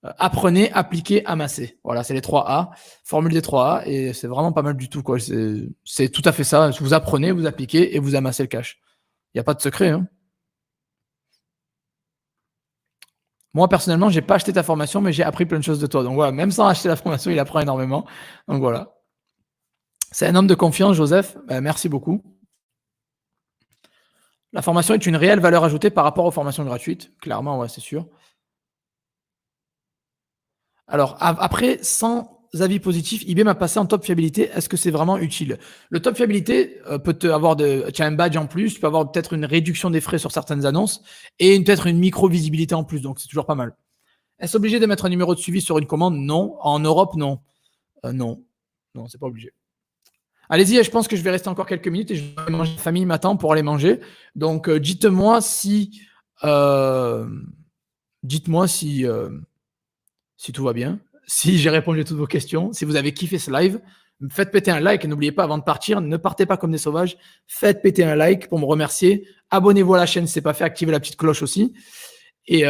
Apprenez, appliquez, amassez. Voilà, c'est les 3A. Formule des 3A. Et c'est vraiment pas mal du tout. Quoi. C'est tout à fait ça. Vous apprenez, vous appliquez et vous amassez le cash. Il n'y a pas de secret. Hein. Moi, personnellement, je n'ai pas acheté ta formation, mais j'ai appris plein de choses de toi. Donc voilà, même sans acheter la formation, il apprend énormément. Donc voilà. C'est un homme de confiance, Joseph. Merci beaucoup. La formation est une réelle valeur ajoutée par rapport aux formations gratuites. Clairement, ouais, c'est sûr. Alors, après, sans avis positif, eBay m'a passé en top fiabilité. Est-ce que c'est vraiment utile? Le top fiabilité tu as un badge en plus, tu peux avoir peut-être une réduction des frais sur certaines annonces et peut-être une micro-visibilité en plus. Donc, c'est toujours pas mal. Est-ce obligé de mettre un numéro de suivi sur une commande? Non. En Europe, non. Non. Non, c'est pas obligé. Allez-y, je pense que je vais rester encore quelques minutes et je vais manger. La famille m'attend pour aller manger. Donc, dites-moi si tout va bien, si j'ai répondu à toutes vos questions, si vous avez kiffé ce live, faites péter un like et n'oubliez pas avant de partir, ne partez pas comme des sauvages, faites péter un like pour me remercier, abonnez-vous à la chaîne si ce n'est pas fait, activez la petite cloche aussi et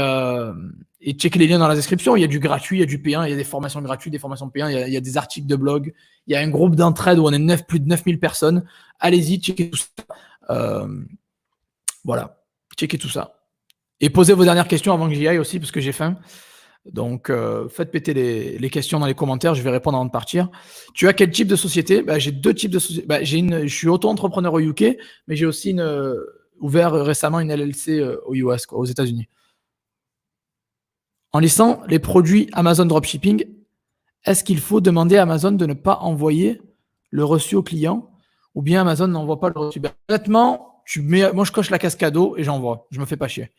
checkez les liens dans la description, il y a du gratuit, il y a du payant, il y a des formations gratuites, des formations payantes, il y a des articles de blog, il y a un groupe d'entraide où on est plus de 9000 personnes, allez-y, checkez tout ça. Voilà, checkez tout ça. Et posez vos dernières questions avant que j'y aille aussi parce que j'ai faim. Donc, faites péter les questions dans les commentaires, je vais répondre avant de partir. Tu as quel type de société? J'ai 2 types de sociétés. Je suis auto-entrepreneur au UK, mais j'ai aussi ouvert récemment une LLC aux US, aux États-Unis. En listant les produits Amazon Dropshipping, est-ce qu'il faut demander à Amazon de ne pas envoyer le reçu au client ou bien Amazon n'envoie pas le reçu? Honnêtement, moi je coche la case cadeau et j'envoie. Je me fais pas chier.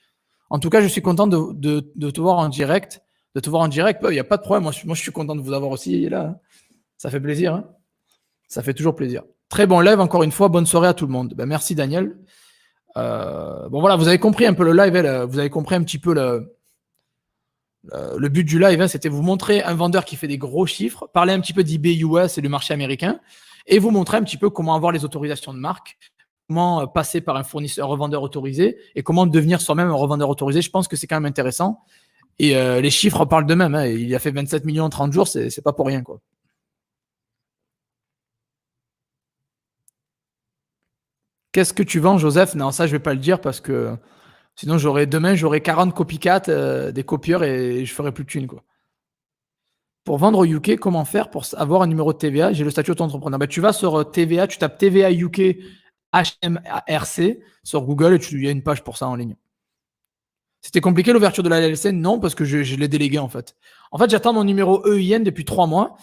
En tout cas, je suis content de te voir en direct. De te voir en direct, il n'y a pas de problème. Moi, je suis content de vous avoir aussi là. Hein. Ça fait plaisir. Hein. Ça fait toujours plaisir. Très bon live, encore une fois. Bonne soirée à tout le monde. Merci, Daniel. Bon, voilà, vous avez compris un peu le live. Vous avez compris un petit peu le but du live. Hein, c'était vous montrer un vendeur qui fait des gros chiffres, parler un petit peu d'eBay US et du marché américain, et vous montrer un petit peu comment avoir les autorisations de marque, comment passer par un revendeur autorisé et comment devenir soi-même un revendeur autorisé. Je pense que c'est quand même intéressant. Et les chiffres parlent d'eux-mêmes. Hein. Il a fait 27 millions en 30 jours, c'est pas pour rien, quoi. Qu'est-ce que tu vends, Joseph? Non, ça, je vais pas le dire parce que sinon, demain, j'aurai 40 copycats, des copieurs et je ferai plus de thunes, quoi. Pour vendre au UK, comment faire pour avoir un numéro de TVA? J'ai le statut auto-entrepreneur. Tu vas sur TVA, tu tapes TVA UK HMRC sur Google et il y a une page pour ça en ligne. C'était compliqué l'ouverture de la LLC? Non, parce que je l'ai délégué en fait. En fait, j'attends mon numéro EIN depuis 3 mois.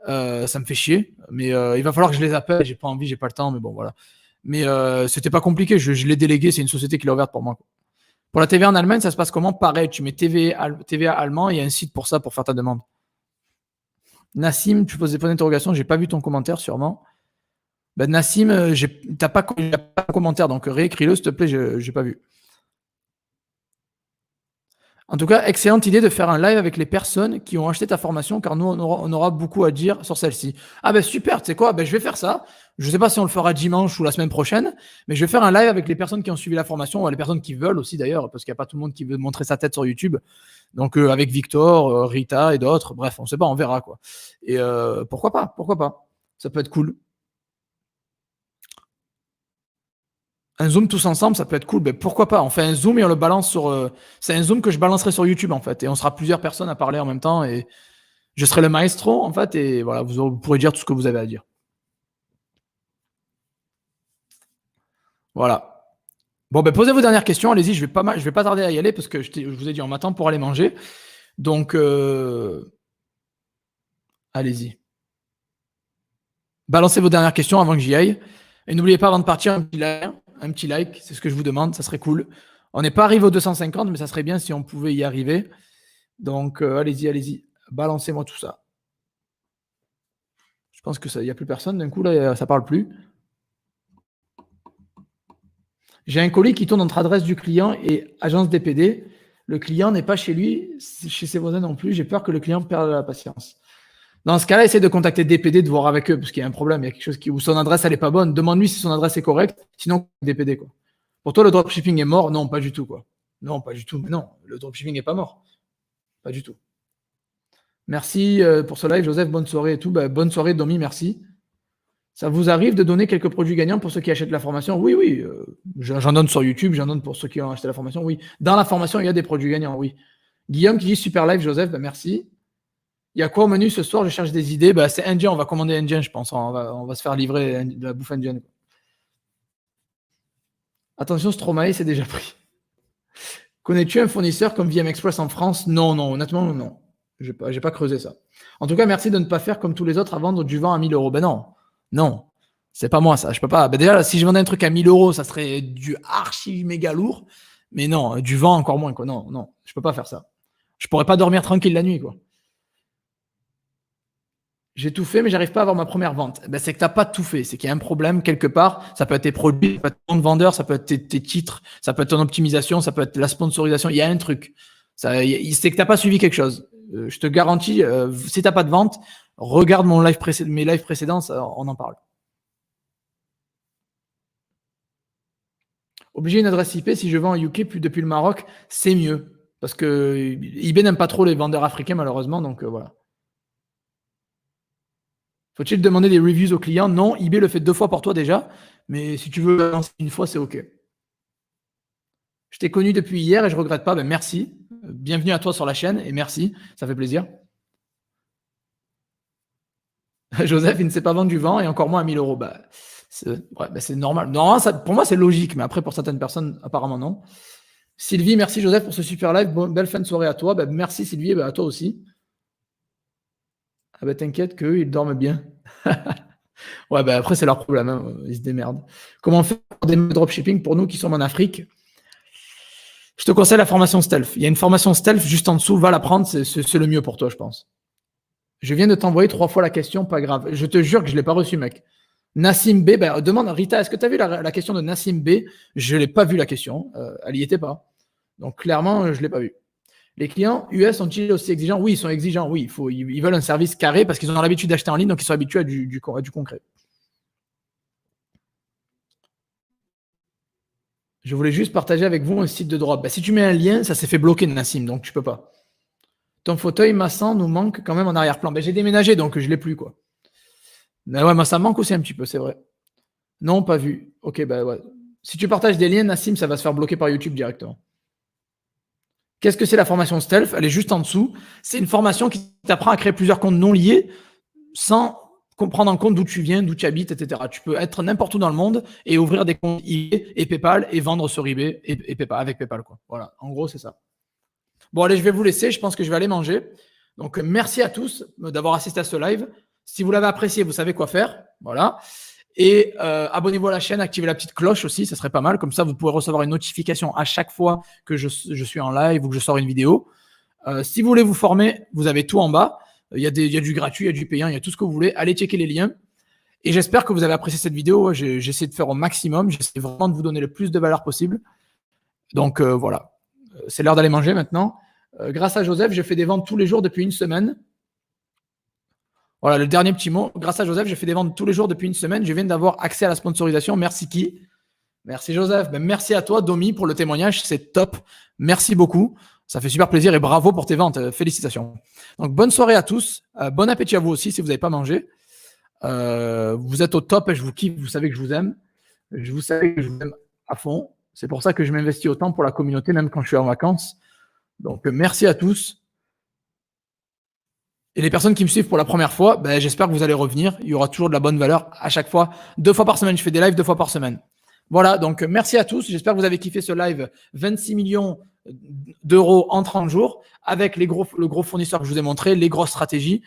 Ça me fait chier, mais il va falloir que je les appelle. J'ai pas envie, j'ai pas le temps, mais bon, voilà. Mais c'était pas compliqué, je l'ai délégué, c'est une société qui l'a ouverte pour moi. Pour la TVA en Allemagne, ça se passe comment? Pareil, tu mets TVA allemand, il y a un site pour ça, pour faire ta demande. Nassim, tu poses des points d'interrogation, j'ai pas vu ton commentaire sûrement. Nassim, t'as pas de commentaire, donc réécris-le s'il te plaît, j'ai pas vu. En tout cas, excellente idée de faire un live avec les personnes qui ont acheté ta formation, car nous, on aura beaucoup à dire sur celle-ci. Ah super, tu sais quoi, je vais faire ça. Je ne sais pas si on le fera dimanche ou la semaine prochaine, mais je vais faire un live avec les personnes qui ont suivi la formation, ou les personnes qui veulent aussi d'ailleurs, parce qu'il n'y a pas tout le monde qui veut montrer sa tête sur YouTube. Donc avec Victor, Rita et d'autres, bref, on ne sait pas, on verra, quoi. Et pourquoi pas, ça peut être cool. Un zoom tous ensemble, ça peut être cool. Pourquoi pas? On fait un zoom et on le balance sur. C'est un zoom que je balancerai sur YouTube en fait, et on sera plusieurs personnes à parler en même temps, et je serai le maestro en fait, et voilà, vous pourrez dire tout ce que vous avez à dire. Voilà. Bon, posez vos dernières questions. Allez-y, je vais pas tarder à y aller parce que je vous ai dit on m'attend pour aller manger. Donc, allez-y. Balancez vos dernières questions avant que j'y aille. Et n'oubliez pas avant de partir un petit like, c'est ce que je vous demande, ça serait cool. On n'est pas arrivé aux 250, mais ça serait bien si on pouvait y arriver. Donc, allez-y. Balancez-moi tout ça. Je pense que ça, il n'y a plus personne. D'un coup, là, ça parle plus. J'ai un colis qui tourne entre adresse du client et agence DPD. Le client n'est pas chez lui, chez ses voisins non plus. J'ai peur que le client perde la patience. Dans ce cas-là, essaye de contacter DPD, de voir avec eux, parce qu'il y a un problème. Il y a quelque chose où son adresse, elle n'est pas bonne. Demande-lui si son adresse est correcte. Sinon, DPD, quoi. Pour toi, le dropshipping est mort? Non, pas du tout, quoi. Non, pas du tout. Mais non, le dropshipping n'est pas mort. Pas du tout. Merci pour ce live, Joseph. Bonne soirée et tout. Bonne soirée, Domi. Merci. Ça vous arrive de donner quelques produits gagnants pour ceux qui achètent la formation? Oui. J'en donne sur YouTube, j'en donne pour ceux qui ont acheté la formation. Oui. Dans la formation, il y a des produits gagnants, oui. Guillaume qui dit super live, Joseph. Merci. Il y a quoi au menu ce soir? Je cherche des idées. C'est indien. On va commander indien, je pense. On va se faire livrer de la bouffe indienne. Attention, Stromae, c'est déjà pris. Connais-tu un fournisseur comme VM Express en France? Non, honnêtement, non. Je n'ai pas creusé ça. En tout cas, merci de ne pas faire comme tous les autres à vendre du vent à 1000 euros. Non. C'est pas moi, ça. Je peux pas. Déjà, si je vendais un truc à 1000 euros, ça serait du archi méga lourd. Mais non, du vent encore moins, quoi. Non. Je peux pas faire ça. Je pourrais pas dormir tranquille la nuit, quoi. J'ai tout fait, mais j'arrive pas à avoir ma première vente. C'est que t'as pas tout fait. C'est qu'il y a un problème quelque part. Ça peut être tes produits, ça peut être ton vendeur, ça peut être tes titres, ça peut être ton optimisation, ça peut être la sponsorisation. Il y a un truc. C'est que t'as pas suivi quelque chose. Je te garantis, si t'as pas de vente, regarde mes lives précédents, on en parle. Obliger une adresse IP si je vends en UK puis depuis le Maroc, c'est mieux. Parce que eBay n'aime pas trop les vendeurs africains, malheureusement. Donc voilà. Faut-il demander des reviews aux clients? Non, eBay le fait 2 fois pour toi déjà. Mais si tu veux le lancer une fois, c'est OK. Je t'ai connu depuis hier et je ne regrette pas. Merci. Bienvenue à toi sur la chaîne et merci. Ça fait plaisir. Joseph, il ne sait pas vendre du vent et encore moins à 1000 euros. C'est normal. Non, pour moi, c'est logique. Mais après, pour certaines personnes, apparemment, non. Sylvie, merci Joseph pour ce super live. Belle fin de soirée à toi. Merci Sylvie, à toi aussi. Ah t'inquiète qu'eux, ils dorment bien. Ouais, après, c'est leur problème. Hein. Ils se démerdent. Comment faire des dropshipping pour nous qui sommes en Afrique? Je te conseille la formation Stealth. Il y a une formation Stealth juste en dessous. Va la prendre. C'est le mieux pour toi, je pense. Je viens de t'envoyer 3 fois la question. Pas grave. Je te jure que je ne l'ai pas reçue, mec. Nassim B. Demande, Rita, est-ce que tu as vu la question de Nassim B? Je ne l'ai pas vu la question. Elle n'y était pas. Donc, clairement, je ne l'ai pas vu. Les clients US sont-ils aussi exigeants? Oui, ils sont exigeants. Oui, ils veulent un service carré parce qu'ils ont l'habitude d'acheter en ligne, donc ils sont habitués à du concret. Je voulais juste partager avec vous un site de drop. Si tu mets un lien, ça s'est fait bloquer de Nassim, donc tu peux pas. Ton fauteuil massant nous manque quand même en arrière-plan. J'ai déménagé, donc je l'ai plus, quoi. Mais ouais, moi, ça me manque aussi un petit peu, c'est vrai. Non, pas vu. Ok, ouais. Si tu partages des liens, Nassim, ça va se faire bloquer par YouTube directement. Qu'est-ce que c'est la formation Stealth? Elle est juste en dessous. C'est une formation qui t'apprend à créer plusieurs comptes non liés sans prendre en compte d'où tu viens, d'où tu habites, etc. Tu peux être n'importe où dans le monde et ouvrir des comptes eBay et PayPal et vendre sur eBay et PayPal, avec PayPal, quoi. Voilà, en gros, c'est ça. Bon, allez, je vais vous laisser. Je pense que je vais aller manger. Donc, merci à tous d'avoir assisté à ce live. Si vous l'avez apprécié, vous savez quoi faire. Voilà. Et abonnez-vous à la chaîne, activez la petite cloche aussi, ça serait pas mal. Comme ça, vous pourrez recevoir une notification à chaque fois que je suis en live ou que je sors une vidéo. Si vous voulez vous former, vous avez tout en bas. Il y a du gratuit, il y a du payant, il y a tout ce que vous voulez. Allez checker les liens. Et j'espère que vous avez apprécié cette vidéo. J'essaie de faire au maximum. J'essaie vraiment de vous donner le plus de valeur possible. Donc voilà. C'est l'heure d'aller manger maintenant. Grâce à Joseph, je fais des ventes tous les jours depuis une semaine. Voilà, le dernier petit mot. Grâce à Joseph, je fais des ventes tous les jours depuis une semaine. Je viens d'avoir accès à la sponsorisation. Merci qui? Merci Joseph. Merci à toi, Domi, pour le témoignage. C'est top. Merci beaucoup. Ça fait super plaisir et bravo pour tes ventes. Félicitations. Donc, bonne soirée à tous. Bon appétit à vous aussi si vous n'avez pas mangé. Vous êtes au top et je vous kiffe. Vous savez que je vous aime. Vous savez que je vous aime à fond. C'est pour ça que je m'investis autant pour la communauté, même quand je suis en vacances. Donc, merci à tous. Et les personnes qui me suivent pour la première fois, j'espère que vous allez revenir. Il y aura toujours de la bonne valeur à chaque fois. 2 fois par semaine, je fais des lives 2 fois par semaine. Voilà, donc merci à tous. J'espère que vous avez kiffé ce live 26 millions d'euros en 30 jours avec le gros fournisseur que je vous ai montré, les grosses stratégies.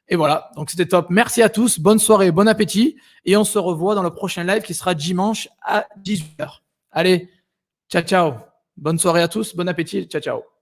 Et voilà, donc c'était top. Merci à tous. Bonne soirée, bon appétit. Et on se revoit dans le prochain live qui sera dimanche à 18h. Allez, ciao, ciao. Bonne soirée à tous. Bon appétit. Ciao, ciao.